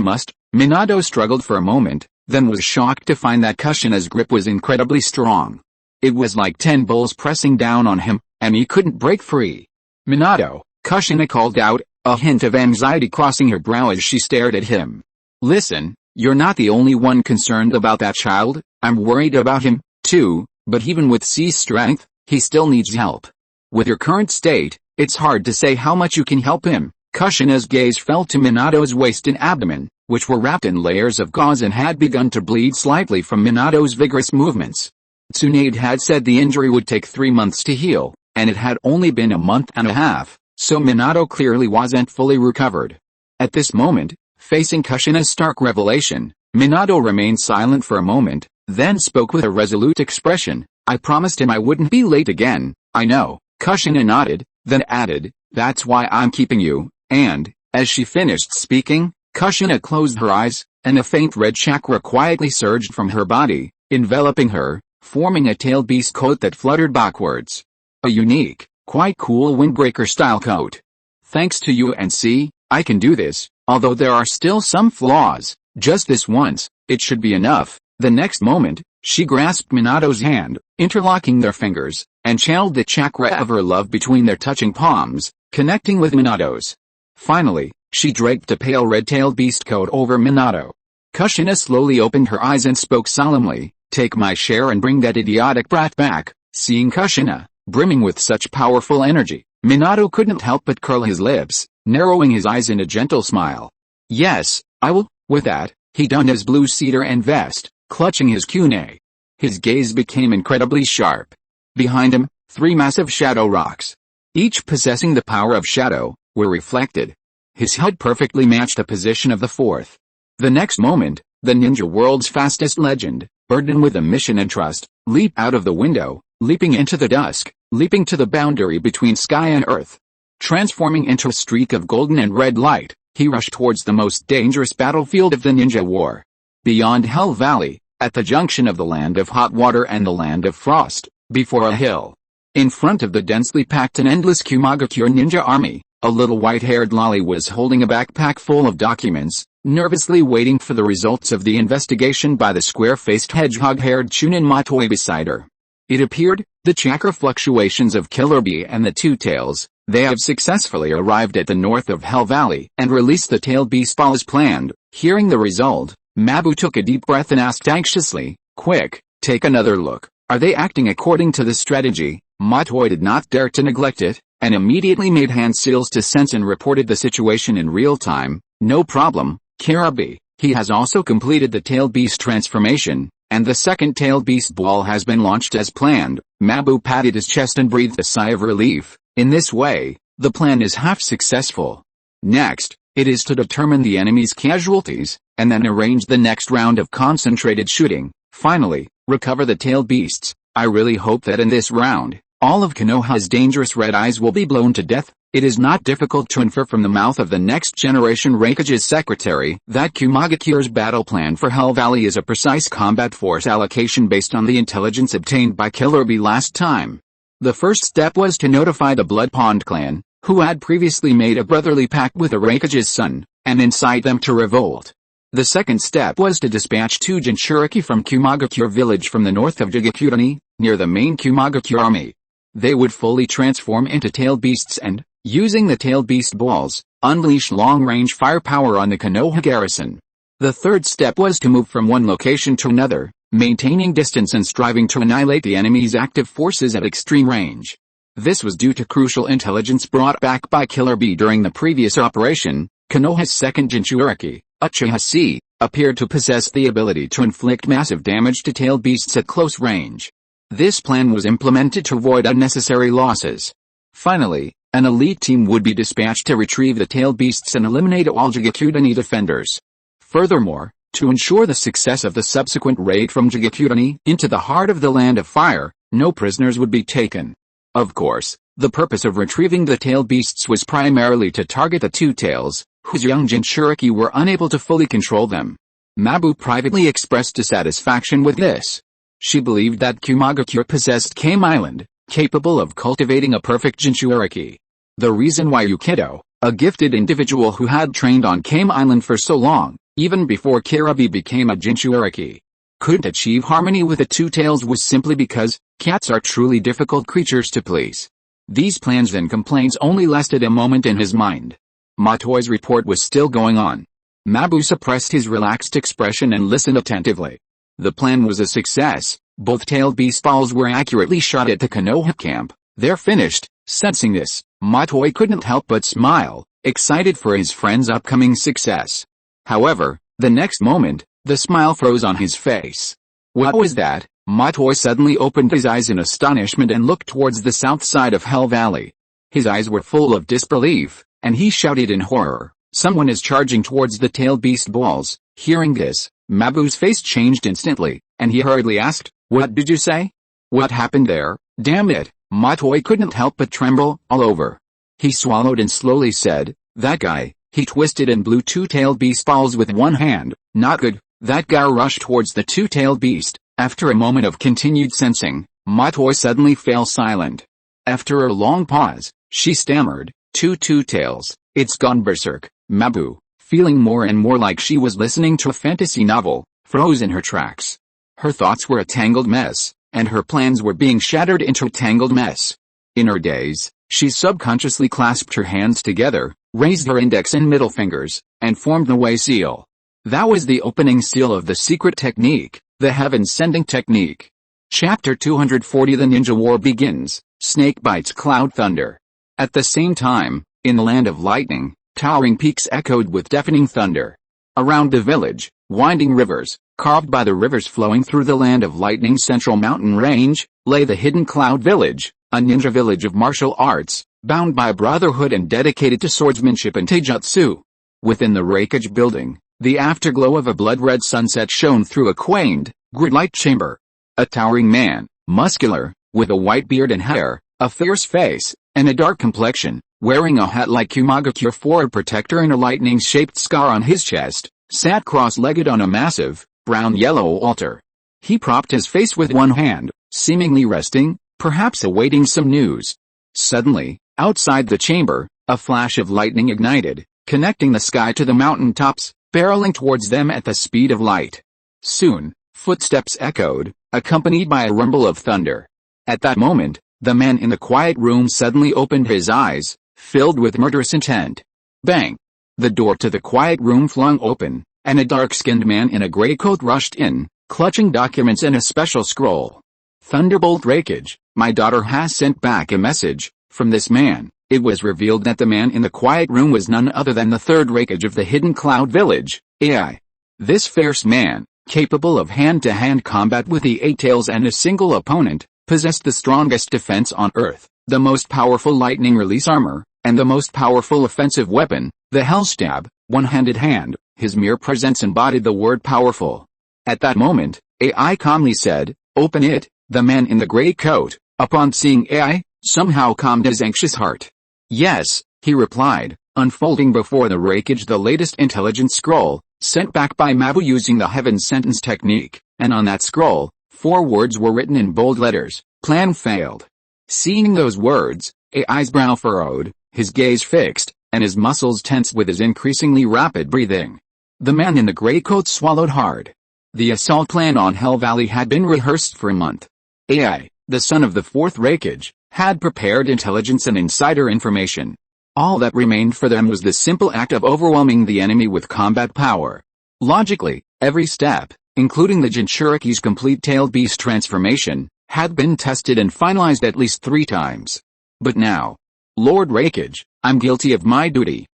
must. Minato struggled for a moment, then was shocked to find that Kushina's grip was incredibly strong. It was like 10 bulls pressing down on him, and he couldn't break free. Minato, Kushina called out, a hint of anxiety crossing her brow as she stared at him. Listen, you're not the only one concerned about that child, I'm worried about him, too, but even with C's strength, he still needs help. With your current state, it's hard to say how much you can help him. Kushina's gaze fell to Minato's waist and abdomen, which were wrapped in layers of gauze and had begun to bleed slightly from Minato's vigorous movements. Tsunade had said the injury would take 3 months to heal, and it had only been a month and a half, so Minato clearly wasn't fully recovered. At this moment, facing Kushina's stark revelation, Minato remained silent for a moment, then spoke with a resolute expression. I promised him I wouldn't be late again. I know. Kushina nodded, then added, that's why I'm keeping you, and, as she finished speaking, Kushina closed her eyes, and a faint red chakra quietly surged from her body, enveloping her, forming a tailed beast coat that fluttered backwards. A unique, quite cool windbreaker-style coat. Thanks to you and C, I can do this, although there are still some flaws. Just this once, it should be enough. The next moment, she grasped Minato's hand, interlocking their fingers, and channeled the chakra of her love between their touching palms, connecting with Minato's. Finally, she draped a pale red-tailed beast coat over Minato. Kushina slowly opened her eyes and spoke solemnly, take my share and bring that idiotic brat back. Seeing Kushina, brimming with such powerful energy, Minato couldn't help but curl his lips, narrowing his eyes in a gentle smile. Yes, I will. With that, he donned his blue cedar and vest, clutching his kune. His gaze became incredibly sharp. Behind him, 3 massive shadow rocks, each possessing the power of shadow, were reflected. His HUD perfectly matched the position of the 4th. The next moment, the ninja world's fastest legend, burdened with a mission and trust, leaped out of the window, leaping into the dusk, leaping to the boundary between sky and earth. Transforming into a streak of golden and red light, he rushed towards the most dangerous battlefield of the ninja war. Beyond Hell Valley, at the junction of the land of hot water and the land of frost, before a hill. In front of the densely packed and endless Kumagakure ninja army, a little white-haired lolly was holding a backpack full of documents, nervously waiting for the results of the investigation by the square-faced hedgehog-haired Chunin Matoi beside her. It appeared, the chakra fluctuations of Killer Bee and the Two Tails, they have successfully arrived at the north of Hell Valley and released the tailed beast ball as planned. Hearing the result, Mabu took a deep breath and asked anxiously, "Quick, take another look. Are they acting according to the strategy?" Matoi did not dare to neglect it, and immediately made hand seals to sense and reported the situation in real time. "No problem, Kirabi. He has also completed the tailed beast transformation, and the second tailed beast ball has been launched as planned." Mabu patted his chest and breathed a sigh of relief. In this way, the plan is half successful. Next, it is to determine the enemy's casualties, and then arrange the next round of concentrated shooting. Finally, recover the tailed beasts. I really hope that in this round, all of Konoha's dangerous red eyes will be blown to death. It is not difficult to infer from the mouth of the next generation Hokage's secretary that Kumagakure's battle plan for Hell Valley is a precise combat force allocation based on the intelligence obtained by Killer Bee last time. The first step was to notify the Blood Pond clan, who had previously made a brotherly pact with the Hokage's son, and incite them to revolt. The second step was to dispatch 2 Jinchuriki from Kumagakure village from the north of Jigakurani, near the main Kumagakure army. They would fully transform into tailed beasts and, using the tailed beast balls, unleash long-range firepower on the Konoha garrison. The third step was to move from one location to another, maintaining distance and striving to annihilate the enemy's active forces at extreme range. This was due to crucial intelligence brought back by Killer Bee during the previous operation. Konoha's second Jinchuriki, Uchiha Chi, appeared to possess the ability to inflict massive damage to tailed beasts at close range. This plan was implemented to avoid unnecessary losses. Finally, an elite team would be dispatched to retrieve the tailed beasts and eliminate all Jigakurani defenders. Furthermore, to ensure the success of the subsequent raid from Jigakurani into the heart of the Land of Fire, no prisoners would be taken. Of course, the purpose of retrieving the tailed beasts was primarily to target the Two Tails, whose young Jinchuriki were unable to fully control them. Mabu privately expressed dissatisfaction with this. She believed that Kumagakure possessed Kame Island, capable of cultivating a perfect Jinchuriki. The reason why Yukido, a gifted individual who had trained on Kame Island for so long, even before Kirabi became a Jinchuriki, couldn't achieve harmony with the Two Tails was simply because cats are truly difficult creatures to please. These plans and complaints only lasted a moment in his mind. Matoi's report was still going on. Mabu suppressed his relaxed expression and listened attentively. The plan was a success. Both tailed beast balls were accurately shot at the Konoha camp. They're finished. Sensing this, Matoi couldn't help but smile, excited for his friend's upcoming success. However, the next moment, the smile froze on his face. What was that? Matoi suddenly opened his eyes in astonishment and looked towards the south side of Hell Valley. His eyes were full of disbelief, and he shouted in horror, "Someone is charging towards the tailed beast balls." Hearing this, Mabu's face changed instantly, and he hurriedly asked, "What did you say? What happened there?" Damn it, Matoi couldn't help but tremble all over. He swallowed and slowly said, "That guy." He twisted and blew 2 tailed beast balls with one hand. Not good. That guy rushed towards the 2-tailed beast. After a moment of continued sensing, Matoi suddenly fell silent. After a long pause, she stammered, Two tails, it's gone berserk." Mabu, feeling more and more like she was listening to a fantasy novel, froze in her tracks. Her thoughts were a tangled mess, and her plans were being shattered into a tangled mess. In her daze, she subconsciously clasped her hands together, raised her index and middle fingers, and formed the way seal. That was the opening seal of the secret technique, the heaven-sending technique. Chapter 240 The Ninja War begins. Snake bites cloud thunder. At the same time, in the land of lightning, towering peaks echoed with deafening thunder. Around the village, winding rivers, carved by the rivers flowing through the land of lightning's central mountain range, lay the hidden Cloud Village, a ninja village of martial arts, bound by brotherhood and dedicated to swordsmanship and taijutsu. Within the Hokage building, the afterglow of a blood-red sunset shone through a quaint, grid-light chamber. A towering man, muscular, with a white beard and hair, a fierce face, and a dark complexion, wearing a hat like Kumagakure for a protector and a lightning-shaped scar on his chest, sat cross-legged on a massive, brown-yellow altar. He propped his face with one hand, seemingly resting, perhaps awaiting some news. Suddenly, outside the chamber, a flash of lightning ignited, connecting the sky to the mountain tops, barreling towards them at the speed of light. Soon, footsteps echoed, accompanied by a rumble of thunder. At that moment, the man in the quiet room suddenly opened his eyes, filled with murderous intent. Bang! The door to the quiet room flung open, and a dark-skinned man in a gray coat rushed in, clutching documents and a special scroll. Thunderbolt Rakage, my daughter has sent back a message. From this man, it was revealed that the man in the quiet room was none other than the third Rakage of the Hidden Cloud Village, AI. This fierce man, capable of hand-to-hand combat with the Eight Tails and a single opponent, possessed the strongest defense on Earth, the most powerful lightning release armor, and the most powerful offensive weapon, the Hellstab, one-handed hand. His mere presence embodied the word powerful. At that moment, AI calmly said, "Open it." The man in the gray coat, upon seeing AI, somehow calmed his anxious heart. "Yes," he replied, unfolding before the Rakage the latest intelligence scroll, sent back by Mabu using the Heaven Sentence technique, and on that scroll, 4 words were written in bold letters: "Plan failed." Seeing those words, AI's brow furrowed, his gaze fixed, and his muscles tensed with his increasingly rapid breathing. The man in the gray coat swallowed hard. The assault plan on Hell Valley had been rehearsed for a month. AI, the son of the 4th Rakage, had prepared intelligence and insider information. All that remained for them was the simple act of overwhelming the enemy with combat power. Logically, every step, including the Jinchuriki's complete tailed beast transformation, had been tested and finalized at least 3 times. But now, Lord Rakage, I'm guilty of my duty.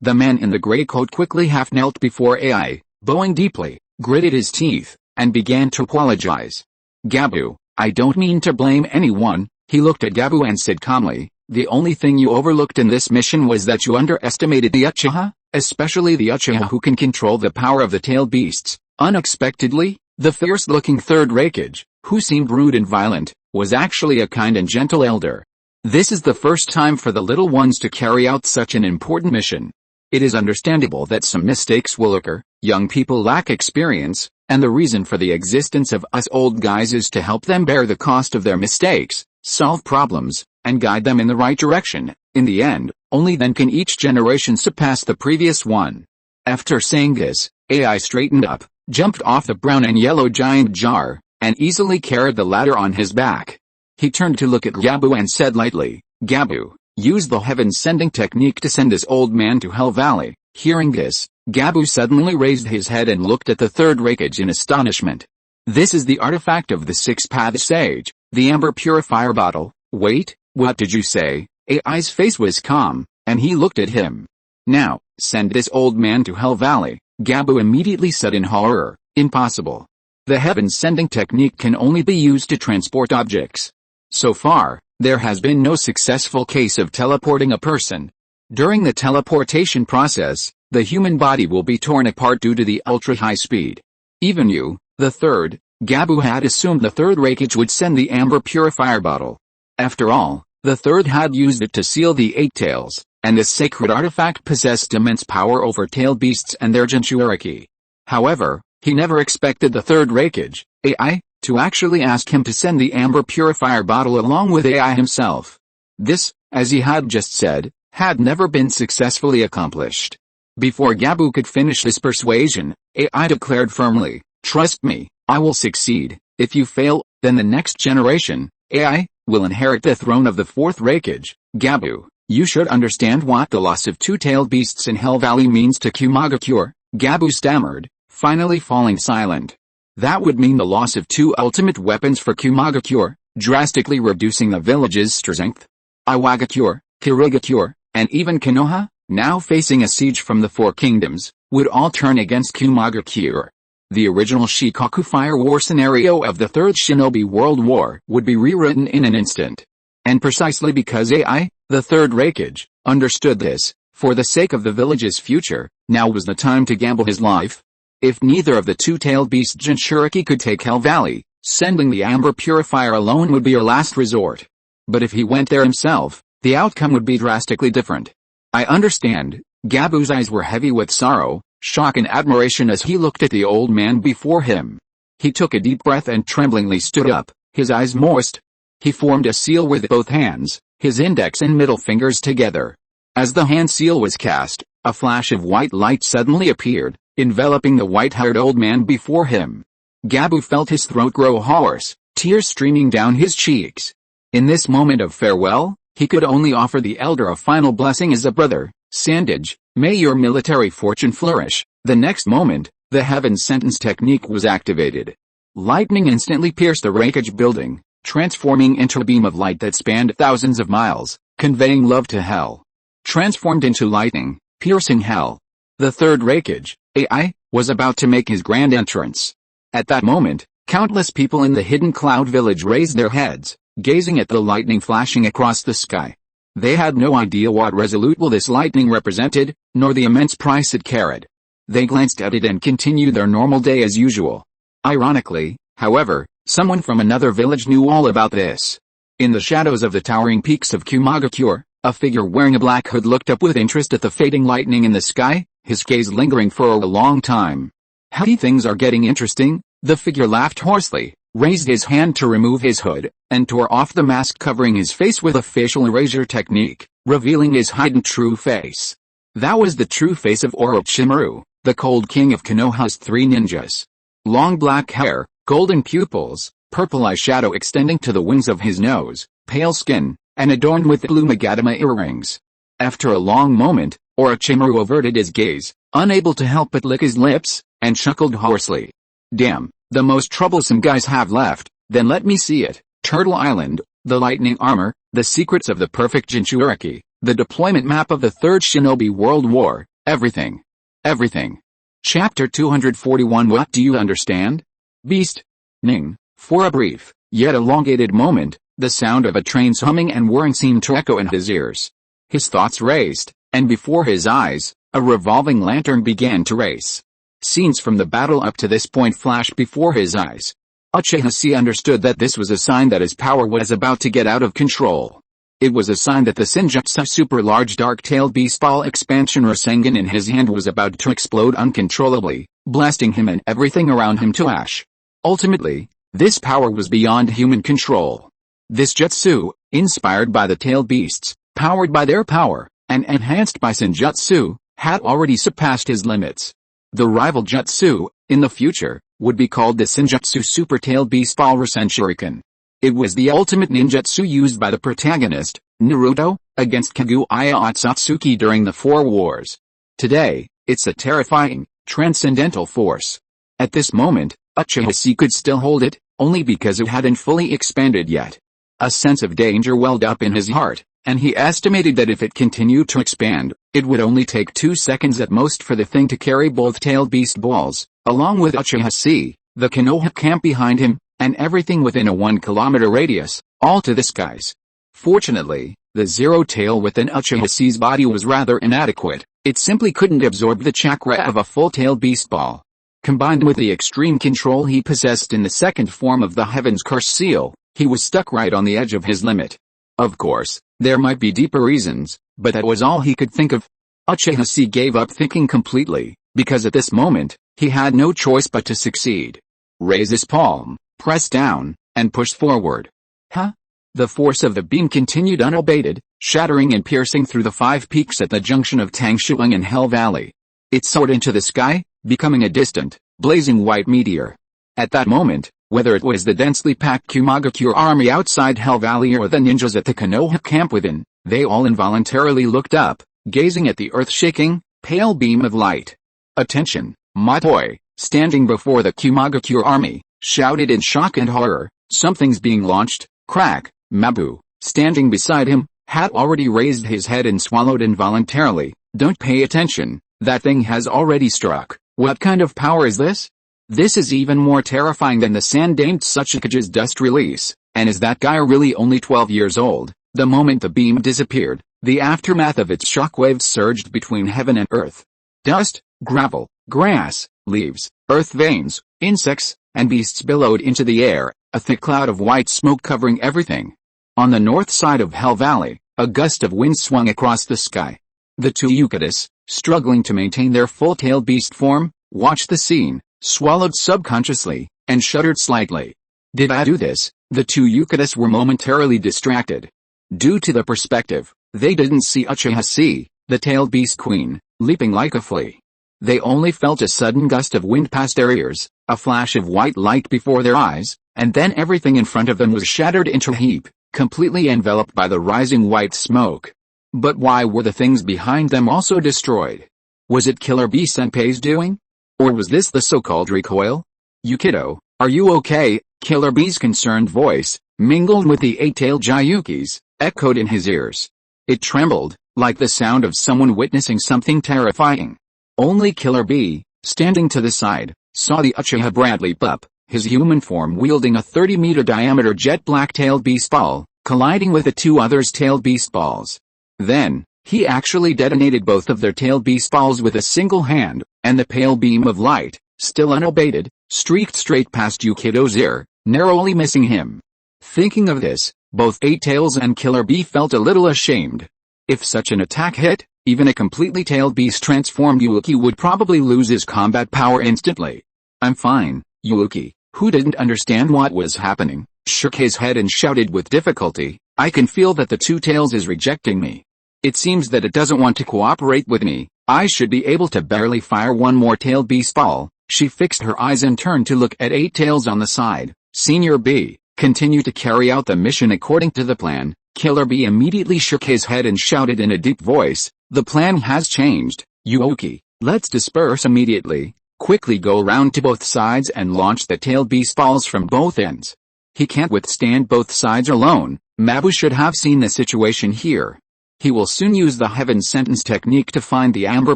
The man in the gray coat quickly half-knelt before AI, bowing deeply, gritted his teeth, and began to apologize. "Gabu, I don't mean to blame anyone," he looked at Gabu and said calmly, "the only thing you overlooked in this mission was that you underestimated the Uchiha, especially the Uchiha who can control the power of the tailed beasts." Unexpectedly, the fierce-looking third Rakage, who seemed rude and violent, was actually a kind and gentle elder. This is the first time for the little ones to carry out such an important mission. It is understandable that some mistakes will occur, young people lack experience, and the reason for the existence of us old guys is to help them bear the cost of their mistakes, solve problems, and guide them in the right direction. In the end, only then can each generation surpass the previous one. After saying this, AI straightened up, jumped off the brown and yellow giant jar, and easily carried the ladder on his back. He turned to look at Gabu and said lightly, "Gabu, use the heaven-sending technique to send this old man to Hell Valley." Hearing this, Gabu suddenly raised his head and looked at the third Rakage in astonishment. "This is the artifact of the Six-Path Sage, the Amber Purifier Bottle." "Wait, what did you say?" AI's face was calm, and he looked at him. "Now, send this old man to Hell Valley," Gabu immediately said in horror. "Impossible. The heaven-sending technique can only be used to transport objects. So far, there has been no successful case of teleporting a person. During the teleportation process, the human body will be torn apart due to the ultra-high speed. Even you, the third, Gabu had assumed the third Rakage would send the Amber Purifier Bottle. After all, the third had used it to seal the Eight Tails, and this sacred artifact possessed immense power over tailed beasts and their Jinchuriki. However, he never expected the third Rakage, AI, to actually ask him to send the Amber Purifier Bottle along with AI himself. This, as he had just said, had never been successfully accomplished. Before Gabu could finish his persuasion, AI declared firmly, "Trust me, I will succeed. If you fail, then the next generation, AI, will inherit the throne of the fourth Rakage. Gabu, you should understand what the loss of 2 tailed beasts in Hell Valley means to Kumagakure." Gabu stammered, finally falling silent. "That would mean the loss of 2 ultimate weapons for Kumagakure, drastically reducing the village's strength. Iwagakure, Kirigakure, and even Konoha, now facing a siege from the 4 kingdoms, would all turn against Kumagakure. The original Shikoku Fire War scenario of the Third Shinobi World War would be rewritten in an instant. And precisely because AI, the third Rakage, understood this, for the sake of the village's future, now was the time to gamble his life. If neither of the 2-tailed beast Jinchuriki could take Hell Valley, Sending the amber purifier alone would be her last resort. But if he went there himself, the outcome would be drastically different. I understand. Gabu's eyes were heavy with sorrow, shock and admiration as he looked at the old man before him. He took a deep breath and tremblingly stood up, his eyes moist. He formed a seal with both hands, his index and middle fingers together. As the hand seal was cast, a flash of white light suddenly appeared, enveloping the white-haired old man before him. Gabu felt his throat grow hoarse, tears streaming down his cheeks. In this moment of farewell, he could only offer the elder a final blessing as a brother. Sandage, may your military fortune flourish. The next moment, the heaven sentence technique was activated. Lightning instantly pierced the wreckage building, transforming into a beam of light that spanned thousands of miles, conveying love to hell. Transformed into lightning, piercing hell. The third wreckage, AI, was about to make his grand entrance. At that moment, countless people in the hidden cloud village raised their heads, gazing at the lightning flashing across the sky. They had no idea what resolute this lightning represented, nor the immense price it carried. They glanced at it and continued their normal day as usual. Ironically, however, someone from another village knew all about this. In the shadows of the towering peaks of Kumagakure, a figure wearing a black hood looked up with interest at the fading lightning in the sky, his gaze lingering for a long time. Howdy, things are getting interesting. The figure laughed hoarsely, raised his hand to remove his hood, and tore off the mask covering his face with a facial erasure technique, revealing his hidden true face. That was the true face of Orochimaru, the cold king of Konoha's three ninjas. Long black hair, golden pupils, purple eyeshadow extending to the wings of his nose, pale skin, and adorned with blue magadama earrings. After a long moment, Orochimaru averted his gaze, unable to help but lick his lips, and chuckled hoarsely. Damn, the most troublesome guys have left. Then let me see it. Turtle Island, the lightning armor, the secrets of the perfect Jinchuriki, the deployment map of the Third Shinobi World War, everything. Everything. Chapter 241. What do you understand? Beast. Ning. For a brief, yet elongated moment, the sound of a train's humming and whirring seemed to echo in his ears. His thoughts raced, and before his eyes, a revolving lantern began to race. Scenes from the battle up to this point flashed before his eyes. Uchiha Chi understood that this was a sign that his power was about to get out of control. It was a sign that the Senjutsu super large dark-tailed beast ball expansion Rasengan in his hand was about to explode uncontrollably, blasting him and everything around him to ash. Ultimately, this power was beyond human control. This jutsu, inspired by the tailed beasts, powered by their power, and enhanced by Senjutsu, had already surpassed his limits. The rival jutsu, in the future, would be called the Senjutsu Super Tailed Beast Ball Rasen Shuriken. It was the ultimate ninjutsu used by the protagonist, Naruto, against Kaguya Otsutsuki during the Four Wars. Today, it's a terrifying, transcendental force. At this moment, Uchiha Chi could still hold it, only because it hadn't fully expanded yet. A sense of danger welled up in his heart, and he estimated that if it continued to expand, it would only take 2 seconds at most for the thing to carry both tailed beast balls, along with Uchiha Chi, the Konoha camp behind him, and everything within a 1-kilometer radius, all to the skies. Fortunately, the zero tail within Uchiha Chi's body was rather inadequate. It simply couldn't absorb the chakra of a full-tailed beast ball. Combined with the extreme control he possessed in the second form of the Heaven's Curse seal, he was stuck right on the edge of his limit. Of course, there might be deeper reasons, but that was all he could think of. Uchiha Chi gave up thinking completely, because at this moment, he had no choice but to succeed. Raise his palm, press down, and push forward. Huh? The force of the beam continued unabated, shattering and piercing through the 5 peaks at the junction of Tangshuang and Hell Valley. It soared into the sky, becoming a distant, blazing white meteor. At that moment, whether it was the densely packed Kumagakure army outside Hell Valley or the ninjas at the Konoha camp within, they all involuntarily looked up, gazing at the earth-shaking, pale beam of light. Attention, Matoi, standing before the Kumagakure army, shouted in shock and horror, something's being launched. Crack. Mabu, standing beside him, had already raised his head and swallowed involuntarily. Don't pay attention, that thing has already struck. What kind of power is this? This is even more terrifying than the Sandaime Tsuchikage's dust release, and is that guy really only 12 years old? The moment the beam disappeared, the aftermath of its shockwaves surged between heaven and earth. Dust, gravel, grass, leaves, earth veins, insects, and beasts billowed into the air, a thick cloud of white smoke covering everything. On the north side of Hell Valley, a gust of wind swung across the sky. The two Uchiha, struggling to maintain their full-tailed beast form, watched the scene, swallowed subconsciously, and shuddered slightly. Did I do this? The two Uchiha were momentarily distracted. Due to the perspective, they didn't see Uchiha Chi, the tailed beast queen, leaping like a flea. They only felt a sudden gust of wind past their ears, a flash of white light before their eyes, and then everything in front of them was shattered into a heap, completely enveloped by the rising white smoke. But why were the things behind them also destroyed? Was it Killer Bee Senpai's doing? Or was this the so-called recoil? Yukito, are you okay? Killer Bee's concerned voice, mingled with the eight-tailed Gyuki's, echoed in his ears. It trembled, like the sound of someone witnessing something terrifying. Only Killer Bee, standing to the side, saw the Uchiha Brad leap up, his human form wielding a 30-meter diameter jet black-tailed beast ball, colliding with the two others' tailed beast balls. Then, he actually detonated both of their tailed beast balls with a single hand, and the pale beam of light, still unabated, streaked straight past Yukito's ear, narrowly missing him. Thinking of this, both Eight Tails and Killer Bee felt a little ashamed. If such an attack hit, even a completely tailed beast transformed Yuki would probably lose his combat power instantly. I'm fine, Yuki, who didn't understand what was happening, shook his head and shouted with difficulty, I can feel that the Two Tails is rejecting me. It seems that it doesn't want to cooperate with me. I should be able to barely fire one more tailed beast ball. She fixed her eyes and turned to look at Eight Tails on the side. Senior B, continue to carry out the mission according to the plan. Killer Bee immediately shook his head and shouted in a deep voice, the plan has changed, Yuki, let's disperse immediately. Quickly go around to both sides and launch the tailed beast balls from both ends. He can't withstand both sides alone. Mabu should have seen the situation here. He will soon use the Heaven Sentence technique to find the amber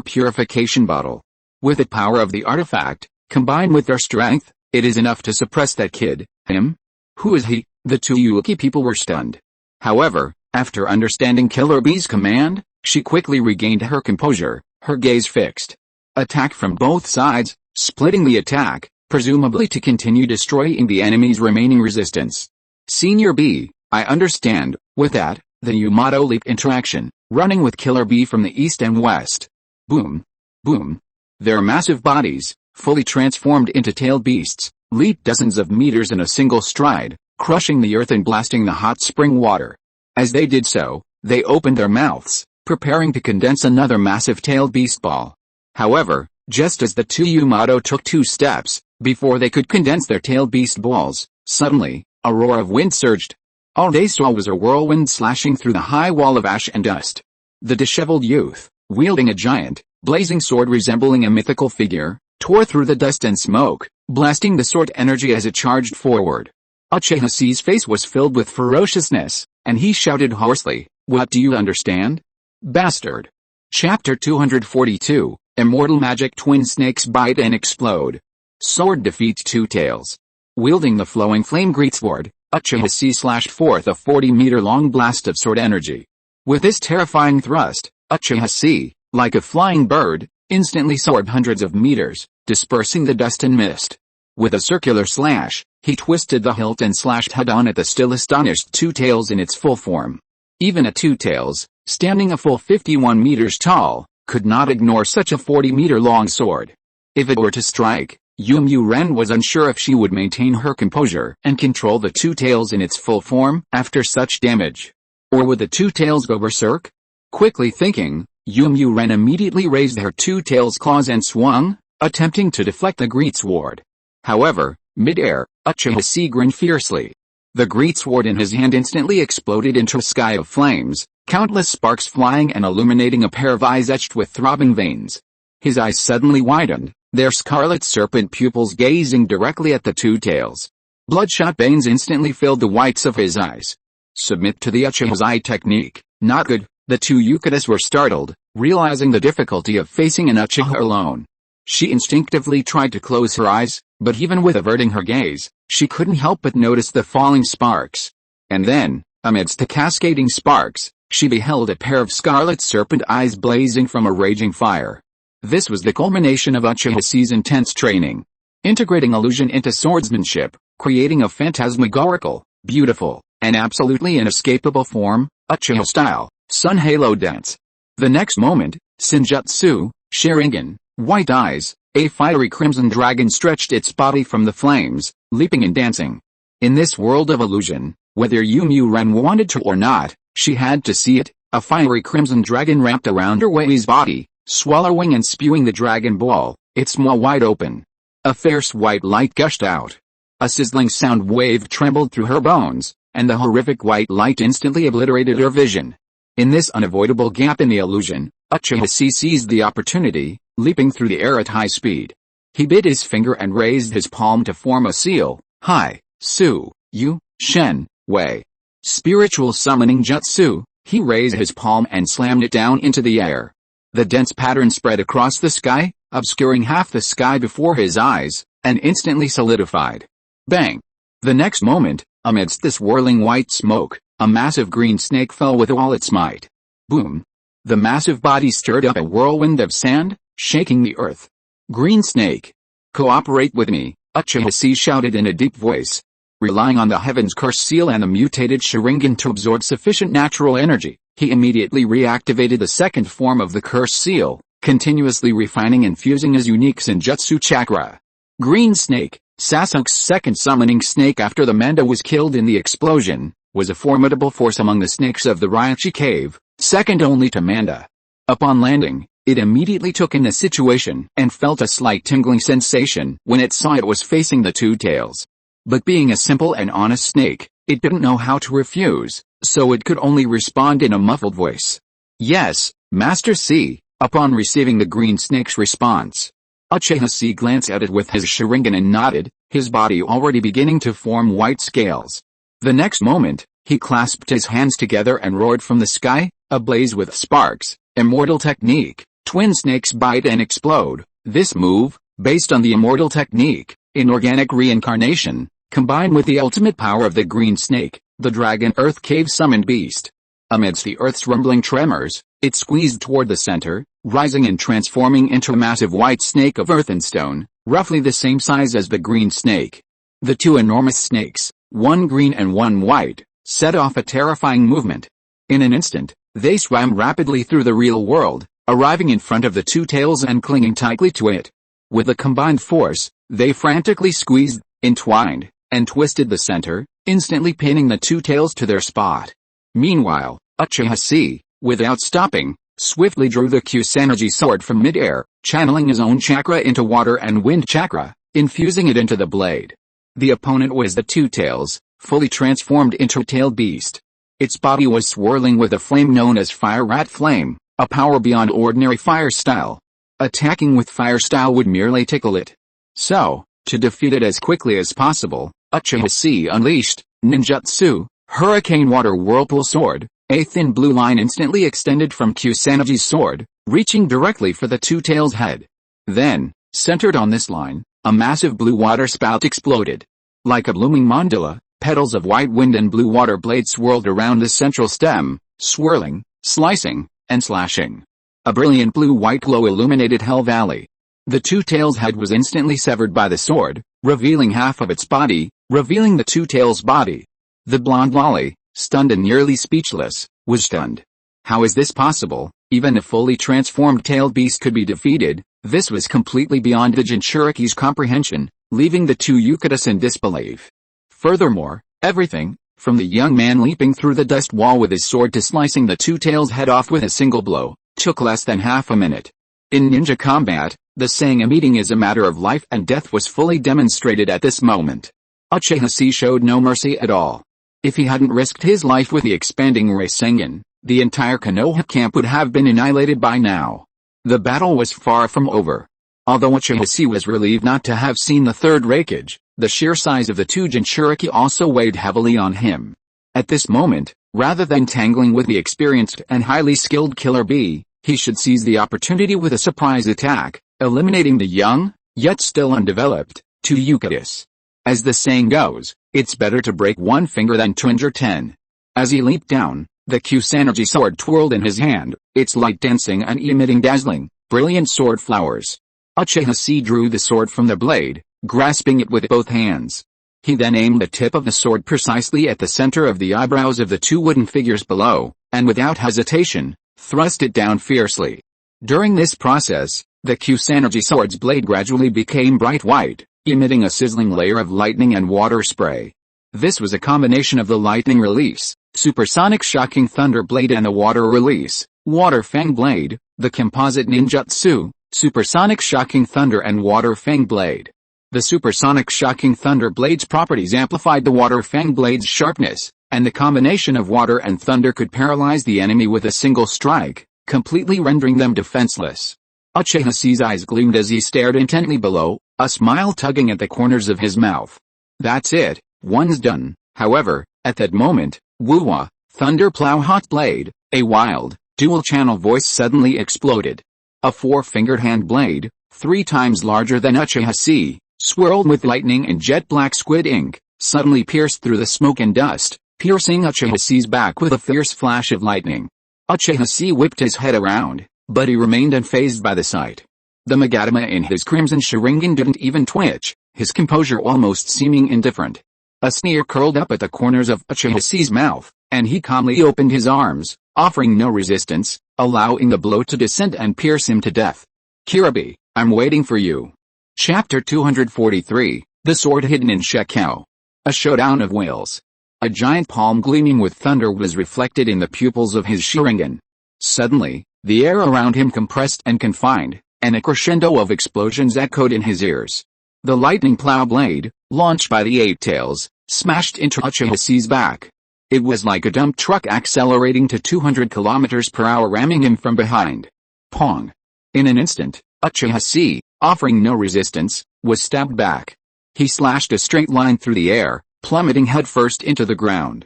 purification bottle. With the power of the artifact, combined with their strength, it is enough to suppress that kid. Him? Who is he? The two Yuki people were stunned. However, after understanding Killer Bee's command, she quickly regained her composure, her gaze fixed. Attack from both sides, splitting the attack, presumably to continue destroying the enemy's remaining resistance. Senior B, I understand. With that, the Yamato leap interaction, running with Killer Bee from the east and west. Boom. Boom. Their massive bodies, fully transformed into tailed beasts, leaped dozens of meters in a single stride, crushing the earth and blasting the hot spring water. As they did so, they opened their mouths, preparing to condense another massive tailed beast ball. However, just as the two Yamato took 2 steps, before they could condense their tailed beast balls, suddenly, a roar of wind surged. All they saw was a whirlwind slashing through the high wall of ash and dust. The disheveled youth, wielding a giant, blazing sword resembling a mythical figure, tore through the dust and smoke, blasting the sword energy as it charged forward. Uchiha Chi's face was filled with ferociousness, and he shouted hoarsely, what do you understand? Bastard. Chapter 242, Immortal Magic Twin Snakes Bite and Explode. Sword defeats Two Tails. Wielding the flowing flame greatsword, Uchiha Chi slashed forth a 40-meter-long blast of sword energy. With this terrifying thrust, Uchiha Chi, like a flying bird, instantly soared hundreds of meters, dispersing the dust and mist. With a circular slash, he twisted the hilt and slashed head-on at the still astonished Two Tails in its full form. Even a Two Tails, standing a full 51 meters tall, could not ignore such a 40-meter-long sword. If it were to strike, Yumu Ren was unsure if she would maintain her composure and control the Two Tails in its full form after such damage. Or would the Two Tails go berserk? Quickly thinking, Yumu Ren immediately raised her Two Tails claws and swung, attempting to deflect the greatsword. However, mid-air, Uchiha Chi grinned fiercely. The greatsword in his hand instantly exploded into a sky of flames, countless sparks flying and illuminating a pair of eyes etched with throbbing veins. His eyes suddenly widened, their scarlet serpent pupils gazing directly at the Two Tails. Bloodshot veins instantly filled the whites of his eyes. Submit to the Uchiha's eye technique. Not good. The two Yukitas were startled, realizing the difficulty of facing an Uchiha alone. She instinctively tried to close her eyes, but even with averting her gaze, she couldn't help but notice the falling sparks. And then, amidst the cascading sparks, she beheld a pair of scarlet serpent eyes blazing from a raging fire. This was the culmination of Uchiha Chi's intense training. integrating illusion into swordsmanship, creating a phantasmagorical, beautiful, and absolutely inescapable form, Uchiha-style, Sun Halo dance. The next moment, Senjutsu, Sharingan, white eyes, a fiery crimson dragon stretched its body from the flames, leaping and dancing. In this world of illusion, whether Yumu Ren wanted to or not, she had to see it. A fiery crimson dragon wrapped around her Wei's body, swallowing and spewing the dragon ball, its maw wide open. A fierce white light gushed out. A sizzling sound wave trembled through her bones, and the horrific white light instantly obliterated her vision. In this unavoidable gap in the illusion, Uchiha Chi seized the opportunity, leaping through the air at high speed. He bit his finger and raised his palm to form a seal. Hi, Su, Yu, Shen, Wei. Spiritual summoning jutsu. He raised his palm and slammed it down into the air. The dense pattern spread across the sky, obscuring half the sky before his eyes, and instantly solidified. Bang! The next moment, amidst the swirling white smoke, a massive green snake fell with all its might. Boom! The massive body stirred up a whirlwind of sand, shaking the earth. Green snake! Cooperate with me, Uchiha Chi shouted in a deep voice. Relying on the Heaven's Curse seal and the mutated Sharingan to absorb sufficient natural energy, he immediately reactivated the second form of the Curse seal, continuously refining and fusing his unique Senjutsu chakra. Green Snake, Sasuke's second summoning snake after the Manda was killed in the explosion, was a formidable force among the snakes of the Ryochi cave, second only to Manda. Upon landing, it immediately took in the situation and felt a slight tingling sensation when it saw it was facing the two tails. But being a simple and honest snake, it didn't know how to refuse, so it could only respond in a muffled voice. Yes, Master C. Upon receiving the green snake's response, Uchiha Chi glanced at it with his Sharingan and nodded, his body already beginning to form white scales. The next moment, he clasped his hands together and roared from the sky, ablaze with sparks. Immortal technique, twin snakes bite and explode. This move, based on the immortal technique, inorganic reincarnation, combined with the ultimate power of the green snake, the dragon earth cave summoned beast. Amidst the earth's rumbling tremors, it squeezed toward the center, rising and transforming into a massive white snake of earth and stone, roughly the same size as the green snake. The two enormous snakes, one green and one white, set off a terrifying movement. In an instant, they swam rapidly through the real world, arriving in front of the two tails and clinging tightly to it. With a combined force, they frantically squeezed, entwined, and twisted the center, instantly pinning the two tails to their spot. Meanwhile, Uchiha Chi, without stopping, swiftly drew the Kusanagi sword from mid-air, channeling his own chakra into water and wind chakra, infusing it into the blade. The opponent was the two tails, fully transformed into a tailed beast. Its body was swirling with a flame known as Fire Rat Flame, a power beyond ordinary fire style. Attacking with fire style would merely tickle it. So, to defeat it as quickly as possible, Uchiha Chi unleashed Ninjutsu, Hurricane Water Whirlpool Sword. A thin blue line instantly extended from Kusanagi's sword, reaching directly for the two tails' head. Then, centered on this line, a massive blue water spout exploded. Like a blooming mandala, petals of white wind and blue water blades swirled around the central stem, swirling, slicing, and slashing. A brilliant blue-white glow illuminated Hell Valley. The two tails' head was instantly severed by the sword, revealing half of its body, revealing the two tails' body. The blonde lolly, stunned and nearly speechless, was stunned. How is this possible? Even a fully transformed tailed beast could be defeated. This was completely beyond the Jinchuriki's comprehension, leaving the two Yukatas in disbelief. Furthermore, everything, from the young man leaping through the dust wall with his sword to slicing the two tails' head off with a single blow, took less than half a minute. In ninja combat, the saying a meeting is a matter of life and death was fully demonstrated at this moment. Uchiha Chi showed no mercy at all. If he hadn't risked his life with the expanding Rasengan, the entire Konoha camp would have been annihilated by now. The battle was far from over. Although Uchiha Chi was relieved not to have seen the third Raikage, the sheer size of the two Jinchuriki also weighed heavily on him. At this moment, rather than tangling with the experienced and highly skilled Killer Bee, he should seize the opportunity with a surprise attack, eliminating the young, yet still undeveloped, two Yukatas. As the saying goes, it's better to break one finger than to injure 10. As he leaped down, the Kusanagi sword twirled in his hand, its light dancing and emitting dazzling, brilliant sword flowers. Uchiha Chi drew the sword from the blade, grasping it with both hands. He then aimed the tip of the sword precisely at the center of the eyebrows of the two wooden figures below, and without hesitation, thrust it down fiercely. During this process, the Kusanagi sword's blade gradually became bright white, emitting a sizzling layer of lightning and water spray. This was a combination of the lightning release, supersonic shocking thunder blade, and the water release, water fang blade, the composite ninjutsu, supersonic shocking thunder and water fang blade. The supersonic shocking thunder blade's properties amplified the water fang blade's sharpness, and the combination of water and thunder could paralyze the enemy with a single strike, completely rendering them defenseless. Uchiha Chi's eyes gleamed as he stared intently below, a smile tugging at the corners of his mouth. That's it, one's done. However, at that moment, Wuwa, Thunder Plow Hot Blade, a wild, dual-channel voice suddenly exploded. A four-fingered hand blade, 3 times larger than Uchiha Chi, swirled with lightning and jet-black squid ink, suddenly pierced through the smoke and dust, piercing Uchiha Chi's back with a fierce flash of lightning. Uchiha Chi whipped his head around, but he remained unfazed by the sight. The Magatama in his crimson Sharingan didn't even twitch, his composure almost seeming indifferent. A sneer curled up at the corners of Uchiha Chi's mouth, and he calmly opened his arms, offering no resistance, allowing the blow to descend and pierce him to death. Kirabi, I'm waiting for you. Chapter 243, The Sword Hidden in Shekau. A showdown of wills. A giant palm gleaming with thunder was reflected in the pupils of his Sharingan. Suddenly, the air around him compressed and confined, and a crescendo of explosions echoed in his ears. The lightning plow blade, launched by the Eight Tails, smashed into Uchiha Chi's back. It was like a dump truck accelerating to 200 km per hour, ramming him from behind. Pong! In an instant, Uchiha Chi, offering no resistance, was stabbed back. He slashed a straight line through the air, plummeting headfirst into the ground.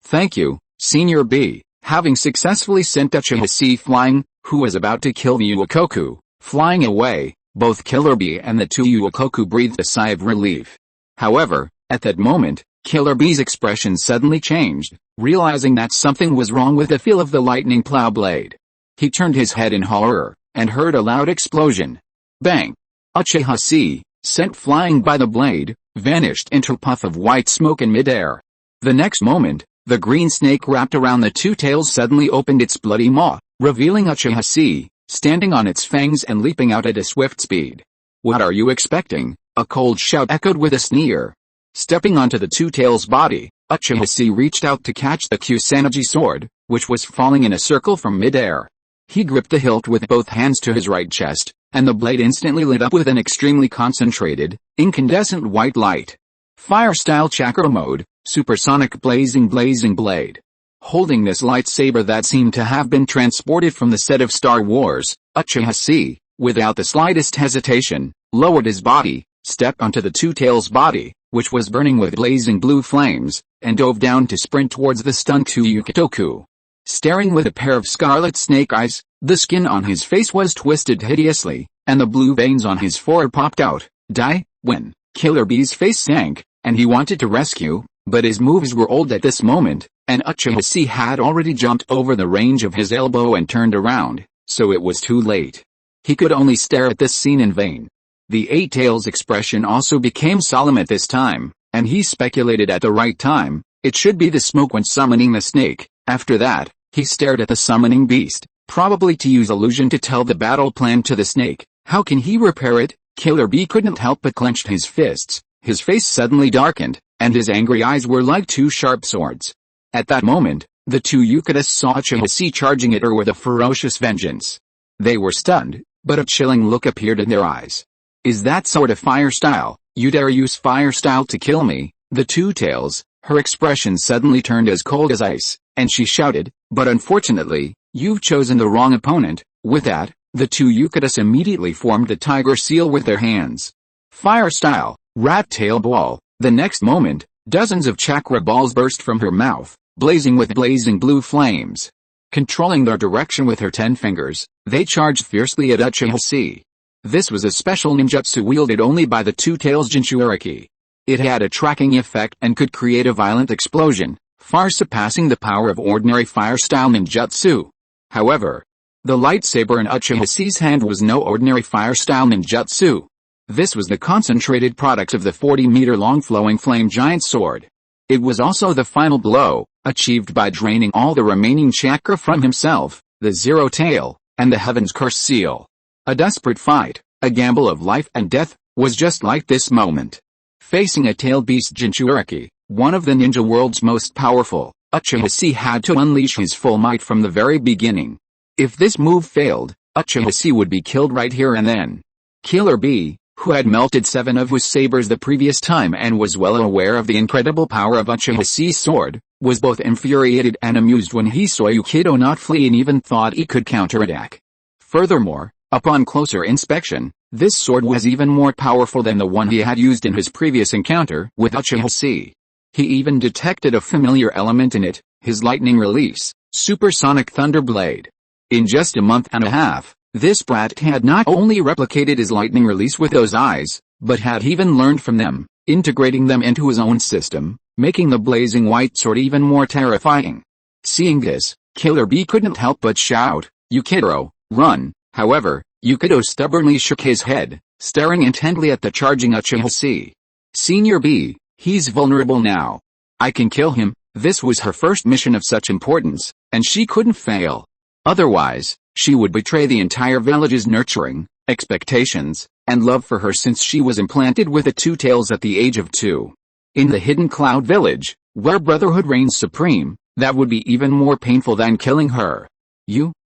Thank you, Senior B. Having successfully sent Uchiha Chi flying, who was about to kill the Uokoku, flying away, both Killer B and the two Uokoku breathed a sigh of relief. However, at that moment, Killer B's expression suddenly changed, realizing that something was wrong with the feel of the lightning plow blade. He turned his head in horror, and heard a loud explosion. Bang! Uchiha Chi, sent flying by the blade, vanished into a puff of white smoke in midair. The next moment, the green snake wrapped around the two tails suddenly opened its bloody maw, revealing Uchiha Chi, standing on its fangs and leaping out at a swift speed. What are you expecting? A cold shout echoed with a sneer. Stepping onto the two tails' body, Uchiha Chi reached out to catch the Kusanagi sword, which was falling in a circle from midair. He gripped the hilt with both hands to his right chest, and the blade instantly lit up with an extremely concentrated, incandescent white light. Fire-style chakra mode, supersonic blazing blade. Holding this lightsaber that seemed to have been transported from the set of Star Wars, Uchiha Chi, without the slightest hesitation, lowered his body, stepped onto the two tails' body, which was burning with blazing blue flames, and dove down to sprint towards the stunned two Uokoku. Staring with a pair of scarlet snake eyes, the skin on his face was twisted hideously, and the blue veins on his forehead popped out. When Killer B's face sank, and he wanted to rescue, but his moves were old at this moment, and Uchiha Chi had already jumped over the range of his elbow and turned around, so it was too late. He could only stare at this scene in vain. The Eight Tails' expression also became solemn at this time, and he speculated at the right time, it should be the smoke when summoning the snake. After that, he stared at the summoning beast, probably to use illusion to tell the battle plan to the snake. How can he repair it? Killer B couldn't help but clenched his fists, his face suddenly darkened, and his angry eyes were like two sharp swords. At that moment, the two Yukatas saw Uchiha Chi charging at her with a ferocious vengeance. They were stunned, but a chilling look appeared in their eyes. Is that sort of fire style? You dare use fire style to kill me? The two tails, her expression suddenly turned as cold as ice, and she shouted, but unfortunately, you've chosen the wrong opponent. With that, the two Yukatas immediately formed the tiger seal with their hands. Fire style, rat tail ball. The next moment, dozens of chakra balls burst from her mouth, blazing with blazing blue flames. Controlling their direction with her 10 fingers, they charged fiercely at Uchiha Chi. This was a special ninjutsu wielded only by the two tails Jinchuriki. It had a tracking effect and could create a violent explosion, far surpassing the power of ordinary fire-style ninjutsu. However, the lightsaber in Uchiha Chi's hand was no ordinary fire-style ninjutsu. This was the concentrated product of the 40-meter-long flowing flame giant sword. It was also the final blow, achieved by draining all the remaining chakra from himself, the Zero Tail, and the Heaven's Curse seal. A desperate fight, a gamble of life and death, was just like this moment. Facing a tailed beast Jinchuriki, one of the ninja world's most powerful, Uchiha Chi had to unleash his full might from the very beginning. If this move failed, Uchiha Chi would be killed right here and then. Killer B, who had melted 7 of his sabers the previous time and was well aware of the incredible power of Uchiha Chi's sword, was both infuriated and amused when he saw Yukito not flee and even thought he could counterattack. Furthermore, upon closer inspection, this sword was even more powerful than the one he had used in his previous encounter with Uchiha Chi. He even detected a familiar element in it, his lightning release, supersonic thunder blade. In just a month and a half, this brat had not only replicated his lightning release with those eyes, but had even learned from them, integrating them into his own system, making the blazing white sword even more terrifying. Seeing this, Killer B couldn't help but shout, "Yukito, run!" However, Yukito stubbornly shook his head, staring intently at the charging Uchiha Chi. "Senior B, he's vulnerable now. I can kill him." This was her first mission of such importance, and she couldn't fail. Otherwise, she would betray the entire village's nurturing, expectations, and love for her since she was implanted with the 2 tails at the age of 2. In the hidden cloud village, where brotherhood reigns supreme, that would be even more painful than killing her.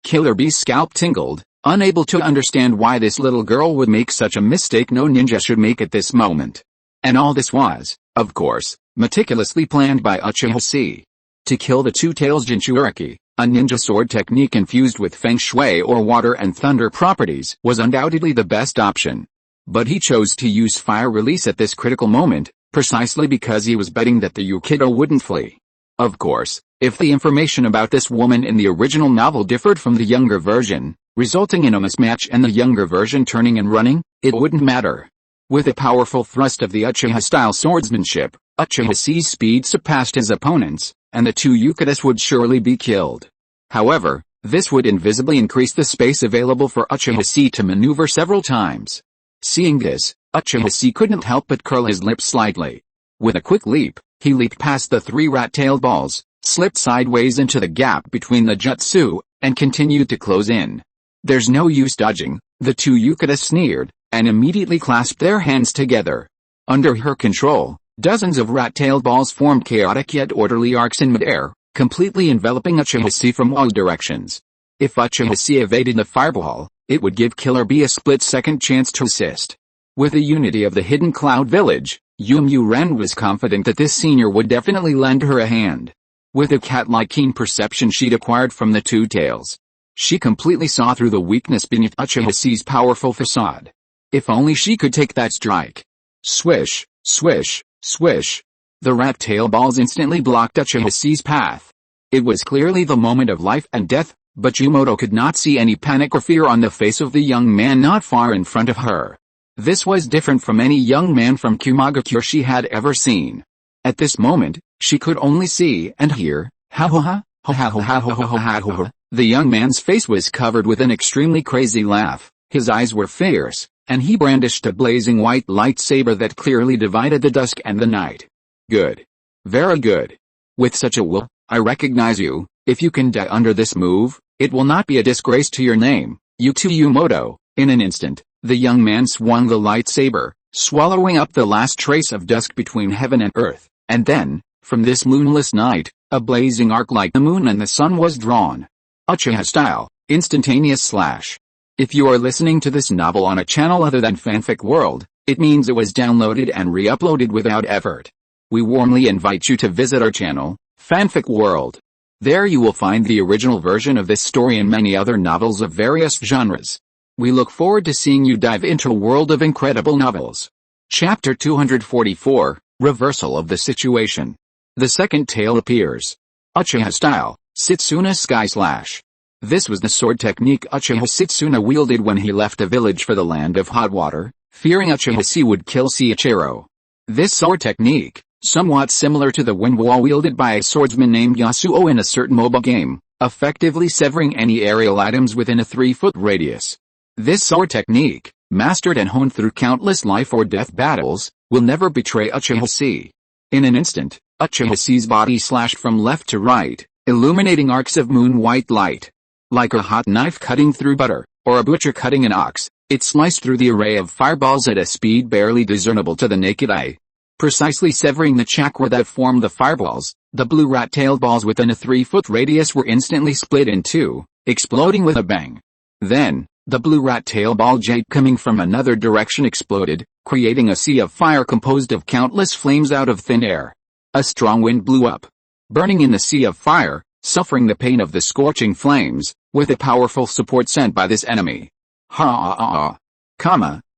Killer B's scalp tingled, unable to understand why this little girl would make such a mistake no ninja should make at this moment. And all this was, of course, meticulously planned by Uchiha Chi. To kill the 2 tails Jinchuriki, a ninja sword technique infused with feng shui or water and thunder properties, was undoubtedly the best option. But he chose to use fire release at this critical moment, precisely because he was betting that the Yukito wouldn't flee. Of course, if the information about this woman in the original novel differed from the younger version, resulting in a mismatch and the younger version turning and running, it wouldn't matter. With a powerful thrust of the Uchiha-style swordsmanship, Uchiha Chi's speed surpassed his opponents, and the 2 Yukitas would surely be killed. However, this would invisibly increase the space available for Uchiha Chi to maneuver several times. Seeing this, Uchiha Chi couldn't help but curl his lips slightly. With a quick leap, he leaped past the 3 rat-tailed balls, slipped sideways into the gap between the jutsu, and continued to close in. "There's no use dodging," the 2 Yukitas sneered, and immediately clasped their hands together. Under her control, dozens of rat-tailed balls formed chaotic yet orderly arcs in midair, completely enveloping Uchiha Chi from all directions. If Uchiha Chi evaded the fireball, it would give Killer B a split-second chance to assist. With the unity of the hidden cloud village, Yumu Ren was confident that this senior would definitely lend her a hand. With a cat-like keen perception she'd acquired from the 2 tails, she completely saw through the weakness beneath Uchiha Chi's powerful facade. If only she could take that strike. Swish, swish, swish. The rat-tail balls instantly blocked Uchiha Chi's path. It was clearly the moment of life and death, but Yumoto could not see any panic or fear on the face of the young man not far in front of her. This was different from any young man from Kumagakure she had ever seen. At this moment, she could only see and hear, ha-ha-ha, ha-ha-ha-ha-ha-ha-ha-ha. The young man's face was covered with an extremely crazy laugh, his eyes were fierce, and he brandished a blazing white lightsaber that clearly divided the dusk and the night. "Good. Very good. With such a will, I recognize you. If you can die under this move, it will not be a disgrace to your name, Yumoto." In an instant, the young man swung the lightsaber, swallowing up the last trace of dusk between heaven and earth, and then, from this moonless night, a blazing arc like the moon and the sun was drawn. Uchiha style, instantaneous slash. If you are listening to this novel on a channel other than Fanfic World, it means it was downloaded and re-uploaded without effort. We warmly invite you to visit our channel, Fanfic World. There you will find the original version of this story and many other novels of various genres. We look forward to seeing you dive into a world of incredible novels. Chapter 244, Reversal of the Situation. The second tale appears. Uchiha style, Setsuna Sky Slash. This was the sword technique Uchiha Setsuna wielded when he left the village for the land of hot water, fearing Uchiha Chi would kill Seiichiro. This sword technique, somewhat similar to the Wenwa wielded by a swordsman named Yasuo in a certain mobile game, effectively severing any aerial items within a 3-foot radius. This sword technique, mastered and honed through countless life or death battles, will never betray Uchiha Chi. In an instant, Uchiha Chi's body slashed from left to right, illuminating arcs of moon-white light. Like a hot knife cutting through butter, or a butcher cutting an ox, it sliced through the array of fireballs at a speed barely discernible to the naked eye. Precisely severing the chakra that formed the fireballs, the blue rat-tailed balls within a 3-foot radius were instantly split in two, exploding with a bang. Then, the blue rat-tail ball jet coming from another direction exploded, creating a sea of fire composed of countless flames out of thin air. A strong wind blew up, burning in the sea of fire, suffering the pain of the scorching flames, with a powerful support sent by this enemy.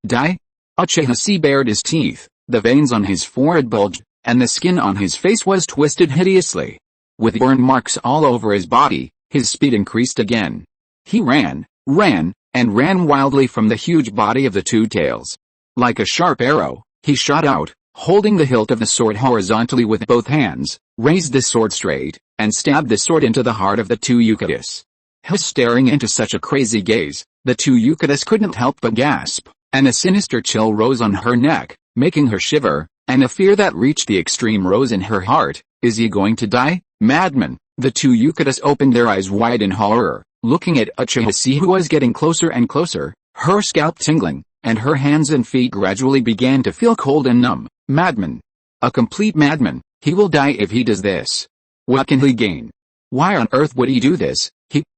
Die? Uchiha Chi bared his teeth, the veins on his forehead bulged, and the skin on his face was twisted hideously. With burn marks all over his body, his speed increased again. He ran wildly from the huge body of the two tails. Like a sharp arrow, he shot out, holding the hilt of the sword horizontally with both hands, raised the sword straight, and stabbed the sword into the heart of the two Yukitas. Staring into such a crazy gaze, the two Yukitas couldn't help but gasp, and a sinister chill rose on her neck, making her shiver, and a fear that reached the extreme rose in her heart. Is he going to die, madman? The two Yukitas opened their eyes wide in horror, looking at Uchiha Chi, who was getting closer and closer, her scalp tingling, and her hands and feet gradually began to feel cold and numb. Madman. A complete madman. He will die if he does this. What can he gain? Why on earth would he do this?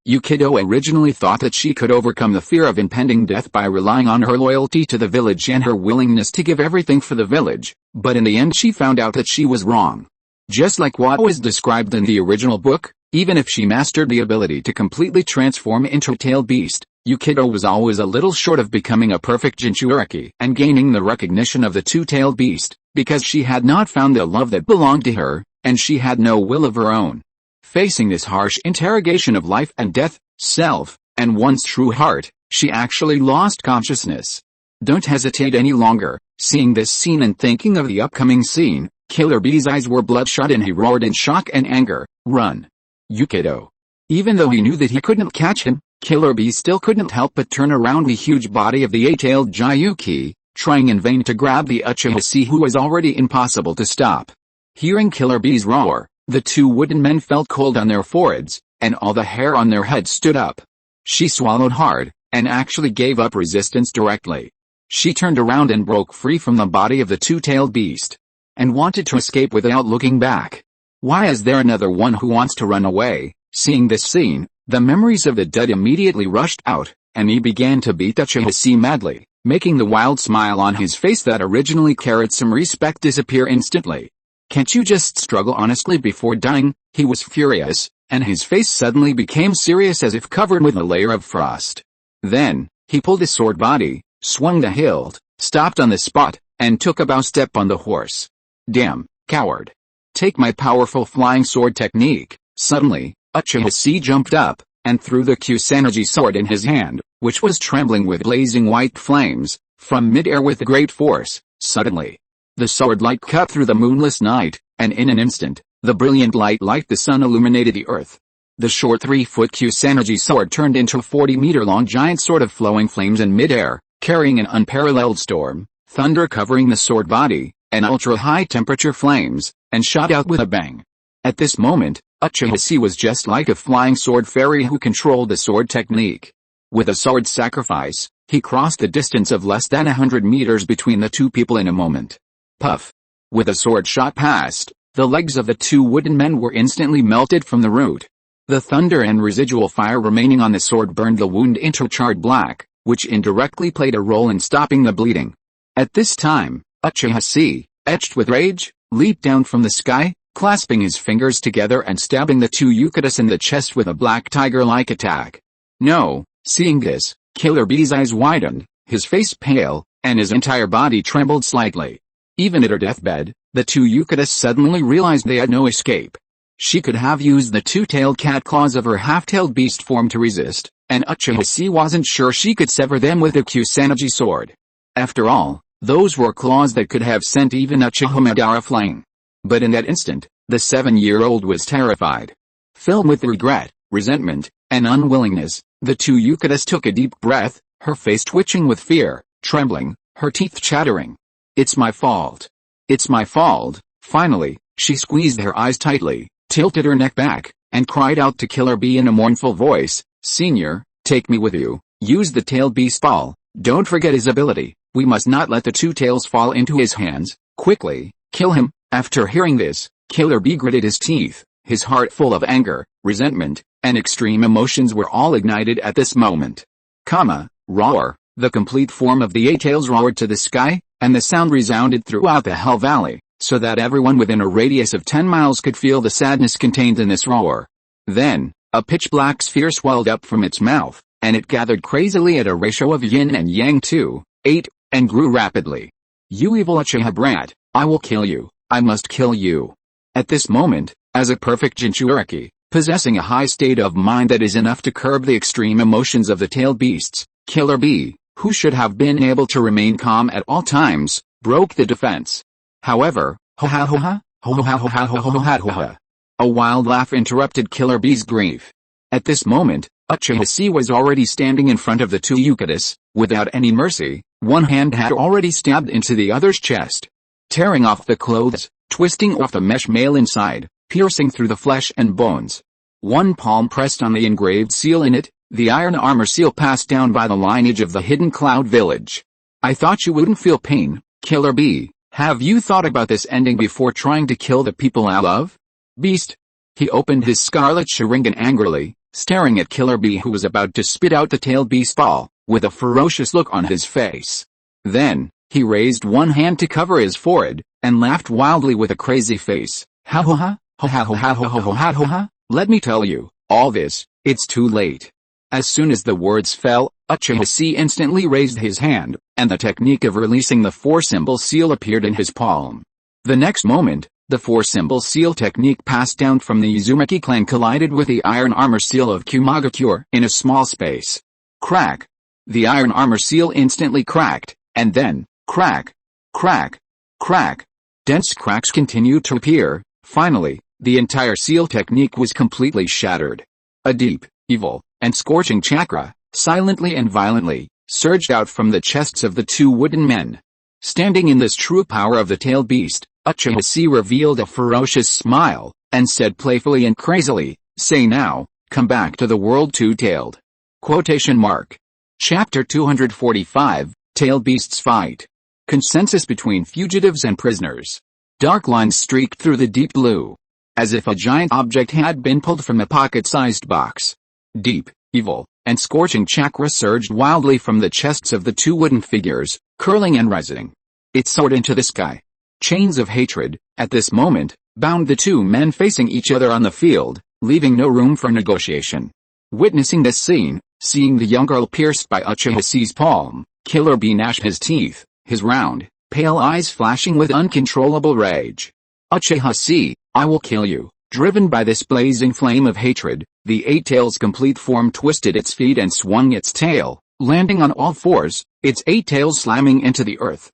Yukido originally thought that she could overcome the fear of impending death by relying on her loyalty to the village and her willingness to give everything for the village, but in the end she found out that she was wrong. Just like what was described in the original book, even if she mastered the ability to completely transform into a tailed beast, Yukido was always a little short of becoming a perfect Jinchuriki and gaining the recognition of the two-tailed beast, because she had not found the love that belonged to her, and she had no will of her own. Facing this harsh interrogation of life and death, self, and one's true heart, she actually lost consciousness. Don't hesitate any longer. Seeing this scene and thinking of the upcoming scene, Killer Bee's eyes were bloodshot and he roared in shock and anger, "Run!" Yukido. Even though he knew that he couldn't catch him, Killer Bee still couldn't help but turn around the huge body of the eight-tailed Gyuki, trying in vain to grab the Uchiha Chi, who was already impossible to stop. Hearing Killer Bee's roar, the two wooden men felt cold on their foreheads, and all the hair on their heads stood up. She swallowed hard, and actually gave up resistance directly. She turned around and broke free from the body of the two-tailed beast, and wanted to escape without looking back. Why is there another one who wants to run away? Seeing this scene, the memories of the dead immediately rushed out, and he began to beat Uchiha Chi madly, making the wild smile on his face that originally carried some respect disappear instantly. Can't you just struggle honestly before dying? He was furious, and his face suddenly became serious as if covered with a layer of frost. Then, he pulled his sword body, swung the hilt, stopped on the spot, and took a bow step on the horse. Damn, coward. Take my powerful flying sword technique. Suddenly, Uchiha Chi jumped up, and threw the Kusanagi sword in his hand, which was trembling with blazing white flames, from mid-air with great force. Suddenly, the sword light cut through the moonless night, and in an instant, the brilliant light like the sun illuminated the earth. The short 3-foot Kusanagi sword turned into a 40-meter-long giant sword of flowing flames in mid-air, carrying an unparalleled storm, thunder covering the sword body, and ultra-high temperature flames, and shot out with a bang. At this moment, Uchiha Chi was just like a flying sword fairy who controlled the sword technique. With a sword sacrifice, he crossed the distance of less than 100 meters between the two people in a moment. Puff. With a sword shot past, the legs of the two wooden men were instantly melted from the root. The thunder and residual fire remaining on the sword burned the wound into charred black, which indirectly played a role in stopping the bleeding. At this time, Uchiha Chi, etched with rage, leaped down from the sky, clasping his fingers together and stabbing the two Yukitas in the chest with a black tiger-like attack. No, seeing this, Killer Bee's eyes widened, his face pale, and his entire body trembled slightly. Even at her deathbed, the two Yukitas suddenly realized they had no escape. She could have used the two-tailed cat claws of her half-tailed beast form to resist, and Uchiha Chi wasn't sure she could sever them with a Kusanagi sword. After all, those were claws that could have sent even Uchiha Madara flying. But in that instant, the 7-year-old was terrified. Filled with regret, resentment, and unwillingness, the two Yukitas took a deep breath, her face twitching with fear, trembling, her teeth chattering. It's my fault. It's my fault. Finally, she squeezed her eyes tightly, tilted her neck back, and cried out to Killer Bee in a mournful voice, "Senior, take me with you. Use the tailed beast ball. Don't forget his ability. We must not let the two tails fall into his hands. Quickly, kill him." After hearing this, Killer Bee gritted his teeth, his heart full of anger, resentment, and extreme emotions were all ignited at this moment. Roar, the complete form of the eight tails roared to the sky, and the sound resounded throughout the Hell Valley, so that everyone within a radius of 10 miles could feel the sadness contained in this roar. Then, a pitch-black sphere swelled up from its mouth, and it gathered crazily at a ratio of yin and yang 2:8, and grew rapidly. "You evil Uchiha brat, I will kill you, I must kill you." At this moment, as a perfect Jinchuriki, possessing a high state of mind that is enough to curb the extreme emotions of the tailed beasts, Killer Bee, who should have been able to remain calm at all times, broke the defense. However, ho-ha-ho-ha, ho-ha-ho-ha-ho-ha-ho-ha. A wild laugh interrupted Killer Bee's grief. At this moment, Uchiha Chi was already standing in front of the two Yukatas, without any mercy. One hand had already stabbed into the other's chest, tearing off the clothes, twisting off the mesh mail inside, piercing through the flesh and bones. One palm pressed on the engraved seal in it, the iron armor seal passed down by the lineage of the hidden cloud village. "I thought you wouldn't feel pain, Killer Bee. Have you thought about this ending before trying to kill the people I love? Beast." He opened his scarlet Sharingan angrily, staring at Killer Bee, who was about to spit out the tailed beast ball, with a ferocious look on his face. Then, he raised one hand to cover his forehead, and laughed wildly with a crazy face. "Ha-ho-ha, ho-ha-ho-ha-ho-ha-ho-ha-ho-ha, let me tell you, all this, it's too late." As soon as the words fell, Uchiha Chi instantly raised his hand, and the technique of releasing the four-symbol seal appeared in his palm. The next moment, the four-symbol seal technique passed down from the Uzumaki clan collided with the iron armor seal of Kumagakure in a small space. Crack! The iron armor seal instantly cracked, and then, crack, crack, crack. Dense cracks continued to appear. Finally, the entire seal technique was completely shattered. A deep, evil, and scorching chakra, silently and violently, surged out from the chests of the two wooden men. Standing in this true power of the tailed beast, Uchiha Chi revealed a ferocious smile, and said playfully and crazily, "Say now, come back to the world two-tailed." Quotation mark. Chapter 245, Tailed Beasts Fight. Consensus between fugitives and prisoners. Dark lines streaked through the deep blue, as if a giant object had been pulled from a pocket-sized box. Deep, evil, and scorching chakra surged wildly from the chests of the two wooden figures, curling and rising. It soared into the sky. Chains of hatred, at this moment, bound the two men facing each other on the field, leaving no room for negotiation. Witnessing this scene, seeing the young girl pierced by Uchiha Chi's palm, Killer Bee gnashed his teeth, his round, pale eyes flashing with uncontrollable rage. "Uchiha Chi, I will kill you." Driven by this blazing flame of hatred, the eight tails complete form twisted its feet and swung its tail, landing on all fours, its eight tails slamming into the earth.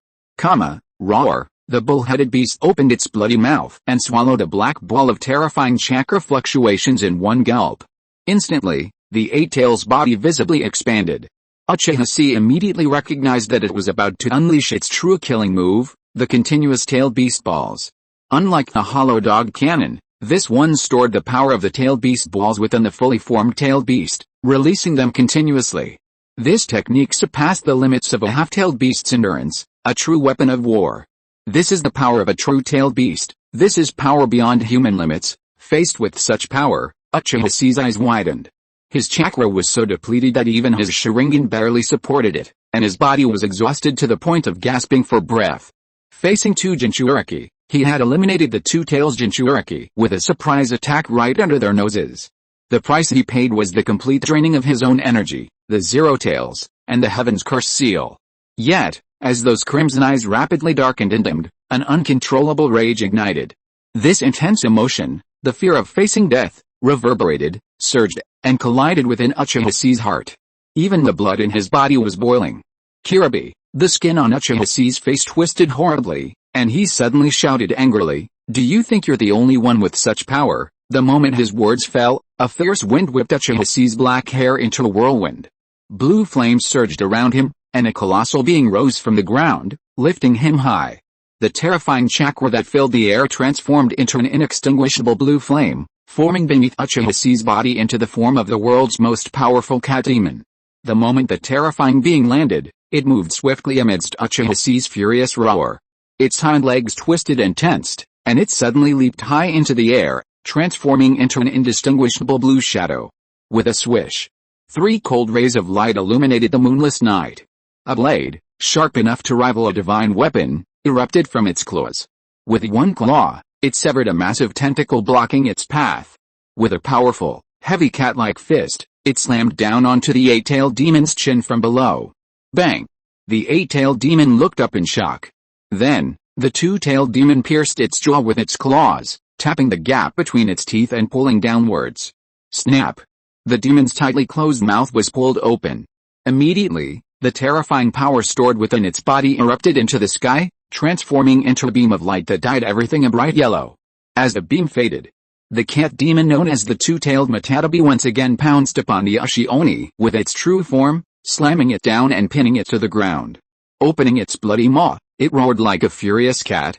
Roar, the bull-headed beast opened its bloody mouth and swallowed a black ball of terrifying chakra fluctuations in one gulp. Instantly, the eight tails body visibly expanded. Uchiha Chi immediately recognized that it was about to unleash its true killing move, the continuous tailed beast balls. Unlike the hollow dog cannon, this one stored the power of the tailed beast balls within the fully formed tailed beast, releasing them continuously. This technique surpassed the limits of a half-tailed beast's endurance, a true weapon of war. This is the power of a true tailed beast. This is power beyond human limits. Faced with such power, Uchiha Chi's eyes widened. His chakra was so depleted that even his Sharingan barely supported it, and his body was exhausted to the point of gasping for breath. Facing two Jinchuriki, he had eliminated the two tails Jinchuriki with a surprise attack right under their noses. The price he paid was the complete draining of his own energy, the zero tails, and the Heaven's Curse seal. Yet, as those crimson eyes rapidly darkened and dimmed, an uncontrollable rage ignited. This intense emotion, the fear of facing death, reverberated, surged, and collided within Uchiha Chi's heart. Even the blood in his body was boiling. "Kirabi!" The skin on Uchiha Chi's face twisted horribly, and he suddenly shouted angrily, "Do you think you're the only one with such power?" The moment his words fell, a fierce wind whipped Uchiha Chi's black hair into a whirlwind. Blue flames surged around him, and a colossal being rose from the ground, lifting him high. The terrifying chakra that filled the air transformed into an inextinguishable blue flame, forming beneath Uchiha Chi's body into the form of the world's most powerful cat demon. The moment the terrifying being landed, it moved swiftly amidst Uchiha Chi's furious roar. Its hind legs twisted and tensed, and it suddenly leaped high into the air, transforming into an indistinguishable blue shadow. With a swish, 3 cold rays of light illuminated the moonless night. A blade, sharp enough to rival a divine weapon, erupted from its claws. With one claw, it severed a massive tentacle blocking its path. With a powerful, heavy cat-like fist, it slammed down onto the 8-tailed demon's chin from below. Bang! The 8-tailed demon looked up in shock. Then, the 2-tailed demon pierced its jaw with its claws, tapping the gap between its teeth and pulling downwards. Snap! The demon's tightly closed mouth was pulled open. Immediately, the terrifying power stored within its body erupted into the sky, transforming into a beam of light that dyed everything a bright yellow. As the beam faded, the cat demon known as the 2-tailed Matatabi once again pounced upon the Ushi-Oni with its true form, slamming it down and pinning it to the ground. Opening its bloody maw, it roared like a furious cat.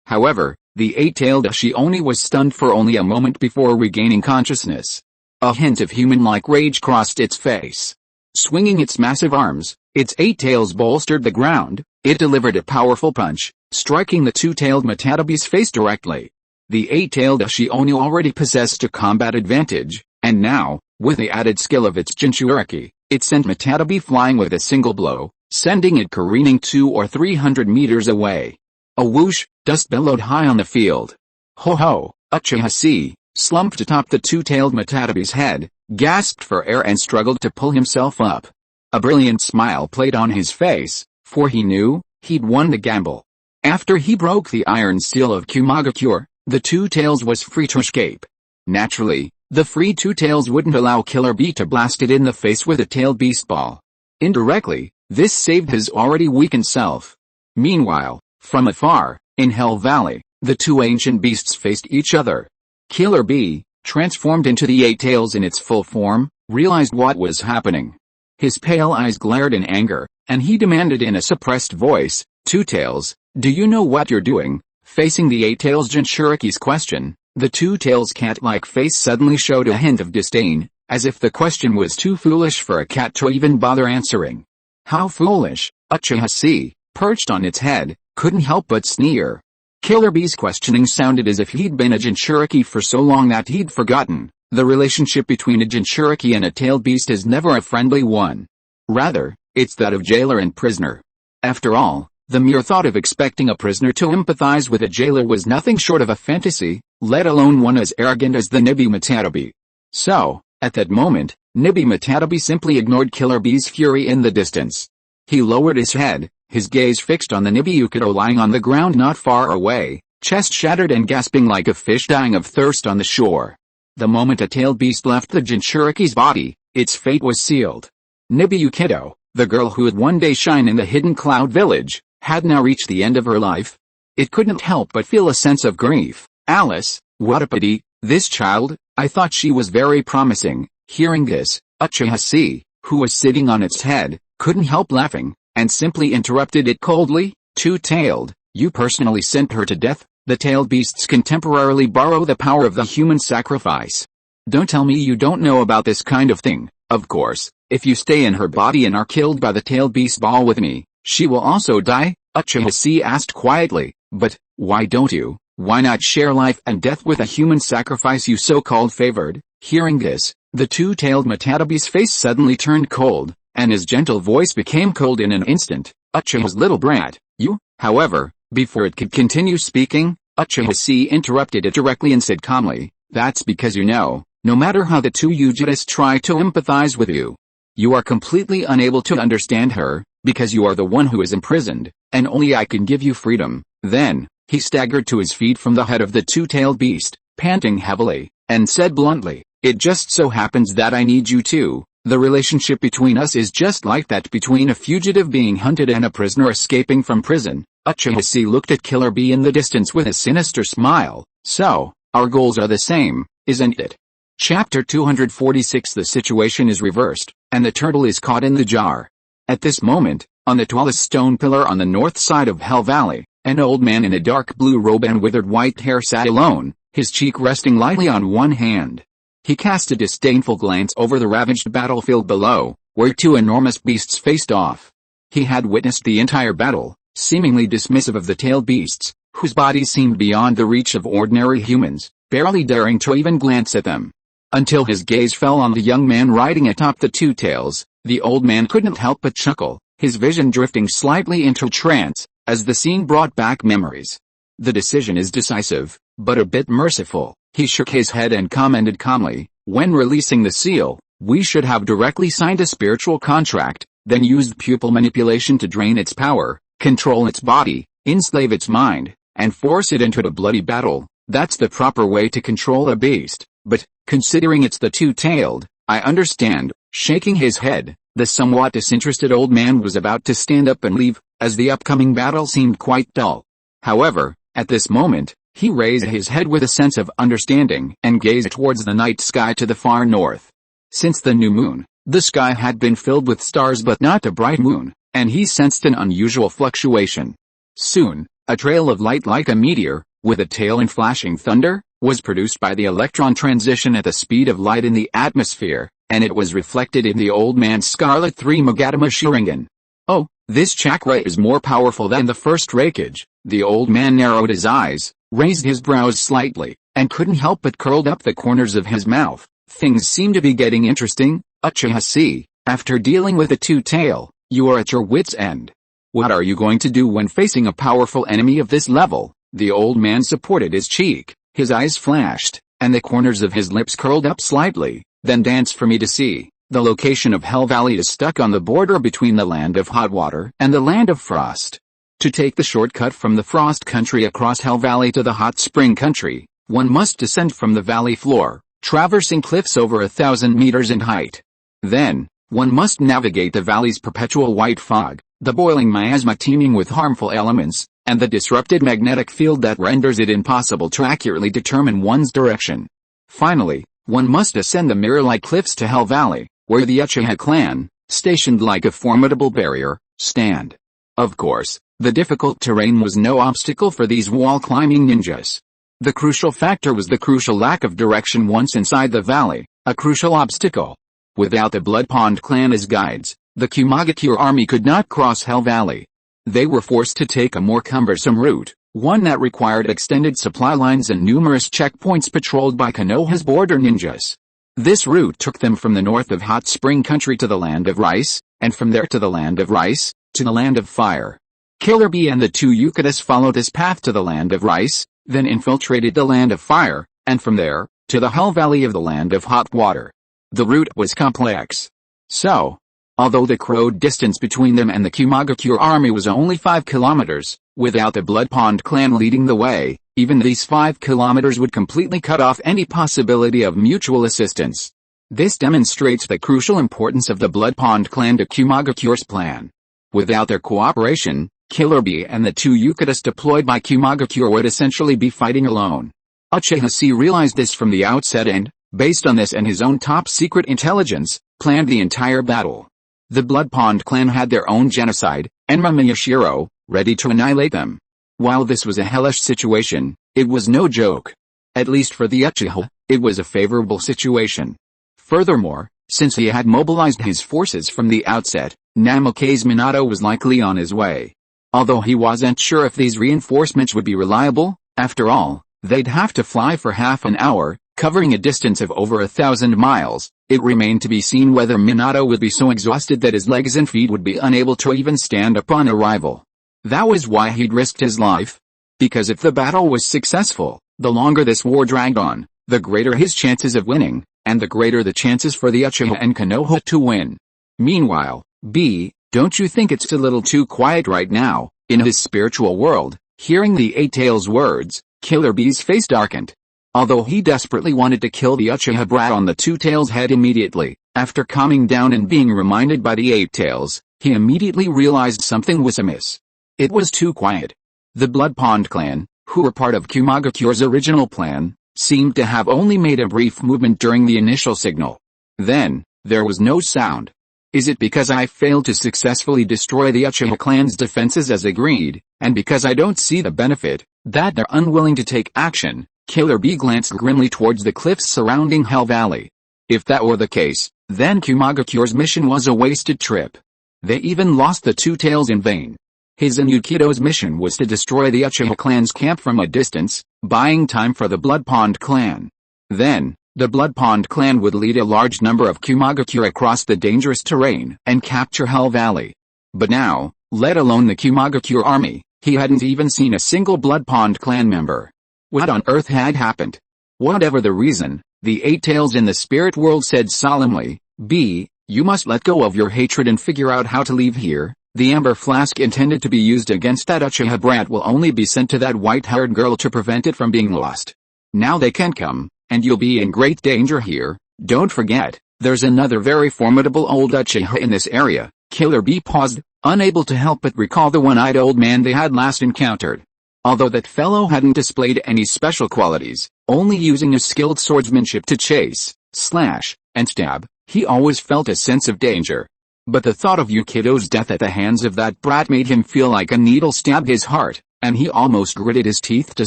However, the 8-tailed Ushi-Oni was stunned for only a moment before regaining consciousness. A hint of human-like rage crossed its face. Swinging its massive arms, its 8 tails bolstered the ground, it delivered a powerful punch, striking the 2-tailed Matatabi's face directly. The 8-tailed Ushi-Oni already possessed a combat advantage, and now, with the added skill of its Jinchuriki, it sent Matatabi flying with a single blow, sending it careening 200 or 300 meters away. A whoosh, dust billowed high on the field. Ho-ho, Uchiha Chi, slumped atop the 2-tailed Matatabi's head, gasped for air and struggled to pull himself up. A brilliant smile played on his face, for he knew, he'd won the gamble. After he broke the iron seal of Kumagakure, the 2 tails was free to escape. Naturally, the free 2 tails wouldn't allow Killer Bee to blast it in the face with a tailed beast ball. Indirectly, this saved his already weakened self. Meanwhile, from afar, in Hell Valley, the 2 ancient beasts faced each other. Killer Bee, transformed into the 8 tails in its full form, realized what was happening. His pale eyes glared in anger, and he demanded in a suppressed voice, 2 tails, do you know what you're doing? Facing the 8 tails Jinchuriki's question, the 2 tails cat-like face suddenly showed a hint of disdain, as if the question was too foolish for a cat to even bother answering. How foolish, Uchiha Chi, perched on its head, couldn't help but sneer. Killer Bee's questioning sounded as if he'd been a Jinchuriki for so long that he'd forgotten. The relationship between a Jinchuriki and a tailed beast is never a friendly one. Rather, it's that of jailer and prisoner. After all, the mere thought of expecting a prisoner to empathize with a jailer was nothing short of a fantasy, let alone one as arrogant as the Nibi Matatabi. So, at that moment, Nibi Matatabi simply ignored Killer Bee's fury in the distance. He lowered his head, his gaze fixed on the Nibi Ukado lying on the ground not far away, chest shattered and gasping like a fish dying of thirst on the shore. The moment a tailed beast left the Jinchuriki's body, its fate was sealed. Nibi Ukado, the girl who would one day shine in the hidden cloud village, had now reached the end of her life. It couldn't help but feel a sense of grief. Alice, what a pity, this child, I thought she was very promising. Hearing this, Uchiha Chi, who was sitting on its head, couldn't help laughing, and simply interrupted it coldly, 2-tailed, you personally sent her to death? The tailed beasts can temporarily borrow the power of the human sacrifice. Don't tell me you don't know about this kind of thing. Of course, if you stay in her body and are killed by the tailed beast ball with me, she will also die, Uchiha Chi asked quietly, but, why don't you? Why not share life and death with a human sacrifice you so-called favored? Hearing this, the 2-tailed Matatabi's face suddenly turned cold, and his gentle voice became cold in an instant. Uchiha's little brat, you, however, before it could continue speaking, Uchiha Chi interrupted it directly and said calmly, that's because you know, no matter how the 2 Uchidas try to empathize with you, you are completely unable to understand her, because you are the one who is imprisoned, and only I can give you freedom. Then, he staggered to his feet from the head of the 2-tailed beast, panting heavily, and said bluntly, it just so happens that I need you too. The relationship between us is just like that between a fugitive being hunted and a prisoner escaping from prison. Uchiha Chi looked at Killer Bee in the distance with a sinister smile. So, our goals are the same, isn't it? Chapter 246. The situation is reversed, and the turtle is caught in the jar. At this moment, on the tallest stone pillar on the north side of Hell Valley, an old man in a dark blue robe and withered white hair sat alone, his cheek resting lightly on one hand. He cast a disdainful glance over the ravaged battlefield below, where two enormous beasts faced off. He had witnessed the entire battle, seemingly dismissive of the tailed beasts, whose bodies seemed beyond the reach of ordinary humans, barely daring to even glance at them. Until his gaze fell on the young man riding atop the two tails, the old man couldn't help but chuckle, his vision drifting slightly into trance, as the scene brought back memories. The decision is decisive, but a bit merciful. He shook his head and commented calmly, when releasing the seal, we should have directly signed a spiritual contract, then used pupil manipulation to drain its power, control its body, enslave its mind, and force it into a bloody battle. That's the proper way to control a beast, but, considering it's the two-tailed, I understand. Shaking his head, the somewhat disinterested old man was about to stand up and leave, as the upcoming battle seemed quite dull. However, at this moment, he raised his head with a sense of understanding and gazed towards the night sky to the far north. Since the new moon, the sky had been filled with stars but not a bright moon, and he sensed an unusual fluctuation. Soon, a trail of light like a meteor, with a tail and flashing thunder, was produced by the electron transition at the speed of light in the atmosphere, and it was reflected in the old man's scarlet 3 Magatama Sharingan. Oh, this chakra is more powerful than the first Raikage. The old man narrowed his eyes, raised his brows slightly, and couldn't help but curled up the corners of his mouth. Things seem to be getting interesting. Uchiha Chi, after dealing with a two-tail, you are at your wit's end. What are you going to do when facing a powerful enemy of this level? The old man supported his cheek, his eyes flashed, and the corners of his lips curled up slightly. Then dance for me to see. The location of Hell Valley is stuck on the border between the land of hot water and the land of frost. To take the shortcut from the frost country across Hell Valley to the hot spring country, one must descend from the valley floor, traversing cliffs over 1,000 meters in height. Then, one must navigate the valley's perpetual white fog, the boiling miasma teeming with harmful elements, and the disrupted magnetic field that renders it impossible to accurately determine one's direction. Finally, one must ascend the mirror-like cliffs to Hell Valley, where the Uchiha clan, stationed like a formidable barrier, stand. Of course, the difficult terrain was no obstacle for these wall-climbing ninjas. The crucial factor was the crucial lack of direction once inside the valley, a crucial obstacle. Without the Blood Pond clan as guides, the Kumagakure army could not cross Hell Valley. They were forced to take a more cumbersome route, one that required extended supply lines and numerous checkpoints patrolled by Konoha's border ninjas. This route took them from the north of Hot Spring Country to the Land of Rice, and from there to the Land of Rice, to the Land of Fire. Killer Bee and the two Yukatas followed this path to the Land of Rice, then infiltrated the Land of Fire, and from there, to the Hell Valley of the Land of Hot Water. The route was complex. So, although the crowed distance between them and the Kumagakure army was only 5 kilometers, without the Blood Pond clan leading the way, even these 5 kilometers would completely cut off any possibility of mutual assistance. This demonstrates the crucial importance of the Blood Pond clan to Kumagakure's plan. Without their cooperation, Killer Bee and the two Yukatas deployed by Kumagakure would essentially be fighting alone. Uchiha Chi realized this from the outset and, based on this and his own top-secret intelligence, planned the entire battle. The Blood Pond clan had their own genocide, Enma Miyashiro, ready to annihilate them. While this was a hellish situation, it was no joke. At least for the Uchiha, it was a favorable situation. Furthermore, since he had mobilized his forces from the outset, Namake's Minato was likely on his way. Although he wasn't sure if these reinforcements would be reliable, after all, they'd have to fly for half an hour, covering a distance of over 1,000 miles. It remained to be seen whether Minato would be so exhausted that his legs and feet would be unable to even stand upon arrival. That was why he'd risked his life. Because if the battle was successful, the longer this war dragged on, the greater his chances of winning, and the greater the chances for the Uchiha and Konoha to win. Meanwhile, B, don't you think it's a little too quiet right now? In his spiritual world, hearing the Eight Tails words, Killer Bee's face darkened. Although he desperately wanted to kill the Uchiha brat on the Two Tails' head immediately, after calming down and being reminded by the Eight Tails, he immediately realized something was amiss. It was too quiet. The Blood Pond clan, who were part of Kumagakure's original plan, seemed to have only made a brief movement during the initial signal. Then, there was no sound. Is it because I failed to successfully destroy the Uchiha clan's defenses as agreed, and because I don't see the benefit, that they're unwilling to take action? Killer Bee glanced grimly towards the cliffs surrounding Hell Valley. If that were the case, then Kumaga-Cure's mission was a wasted trip. They even lost the Two Tails in vain. His and Yukido's mission was to destroy the Uchiha clan's camp from a distance, buying time for the Blood Pond clan. Then, the Blood Pond clan would lead a large number of Kumaga-Cure across the dangerous terrain and capture Hell Valley. But now, let alone the Kumaga-Cure army, he hadn't even seen a single Blood Pond clan member. What on earth had happened? Whatever the reason, the Eight Tails in the spirit world said solemnly, "B, you must let go of your hatred and figure out how to leave here. The amber flask intended to be used against that Uchiha brat will only be sent to that white-haired girl to prevent it from being lost. Now they can come, and you'll be in great danger here. Don't forget, there's another very formidable old Uchiha in this area." Killer Bee paused, unable to help but recall the one-eyed old man they had last encountered. Although that fellow hadn't displayed any special qualities, only using his skilled swordsmanship to chase, slash, and stab, he always felt a sense of danger. But the thought of Yukido's death at the hands of that brat made him feel like a needle stabbed his heart, and he almost gritted his teeth to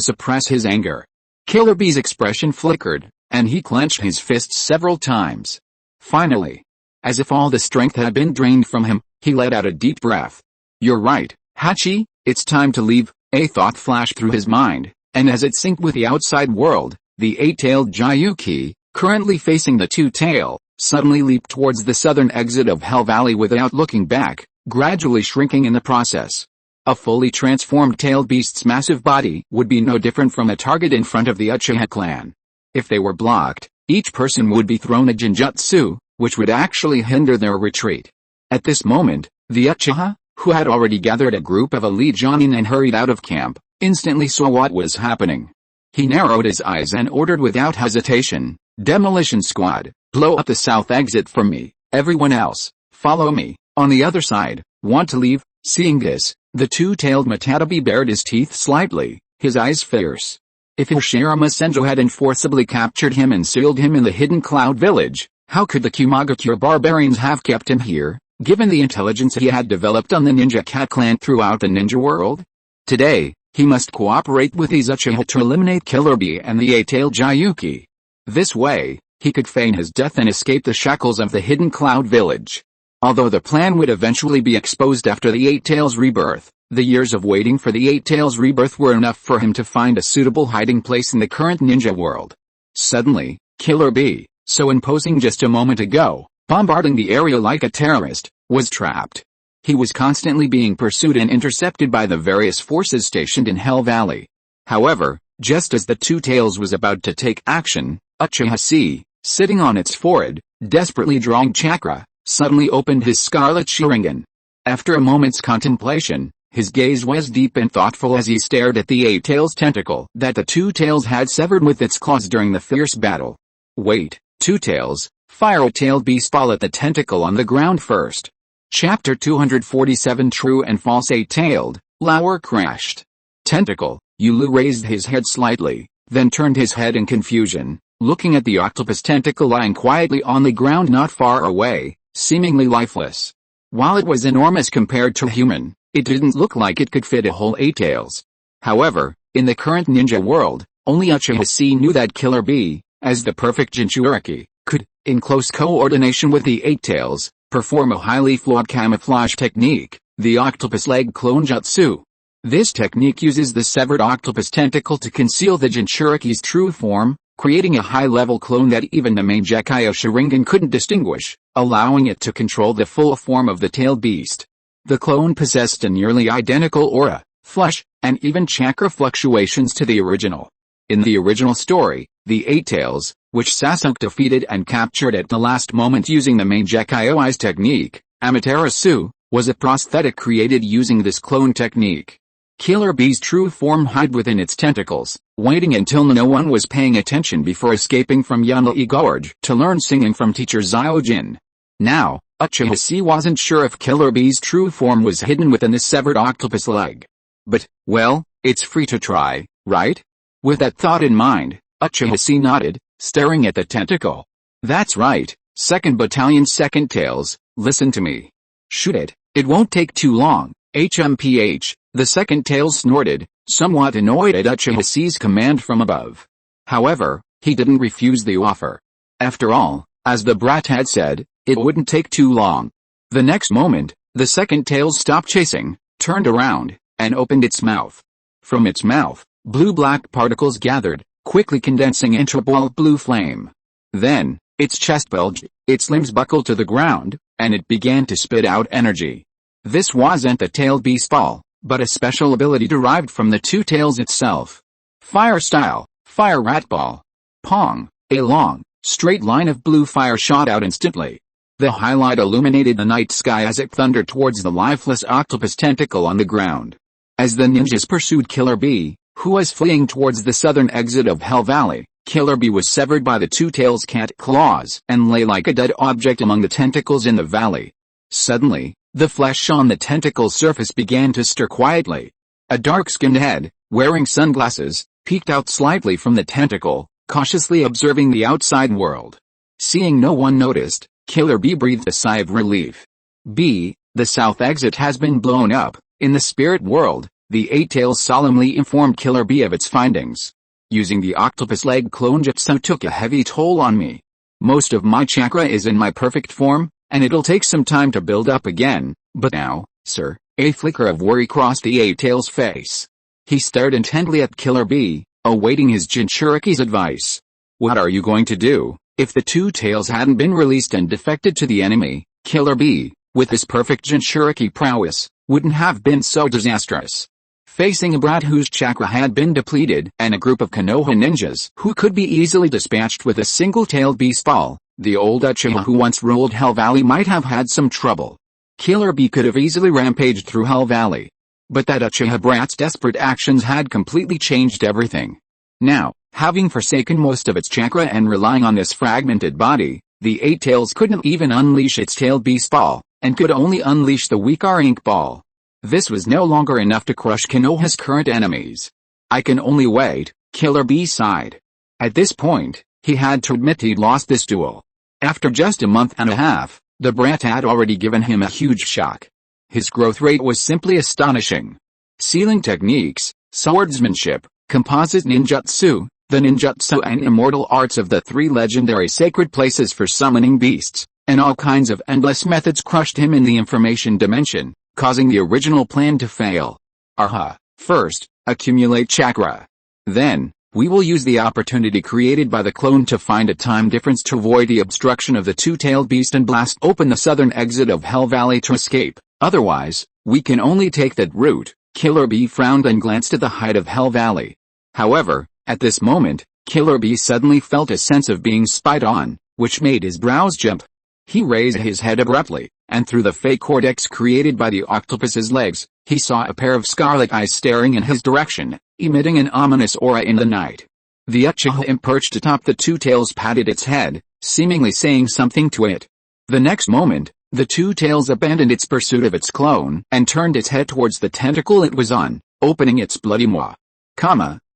suppress his anger. Killer Bee's expression flickered, and he clenched his fists several times. Finally, as if all the strength had been drained from him, he let out a deep breath. "You're right, Hachi, it's time to leave." A thought flashed through his mind, and as it synced with the outside world, the eight-tailed Gyuki, currently facing the two-tail, suddenly leaped towards the southern exit of Hell Valley without looking back, gradually shrinking in the process. A fully transformed tailed beast's massive body would be no different from a target in front of the Uchiha clan. If they were blocked, each person would be thrown a genjutsu, which would actually hinder their retreat. At this moment, the Uchiha, who had already gathered a group of elite genin and hurried out of camp, instantly saw what was happening. He narrowed his eyes and ordered without hesitation, "Demolition squad, blow up the south exit for me. Everyone else, follow me. On the other side, want to leave?" Seeing this, the two-tailed Matadabi bared his teeth slightly, his eyes fierce. If Hirashirama Senjo hadn't forcibly captured him and sealed him in the hidden cloud village, how could the Kumaga-Cure barbarians have kept him here, given the intelligence he had developed on the Ninja Cat clan throughout the ninja world? Today, he must cooperate with these Uchiha to eliminate Killer Bee and the eight-tailed Gyuki. This way, he could feign his death and escape the shackles of the hidden cloud village. Although the plan would eventually be exposed after the Eight Tails' rebirth, the years of waiting for the Eight Tails' rebirth were enough for him to find a suitable hiding place in the current ninja world. Suddenly, Killer Bee, so imposing just a moment ago, bombarding the area like a terrorist, was trapped. He was constantly being pursued and intercepted by the various forces stationed in Hell Valley. However, just as the Two Tails was about to take action, Uchiha Chi, sitting on its forehead, desperately drawing chakra, suddenly opened his scarlet Sharingan. After a moment's contemplation, his gaze was deep and thoughtful as he stared at the Eight Tails tentacle that the Two Tails had severed with its claws during the fierce battle. "Wait, Two Tails, fire a tailed beast ball at the tentacle on the ground first." Chapter 247 True and False Eight-Tailed, Lauer crashed. Tentacle, Yulu raised his head slightly, then turned his head in confusion, looking at the octopus tentacle lying quietly on the ground not far away, seemingly lifeless. While it was enormous compared to a human, it didn't look like it could fit a whole Eight Tails. However, in the current ninja world, only Uchiha Chi knew that Killer Bee, as the perfect Jinchuriki, could, in close coordination with the Eight Tails, perform a highly flawed camouflage technique, the octopus leg clone jutsu. This technique uses the severed octopus tentacle to conceal the Jinchuriki's true form, creating a high-level clone that even the main Gekyo Sharingan couldn't distinguish, allowing it to control the full form of the tailed beast. The clone possessed a nearly identical aura, flesh, and even chakra fluctuations to the original. In the original story, the Eight Tails, which Sasuke defeated and captured at the last moment using the main Gekyo's technique, Amaterasu, was a prosthetic created using this clone technique. Killer Bee's true form hid within its tentacles, waiting until no one was paying attention before escaping from Yanai Gorge to learn singing from teacher Zyojin. Now, Uchiha Chi wasn't sure if Killer Bee's true form was hidden within the severed octopus leg. But, well, it's free to try, right? With that thought in mind, Uchiha Chi nodded, staring at the tentacle. "That's right, 2nd Battalion 2nd Tails, listen to me. Shoot it, it won't take too long, HMPH, the 2nd Tails snorted, somewhat annoyed at Uchiha Chi's command from above. However, he didn't refuse the offer. After all, as the brat had said, it wouldn't take too long. The next moment, the 2nd Tails stopped chasing, turned around, and opened its mouth. From its mouth, blue-black particles gathered, quickly condensing into a ball of blue flame. Then, its chest bulged, its limbs buckled to the ground, and it began to spit out energy. This wasn't the tailed beast ball, but a special ability derived from the two tails itself. Fire style, fire rat ball. Pong, a long, straight line of blue fire shot out instantly. The highlight illuminated the night sky as it thundered towards the lifeless octopus tentacle on the ground. As the ninjas pursued Killer Bee, who was fleeing towards the southern exit of Hell Valley, Killer Bee was severed by the two tails' cat claws and lay like a dead object among the tentacles in the valley. Suddenly, the flesh on the tentacle's surface began to stir quietly. A dark-skinned head, wearing sunglasses, peeked out slightly from the tentacle, cautiously observing the outside world. Seeing no one noticed, Killer Bee breathed a sigh of relief. B, the south exit has been blown up. In the spirit world, the Eight Tails solemnly informed Killer Bee of its findings. Using the octopus leg clone jutsu took a heavy toll on me. Most of my chakra is in my perfect form, and it'll take some time to build up again, but now, sir, a flicker of worry crossed the Eight Tails' face. He stared intently at Killer Bee, awaiting his Jinchuriki's advice. What are you going to do? If the two tails hadn't been released and defected to the enemy, Killer Bee, with his perfect Jinchuriki prowess, wouldn't have been so disastrous. Facing a brat whose chakra had been depleted and a group of Konoha ninjas who could be easily dispatched with a single-tailed beast ball, the old Uchiha who once ruled Hell Valley might have had some trouble. Killer Bee could have easily rampaged through Hell Valley. But that Uchiha brat's desperate actions had completely changed everything. Now, having forsaken most of its chakra and relying on this fragmented body, the Eight Tails couldn't even unleash its tailed beast ball, and could only unleash the weaker ink ball. This was no longer enough to crush Konoha's current enemies. I can only wait, Killer Bee sighed. At this point, he had to admit he'd lost this duel. After just a month and a half, the brat had already given him a huge shock. His growth rate was simply astonishing. Sealing techniques, swordsmanship, composite ninjutsu, the ninjutsu and immortal arts of the three legendary sacred places for summoning beasts, and all kinds of endless methods crushed him in the information dimension, causing the original plan to fail. Aha, first, accumulate chakra. Then, we will use the opportunity created by the clone to find a time difference to avoid the obstruction of the two-tailed beast and blast open the southern exit of Hell Valley to escape. Otherwise, we can only take that route. Killer Bee frowned and glanced at the height of Hell Valley. However, at this moment, Killer Bee suddenly felt a sense of being spied on, which made his brows jump. He raised his head abruptly, and through the fake cortex created by the octopus's legs, he saw a pair of scarlet eyes staring in his direction, emitting an ominous aura in the night. The Uchiha perched atop the two tails patted its head, seemingly saying something to it. The next moment, the two tails abandoned its pursuit of its clone and turned its head towards the tentacle it was on, opening its bloody maw.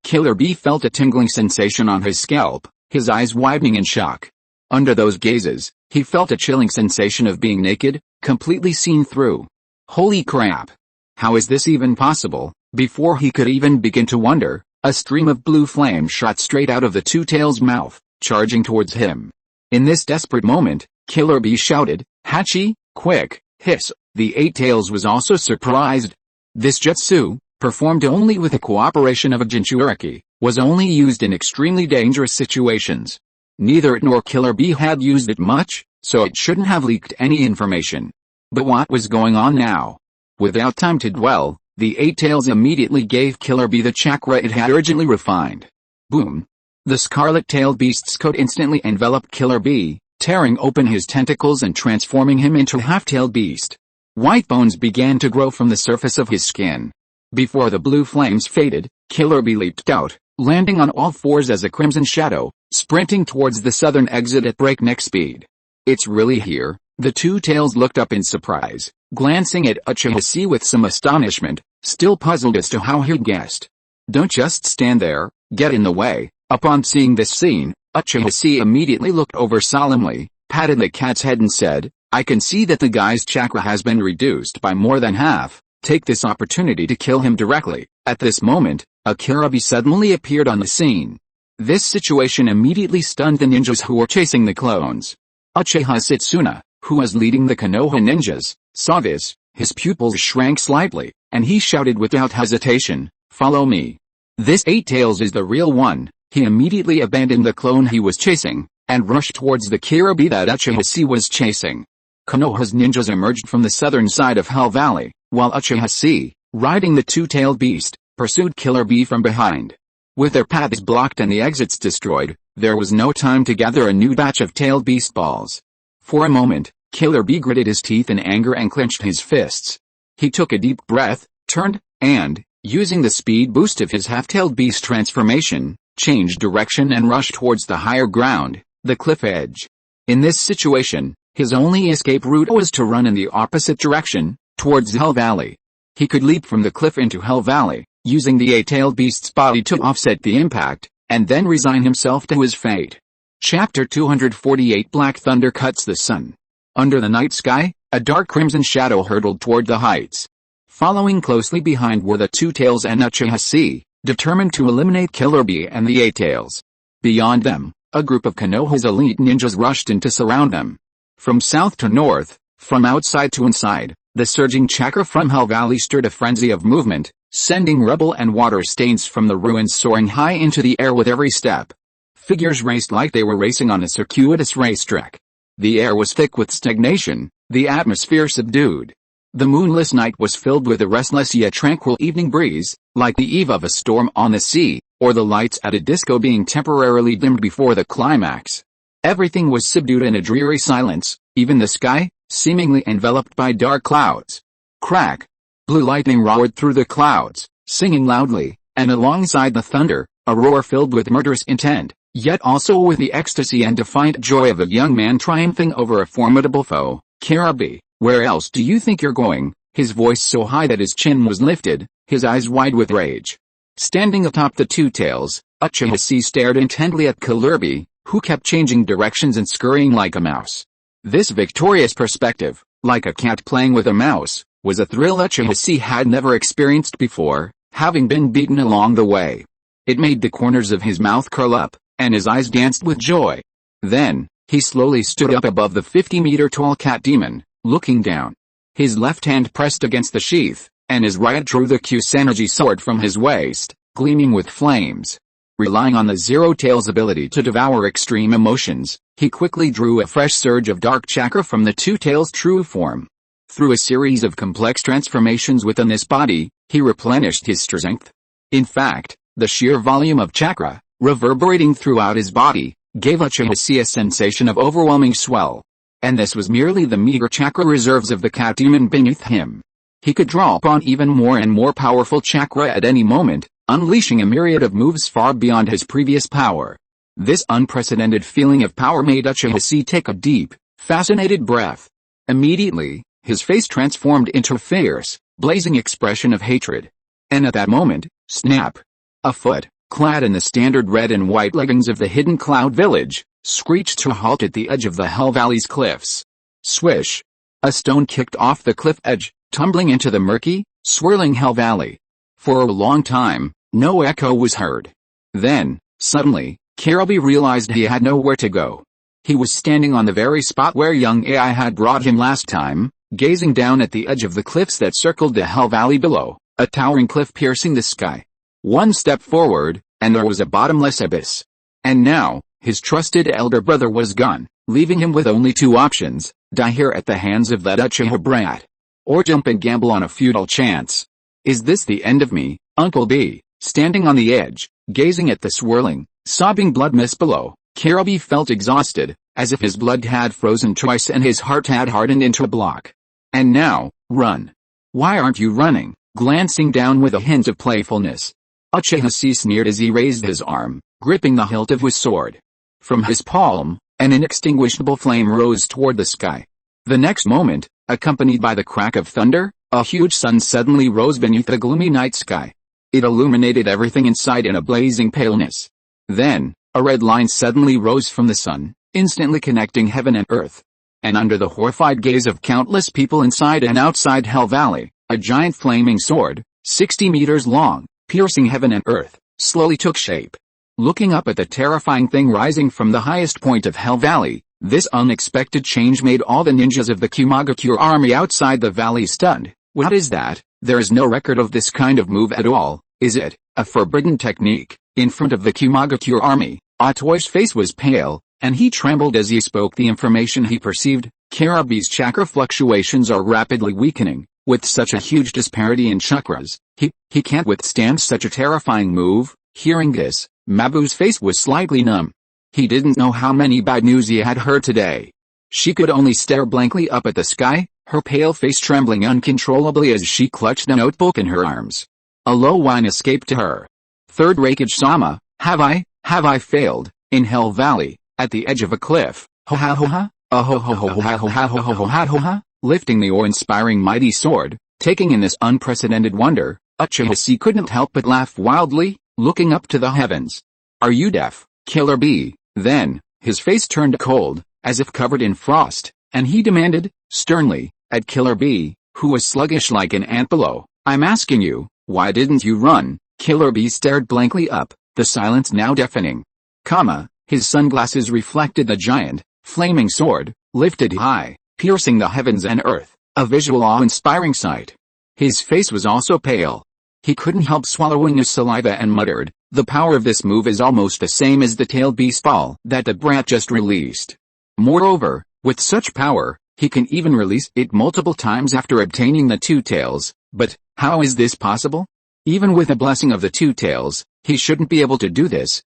Killer Bee felt a tingling sensation on his scalp, his eyes widening in shock. Under those gazes, he felt a chilling sensation of being naked, completely seen through. Holy crap! How is this even possible? Before he could even begin to wonder, a stream of blue flame shot straight out of the two tails' mouth, charging towards him. In this desperate moment, Killer Bee shouted, "Hachi, quick!" Hiss. The Eight Tails was also surprised. This jutsu, performed only with the cooperation of a Jinchuriki, was only used in extremely dangerous situations. Neither it nor Killer Bee had used it much, so it shouldn't have leaked any information. But what was going on now? Without time to dwell, the Eight Tails immediately gave Killer Bee the chakra it had urgently refined. Boom! The scarlet-tailed beast's coat instantly enveloped Killer Bee, tearing open his tentacles and transforming him into a half-tailed beast. White bones began to grow from the surface of his skin. Before the blue flames faded, Killer Bee leaped out, landing on all fours as a crimson shadow, sprinting towards the southern exit at breakneck speed. It's really here? The two tails looked up in surprise, glancing at Uchiha Chi with some astonishment, still puzzled as to how he'd guessed. Don't just stand there, get in the way. Upon seeing this scene, Uchiha Chi immediately looked over solemnly, patted the cat's head and said, "I can see that the guy's chakra has been reduced by more than half. Take this opportunity to kill him directly." At this moment, a Shinobi suddenly appeared on the scene. This situation immediately stunned the ninjas who were chasing the clones. Uchiha Setsuna, who was leading the Konoha ninjas, saw this. His pupils shrank slightly, and he shouted without hesitation, "Follow me. This Eight Tails is the real one." He immediately abandoned the clone he was chasing, and rushed towards the Shinobi that Uchiha Chi was chasing. Konoha's ninjas emerged from the southern side of Hell Valley, while Uchiha Chi, riding the two-tailed beast, pursued Killer Bee from behind. With their paths blocked and the exits destroyed, there was no time to gather a new batch of tailed beast balls. For a moment, Killer Bee gritted his teeth in anger and clenched his fists. He took a deep breath, turned, and, using the speed boost of his half-tailed beast transformation, changed direction and rushed towards the higher ground, the cliff edge. In this situation, his only escape route was to run in the opposite direction, towards Hell Valley. He could leap from the cliff into Hell Valley, using the eight-tailed beast's body to offset the impact, and then resign himself to his fate. Chapter 248 Black Thunder Cuts the Sun. Under the night sky, a dark crimson shadow hurtled toward the heights. Following closely behind were the Two Tails and Uchiha Chi, determined to eliminate Killer Bee and the Eight Tails. Beyond them, a group of Konoha's elite ninjas rushed in to surround them. From south to north, from outside to inside, the surging chakra from Hell Valley stirred a frenzy of movement, sending rubble and water stains from the ruins soaring high into the air with every step. Figures raced like they were racing on a circuitous racetrack. The air was thick with stagnation, the atmosphere subdued. The moonless night was filled with a restless yet tranquil evening breeze, like the eve of a storm on the sea, or the lights at a disco being temporarily dimmed before the climax. Everything was subdued in a dreary silence, even the sky, seemingly enveloped by dark clouds. Crack! Blue lightning roared through the clouds, singing loudly, and alongside the thunder, a roar filled with murderous intent, yet also with the ecstasy and defiant joy of a young man triumphing over a formidable foe. "Shinobi, where else do you think you're going?" His voice so high that his chin was lifted, his eyes wide with rage. Standing atop the Two Tails, Uchiha Chi stared intently at Killer Bee, who kept changing directions and scurrying like a mouse. This victorious perspective, like a cat playing with a mouse, was a thrill Uchiha Chi had never experienced before, having been beaten along the way. It made the corners of his mouth curl up, and his eyes danced with joy. Then, he slowly stood up above the 50-meter-tall cat demon, looking down. His left hand pressed against the sheath, and his right drew the Kusanagi sword from his waist, gleaming with flames. Relying on the Zero Tail's ability to devour extreme emotions, he quickly drew a fresh surge of dark chakra from the Two Tail's true form. Through a series of complex transformations within this body, he replenished his strength. In fact, the sheer volume of chakra, reverberating throughout his body, gave Uchiha Chi a sensation of overwhelming swell. And this was merely the meager chakra reserves of the cat demon beneath him. He could draw upon even more and more powerful chakra at any moment, unleashing a myriad of moves far beyond his previous power. This unprecedented feeling of power made Uchiha Chi take a deep, fascinated breath. Immediately, his face transformed into a fierce, blazing expression of hatred. And at that moment, snap! A foot, clad in the standard red and white leggings of the hidden Cloud Village, screeched to a halt at the edge of the Hell Valley's cliffs. Swish! A stone kicked off the cliff edge, tumbling into the murky, swirling Hell Valley. For a long time, no echo was heard. Then, suddenly, Shinobi realized he had nowhere to go. He was standing on the very spot where young Ai had brought him last time, gazing down at the edge of the cliffs that circled the Hell Valley below, a towering cliff piercing the sky. One step forward, and there was a bottomless abyss. And now, his trusted elder brother was gone, leaving him with only two options: die here at the hands of that Uchiha brat, or jump and gamble on a futile chance. "Is this the end of me, Uncle B?" Standing on the edge, gazing at the swirling, sobbing blood mist below, Shinobi felt exhausted, as if his blood had frozen twice and his heart had hardened into a block. "And now, run. Why aren't you running?" Glancing down with a hint of playfulness, Uchiha Chi sneered as he raised his arm, gripping the hilt of his sword. From his palm, an inextinguishable flame rose toward the sky. The next moment, accompanied by the crack of thunder, a huge sun suddenly rose beneath the gloomy night sky. It illuminated everything inside in a blazing paleness. Then, a red line suddenly rose from the sun, instantly connecting heaven and earth. And under the horrified gaze of countless people inside and outside Hell Valley, a giant flaming sword, 60 meters long, piercing heaven and earth, slowly took shape. Looking up at the terrifying thing rising from the highest point of Hell Valley, this unexpected change made all the ninjas of the Kumagakure army outside the valley stunned. What is that? There is no record of this kind of move at all, is it? A forbidden technique? In front of the Kumagakure army, Otoi's face was pale, and he trembled as he spoke the information he perceived. Karabi's chakra fluctuations are rapidly weakening. With such a huge disparity in chakras, he can't withstand such a terrifying move. Hearing this, Mabu's face was slightly numb. He didn't know how many bad news he had heard today. She could only stare blankly up at the sky, her pale face trembling uncontrollably as she clutched a notebook in her arms. A low whine escaped to her. Third Raikage-sama, have I failed, in Hell Valley, at the edge of a cliff, lifting the awe-inspiring mighty sword, taking in this unprecedented wonder, Uchiha couldn't help but laugh wildly, looking up to the heavens. Are you deaf, Killer Bee? Then, his face turned cold, as if covered in frost, and he demanded, sternly, at Killer Bee, who was sluggish like an ant below, I'm asking you, why didn't you run? Killer Bee stared blankly up, the silence now deafening. His sunglasses reflected the giant, flaming sword, lifted high, piercing the heavens and earth, a visual awe-inspiring sight. His face was also pale. He couldn't help swallowing his saliva and muttered, the power of this move is almost the same as the tailed beast ball that the brat just released. Moreover, with such power, he can even release it multiple times after obtaining the two tails. But, how is this possible? Even with the blessing of the two tails, he shouldn't be able to do this.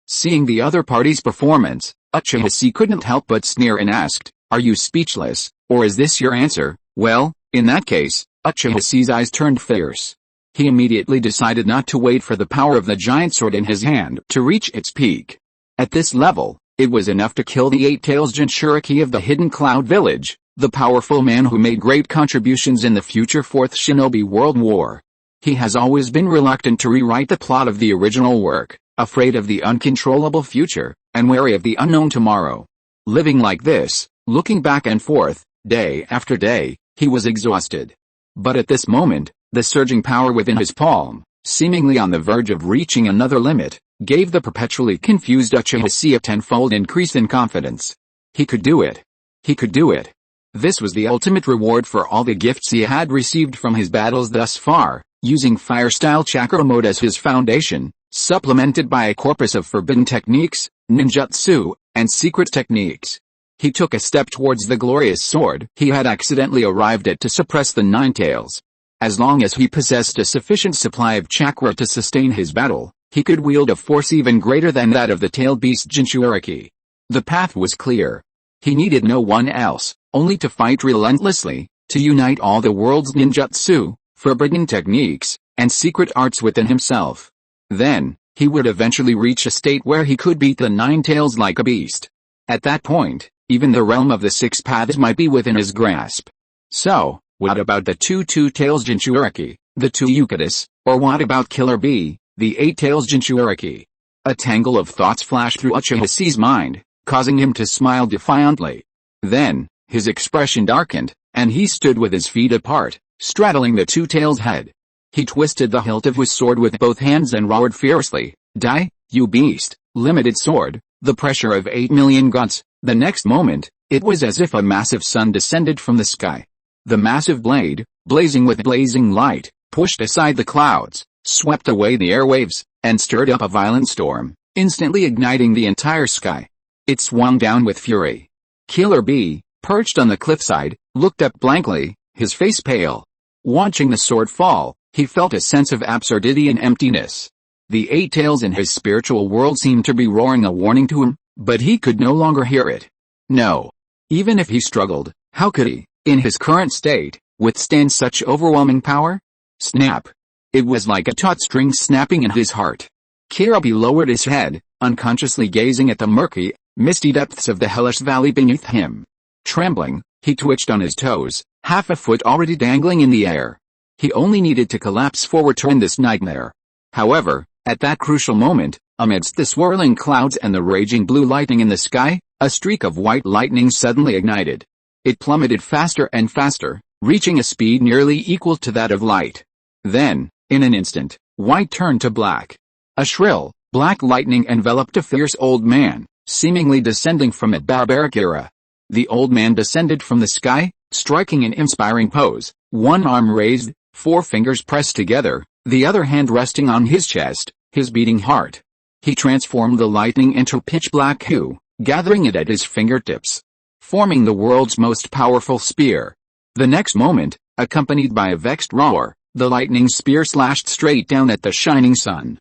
Seeing the other party's performance, Uchiha couldn't help but sneer and asked, are you speechless, or is this your answer? Well, in that case, Uchiha's eyes turned fierce. He immediately decided not to wait for the power of the giant sword in his hand to reach its peak. At this level, it was enough to kill the eight-tails Jinchuriki of the Hidden Cloud Village, the powerful man who made great contributions in the future Fourth Shinobi World War. He has always been reluctant to rewrite the plot of the original work, afraid of the uncontrollable future, and wary of the unknown tomorrow. Living like this, looking back and forth, day after day, he was exhausted. But at this moment, the surging power within his palm, seemingly on the verge of reaching another limit, gave the perpetually confused Uchiha a tenfold increase in confidence. He could do it. He could do it. This was the ultimate reward for all the gifts he had received from his battles thus far, using fire-style chakra mode as his foundation, supplemented by a corpus of forbidden techniques, ninjutsu, and secret techniques. He took a step towards the glorious sword he had accidentally arrived at to suppress the nine tails. As long as he possessed a sufficient supply of chakra to sustain his battle, he could wield a force even greater than that of the tailed beast Jinchuriki. The path was clear. He needed no one else, only to fight relentlessly, to unite all the world's ninjutsu, forbidden techniques, and secret arts within himself. Then, he would eventually reach a state where he could beat the nine tails like a beast. At that point, even the realm of the six paths might be within his grasp. So, what about the two tails Jinchuriki, the two Yukatas, or what about Killer Bee, the eight tails Jinchuriki? A tangle of thoughts flashed through Uchiha's mind, causing him to smile defiantly. Then, his expression darkened, and he stood with his feet apart, straddling the two tails' head. He twisted the hilt of his sword with both hands and roared fiercely, "Die, you beast, limited sword, the pressure of 8 million guns." The next moment, it was as if a massive sun descended from the sky. The massive blade, blazing with blazing light, pushed aside the clouds, swept away the airwaves, and stirred up a violent storm, instantly igniting the entire sky. It swung down with fury. Killer Bee, perched on the cliffside, looked up blankly, his face pale. Watching the sword fall, he felt a sense of absurdity and emptiness. The eight tails in his spiritual world seemed to be roaring a warning to him, but he could no longer hear it. No. Even if he struggled, how could he, in his current state, withstand such overwhelming power? Snap. It was like a taut string snapping in his heart. Kirabi lowered his head, unconsciously gazing at the murky, misty depths of the hellish valley beneath him. Trembling, he twitched on his toes, half a foot already dangling in the air. He only needed to collapse forward to end this nightmare. However, at that crucial moment, Amidst the swirling clouds and the raging blue lightning in the sky, a streak of white lightning suddenly ignited. It plummeted faster and faster, reaching a speed nearly equal to that of light. Then, in an instant, white turned to black. A shrill, black lightning enveloped a fierce old man, seemingly descending from a barbaric era. The old man descended from the sky, striking an inspiring pose, one arm raised, 4 fingers pressed together, the other hand resting on his chest, his beating heart. He transformed the lightning into pitch-black hue, gathering it at his fingertips, forming the world's most powerful spear. The next moment, accompanied by a vexed roar, the lightning spear slashed straight down at the shining sun.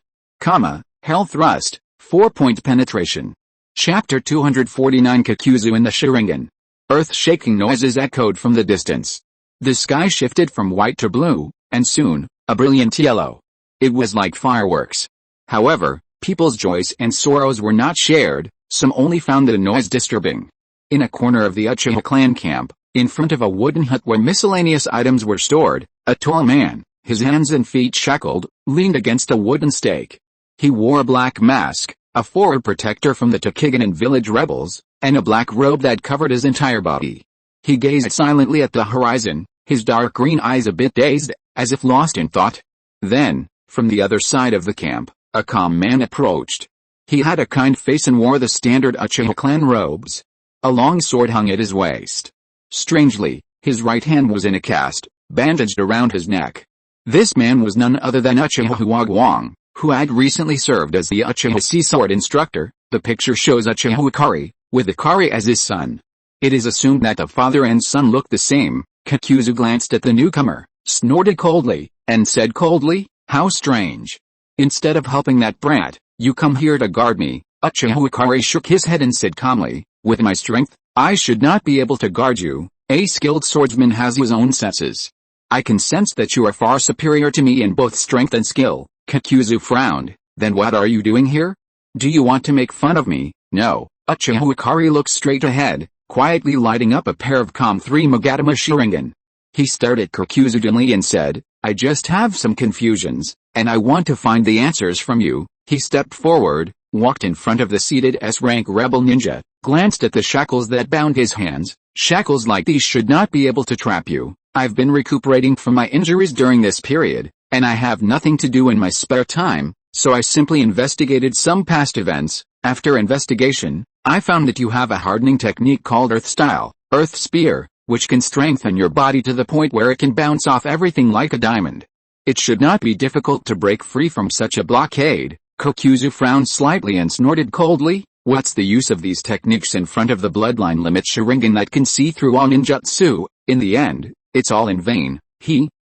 Hell thrust, 4-point penetration. Chapter 249 Kakuzu and the Sharingan. Earth-shaking noises echoed from the distance. The sky shifted from white to blue, and soon, a brilliant yellow. It was like fireworks. However, people's joys and sorrows were not shared, some only found the noise disturbing. In a corner of the Uchiha clan camp, in front of a wooden hut where miscellaneous items were stored, a tall man, his hands and feet shackled, leaned against a wooden stake. He wore a black mask, a forward protector from the Tokiganan village rebels, and a black robe that covered his entire body. He gazed silently at the horizon, his dark green eyes a bit dazed, as if lost in thought. Then, from the other side of the camp, a calm man approached. He had a kind face and wore the standard Uchiha clan robes. A long sword hung at his waist. Strangely, his right hand was in a cast, bandaged around his neck. This man was none other than Uchiha Huagwang, who had recently served as the Uchiha Chi sword instructor. The picture shows Uchiha Hikari, with Hikari as his son. It is assumed that the father and son looked the same. Kakuzu glanced at the newcomer, snorted coldly, and said coldly, "How strange. Instead of helping that brat, you come here to guard me." Uchiha Hikari shook his head and said calmly, "With my strength, I should not be able to guard you. A skilled swordsman has his own senses. I can sense that you are far superior to me in both strength and skill." Kakuzu frowned. "Then what are you doing here? Do you want to make fun of me?" "No." Uchiha Hikari looked straight ahead, quietly lighting up a pair of calm 3 Magatama Sharingan. He stared at Kakuzu dimly and said, "I just have some confusions, and I want to find the answers from you." He stepped forward, walked in front of the seated S-rank rebel ninja, glanced at the shackles that bound his hands. "Shackles like these should not be able to trap you. I've been recuperating from my injuries during this period, and I have nothing to do in my spare time, so I simply investigated some past events. After investigation, I found that you have a hardening technique called Earth Style, Earth Spear, which can strengthen your body to the point where it can bounce off everything like a diamond. It should not be difficult to break free from such a blockade." Kakuzu frowned slightly and snorted coldly. "What's the use of these techniques in front of the bloodline limit Sharingan that can see through all ninjutsu? In the end, it's all in vain."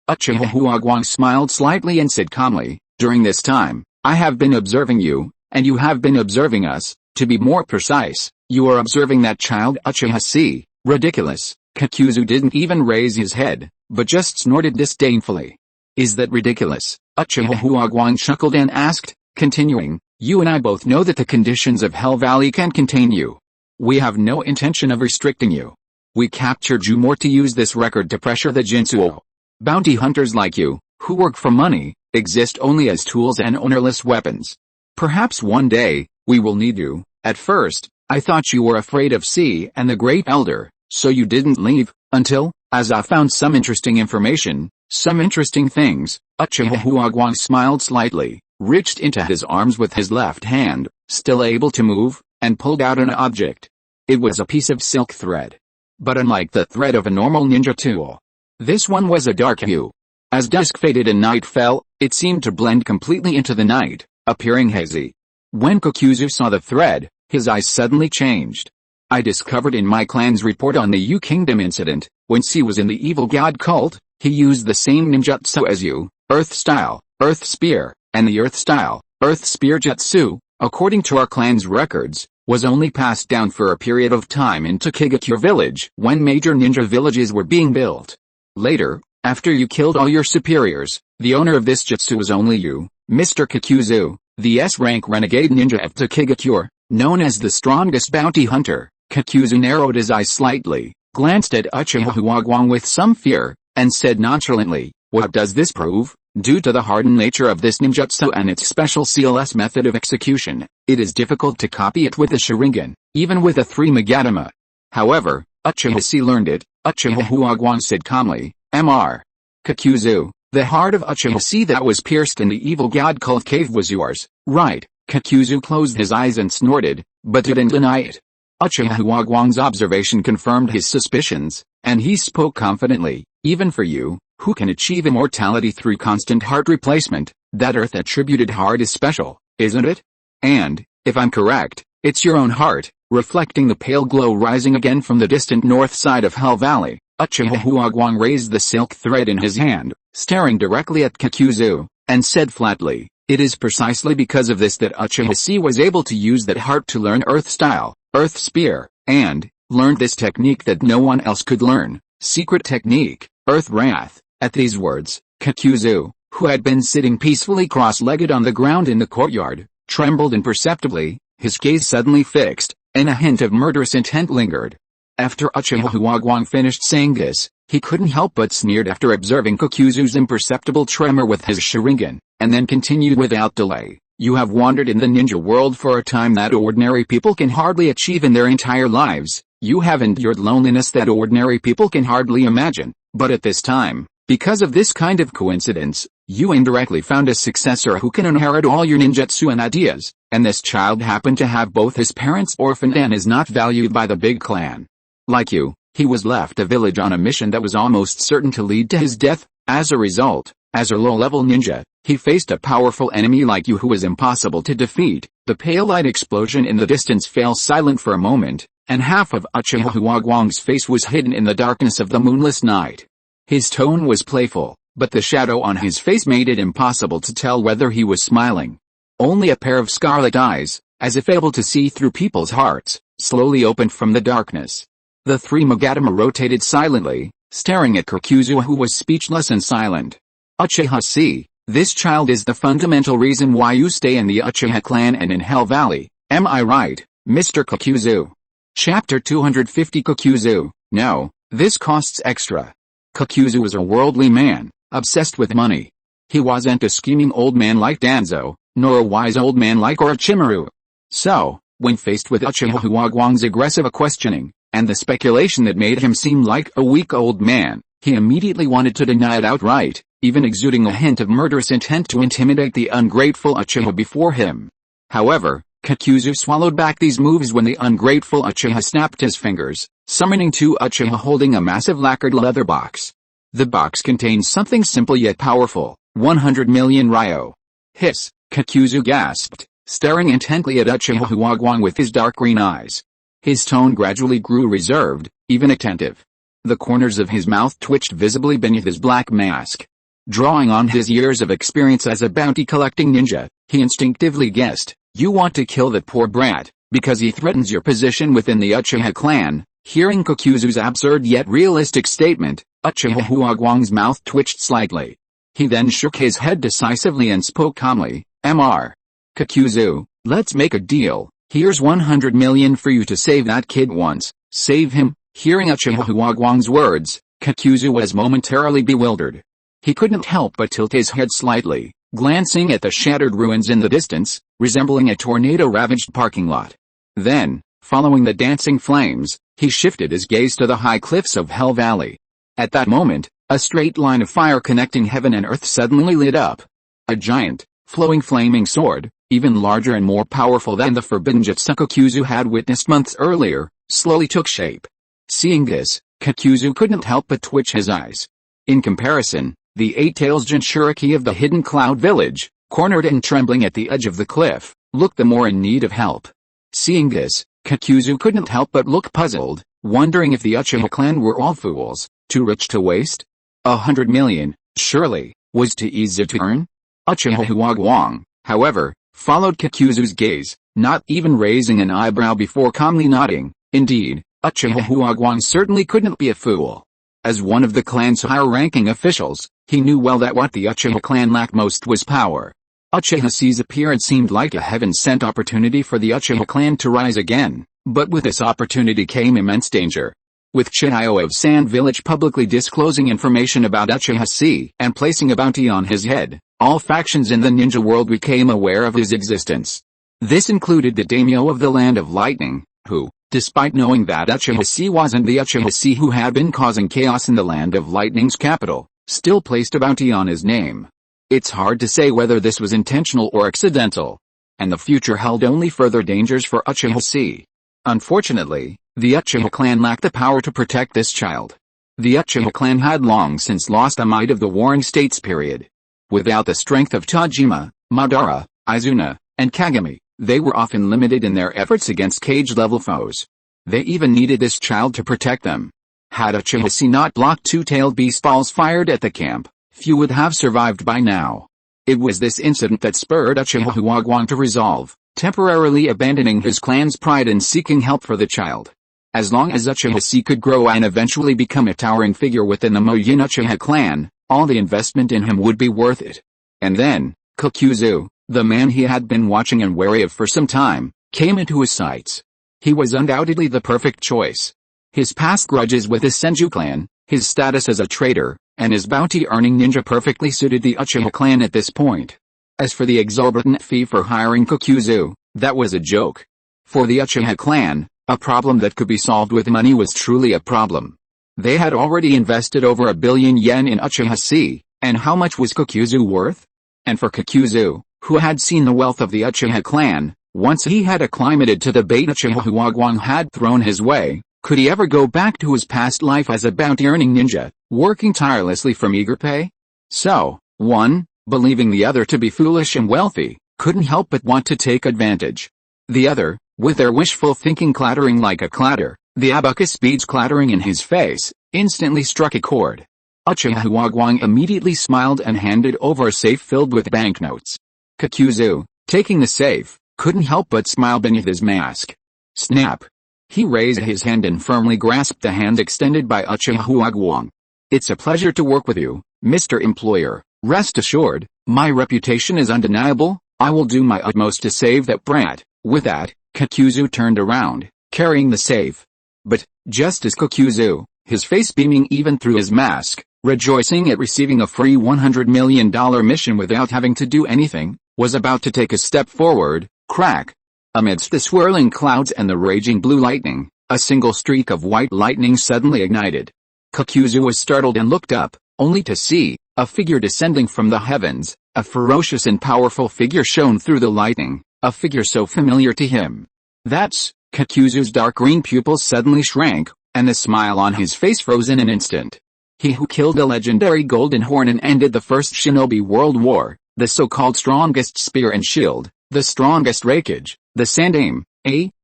Uchiha Huagwang smiled slightly and said calmly, "During this time, I have been observing you, and you have been observing us. To be more precise, you are observing that child Uchiha Chi. Ridiculous." Kakuzu didn't even raise his head, but just snorted disdainfully. "Is that ridiculous?" Uchiha Huagwang chuckled and asked, continuing, "You and I both know that the conditions of Hell Valley can contain you. We have no intention of restricting you. We captured you more to use this record to pressure the Jinzuo. Bounty hunters like you, who work for money, exist only as tools and ownerless weapons. Perhaps one day, we will need you. At first, I thought you were afraid of C and the Great Elder, so you didn't leave, until, as I found some interesting information, some interesting things." Uchiha Huagwang smiled slightly, reached into his arms with his left hand, still able to move, and pulled out an object. It was a piece of silk thread. But unlike the thread of a normal ninja tool, this one was a dark hue. As dusk faded and night fell, it seemed to blend completely into the night, appearing hazy. When Kakuzu saw the thread, his eyes suddenly changed. "I discovered in my clan's report on the U Kingdom incident, when C was in the evil god cult, he used the same ninjutsu as you, Earth Style, Earth Spear, and the Earth Style, Earth Spear Jutsu, according to our clan's records, was only passed down for a period of time in Tokigakure village when major ninja villages were being built. Later, after you killed all your superiors, the owner of this jutsu was only you, Mr. Kakuzu, the S-rank renegade ninja of Tokigakure, known as the strongest bounty hunter." Kakuzu narrowed his eyes slightly, glanced at Uchiha Huagwang with some fear, and said nonchalantly, "What does this prove?" Due to the hardened nature of this ninjutsu and its special CLS method of execution, it is difficult to copy it with a Sharingan, even with a 3 Magatama. However, Uchiha Chi learned it. Uchiha Huagwang said calmly, Mr. Kakuzu, the heart of Uchiha Chi that was pierced in the evil god cult cave was yours, right? Kakuzu closed his eyes and snorted, but didn't deny it. Uchiha Huagwang's observation confirmed his suspicions, and he spoke confidently, even for you, who can achieve immortality through constant heart replacement, that Earth-attributed heart is special, isn't it? And, if I'm correct, it's your own heart, reflecting the pale glow rising again from the distant north side of Hell Valley. Uchiha Huagwang raised the silk thread in his hand, staring directly at Kakuzu, and said flatly, it is precisely because of this that Uchiha Chi was able to use that heart to learn Earth Style, Earth Spear, and learned this technique that no one else could learn, secret technique, Earth Wrath. At these words, Kakuzu, who had been sitting peacefully cross-legged on the ground in the courtyard, trembled imperceptibly, his gaze suddenly fixed, and a hint of murderous intent lingered. After Uchiha Huagwang finished saying this, he couldn't help but sneered after observing Kakuzu's imperceptible tremor with his Sharingan, and then continued without delay. You have wandered in the ninja world for a time that ordinary people can hardly achieve in their entire lives. You have endured loneliness that ordinary people can hardly imagine, but at this time, because of this kind of coincidence, you indirectly found a successor who can inherit all your ninjutsu and ideas, and this child happened to have both his parents orphaned and is not valued by the big clan. Like you, he was left a village on a mission that was almost certain to lead to his death. As a result, as a low-level ninja, he faced a powerful enemy like you who was impossible to defeat. The pale light explosion in the distance fell silent for a moment, and half of Uchiha Huagwang's face was hidden in the darkness of the moonless night. His tone was playful, but the shadow on his face made it impossible to tell whether he was smiling. Only a pair of scarlet eyes, as if able to see through people's hearts, slowly opened from the darkness. The 3 Magatama rotated silently, staring at Kakuzu who was speechless and silent. Uchiha Chi, this child is the fundamental reason why you stay in the Uchiha clan and in Hell Valley, am I right, Mr. Kakuzu? Chapter 250 Kakuzu, no, this costs extra. Kakuzu was a worldly man, obsessed with money. He wasn't a scheming old man like Danzo, nor a wise old man like Orochimaru. So, when faced with Uchiha Huagwang's aggressive questioning, and the speculation that made him seem like a weak old man, he immediately wanted to deny it outright, even exuding a hint of murderous intent to intimidate the ungrateful Uchiha before him. However, Kakuzu swallowed back these moves when the ungrateful Uchiha snapped his fingers, summoning 2 Uchiha holding a massive lacquered leather box. The box contained something simple yet powerful, 100 million ryo. Hiss, Kakuzu gasped, staring intently at Uchiha Huagwang with his dark green eyes. His tone gradually grew reserved, even attentive. The corners of his mouth twitched visibly beneath his black mask. Drawing on his years of experience as a bounty-collecting ninja, he instinctively guessed, you want to kill that poor brat, because he threatens your position within the Uchiha clan. Hearing Kakuzu's absurd yet realistic statement, Uchiha Huagwang's mouth twitched slightly. He then shook his head decisively and spoke calmly, Mr. Kakuzu, let's make a deal. Here's 100 million for you to save that kid once. Save him. Hearing Uchiha Huagwang's words, Kakuzu was momentarily bewildered. He couldn't help but tilt his head slightly, glancing at the shattered ruins in the distance, resembling a tornado-ravaged parking lot. Then, following the dancing flames, he shifted his gaze to the high cliffs of Hell Valley. At that moment, a straight line of fire connecting heaven and earth suddenly lit up. A giant, flowing flaming sword, even larger and more powerful than the forbidden jutsu Kakuzu had witnessed months earlier, slowly took shape. Seeing this, Kakuzu couldn't help but twitch his eyes. In comparison, the 8-tails Jinchuriki of the hidden cloud village, cornered and trembling at the edge of the cliff, looked the more in need of help. Seeing this, Kakuzu couldn't help but look puzzled, wondering if the Uchiha clan were all fools, too rich to waste. 100 million, surely, was too easy to earn? Uchiha Huagwang, however, followed Kakuzu's gaze, not even raising an eyebrow before calmly nodding. Indeed, Uchiha Huagwang certainly couldn't be a fool. As one of the clan's higher-ranking officials, he knew well that what the Uchiha clan lacked most was power. Uchiha Chi's appearance seemed like a heaven-sent opportunity for the Uchiha clan to rise again, but with this opportunity came immense danger. with Chiyo of Sand Village publicly disclosing information about Uchiha Chi and placing a bounty on his head. All factions in the ninja world became aware of his existence. This included the daimyo of the Land of Lightning, who, despite knowing that Uchiha Chi wasn't the Uchiha Chi who had been causing chaos in the Land of Lightning's capital, still placed a bounty on his name. It's hard to say whether this was intentional or accidental. And the future held only further dangers for Uchiha Chi. Unfortunately, the Uchiha clan lacked the power to protect this child. The Uchiha clan had long since lost the might of the Warring States period. Without the strength of Tajima, Madara, Izuna, and Kagami, they were often limited in their efforts against cage-level foes. They even needed this child to protect them. Had Uchiha Chi not blocked two-tailed beast balls fired at the camp, few would have survived by now. It was this incident that spurred Uchiha Huagwang to resolve, temporarily abandoning his clan's pride and seeking help for the child. As long as Uchiha Chi could grow and eventually become a towering figure within the Moyin Uchiha clan, all the investment in him would be worth it. And then, Kokuzu, the man he had been watching and wary of for some time, came into his sights. He was undoubtedly the perfect choice. His past grudges with the Senju clan, his status as a traitor, and his bounty-earning ninja perfectly suited the Uchiha clan at this point. As for the exorbitant fee for hiring Kokuzu, that was a joke. For the Uchiha clan, a problem that could be solved with money was truly a problem. They had already invested over 1 billion yen in Uchiha Chi, and how much was Kokuzu worth? And for Kokuzu, who had seen the wealth of the Uchiha clan, once he had acclimated to the bait Uchiha Huagwang had thrown his way, could he ever go back to his past life as a bounty-earning ninja, working tirelessly for meager pay? So, one, believing the other to be foolish and wealthy, couldn't help but want to take advantage. The other, with their wishful thinking clattering like a clatter, the abacus beads clattering in his face, instantly struck a chord. Uchiha Huagwang immediately smiled and handed over a safe filled with banknotes. Kokuzu, taking the safe, couldn't help but smile beneath his mask. Snap! He raised his hand and firmly grasped the hand extended by Uchiha Huagwang. It's a pleasure to work with you, Mr. Employer. Rest assured, my reputation is undeniable. I will do my utmost to save that brat. With that, Kokuzu turned around, carrying the safe. But, just as Kokuzu, his face beaming even through his mask, rejoicing at receiving a free $100 million mission without having to do anything, was about to take a step forward, crack. Amidst the swirling clouds and the raging blue lightning, a single streak of white lightning suddenly ignited. Kokuzu was startled and looked up, only to see a figure descending from the heavens. A ferocious and powerful figure shone through the lightning, a figure so familiar to him. That's, Kokuzu's dark green pupils suddenly shrank, and the smile on his face froze in an instant. He who killed a legendary Golden Horn and ended the First Shinobi World War, the so-called strongest spear and shield, the strongest raikage, the Sandaime,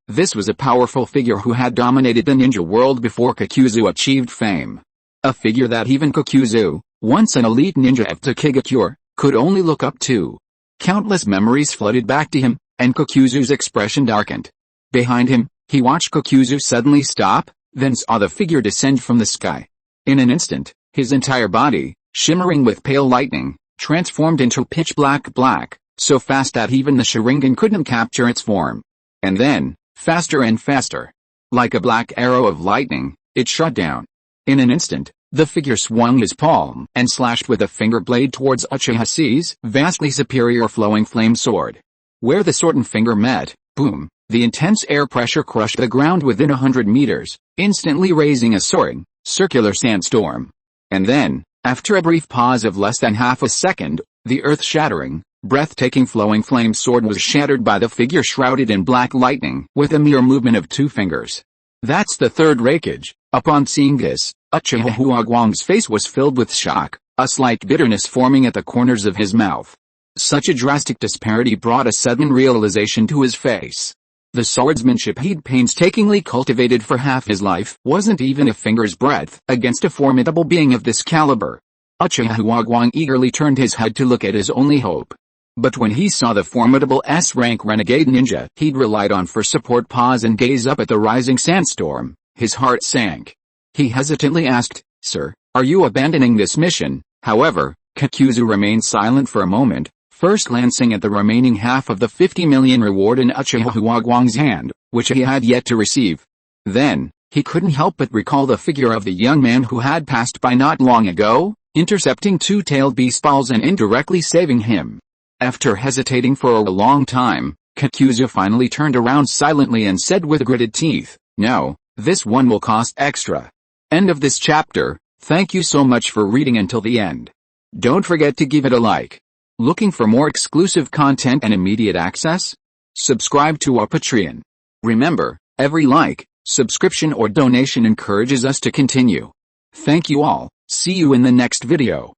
this was a powerful figure who had dominated the ninja world before Kokuzu achieved fame. A figure that even Kokuzu, once an elite ninja of Takigakure, could only look up to. Countless memories flooded back to him, and Kokuzu's expression darkened. Behind him, he watched Kokuzu suddenly stop, then saw the figure descend from the sky. In an instant, his entire body, shimmering with pale lightning, transformed into pitch black, so fast that even the Sharingan couldn't capture its form. And then, faster and faster. Like a black arrow of lightning, it shot down. In an instant, the figure swung his palm and slashed with a finger blade towards Uchiha Chi's vastly superior flowing flame sword. Where the sword and finger met, boom, the intense air pressure crushed the ground within 100 meters, instantly raising a soaring, circular sandstorm. And then, after a brief pause of less than half a second, the earth-shattering, breathtaking flowing flame sword was shattered by the figure shrouded in black lightning with a mere movement of 2 fingers. That's the third raikage. Upon seeing this, Uchiha Huagwang's face was filled with shock, a slight bitterness forming at the corners of his mouth. Such a drastic disparity brought a sudden realization to his face. The swordsmanship he'd painstakingly cultivated for half his life wasn't even a finger's breadth against a formidable being of this caliber. Uchiha Huagwang eagerly turned his head to look at his only hope. But when he saw the formidable S-rank renegade ninja he'd relied on for support pause and gaze up at the rising sandstorm, his heart sank. He hesitantly asked, "Sir, are you abandoning this mission?" However, Kokuzu remained silent for a moment, first glancing at the remaining half of the 50 million reward in Uchiha Huagwang's hand, which he had yet to receive. Then, He couldn't help but recall the figure of the young man who had passed by not long ago, intercepting two-tailed beast balls and indirectly saving him. After hesitating for a long time, Kakuza finally turned around silently and said with gritted teeth, "No, this one will cost extra." End of this chapter. Thank you so much for reading until the end. Don't forget to give it a like. Looking for more exclusive content and immediate access? Subscribe to our Patreon. Remember, every like, subscription or donation encourages us to continue. Thank you all. See you in the next video.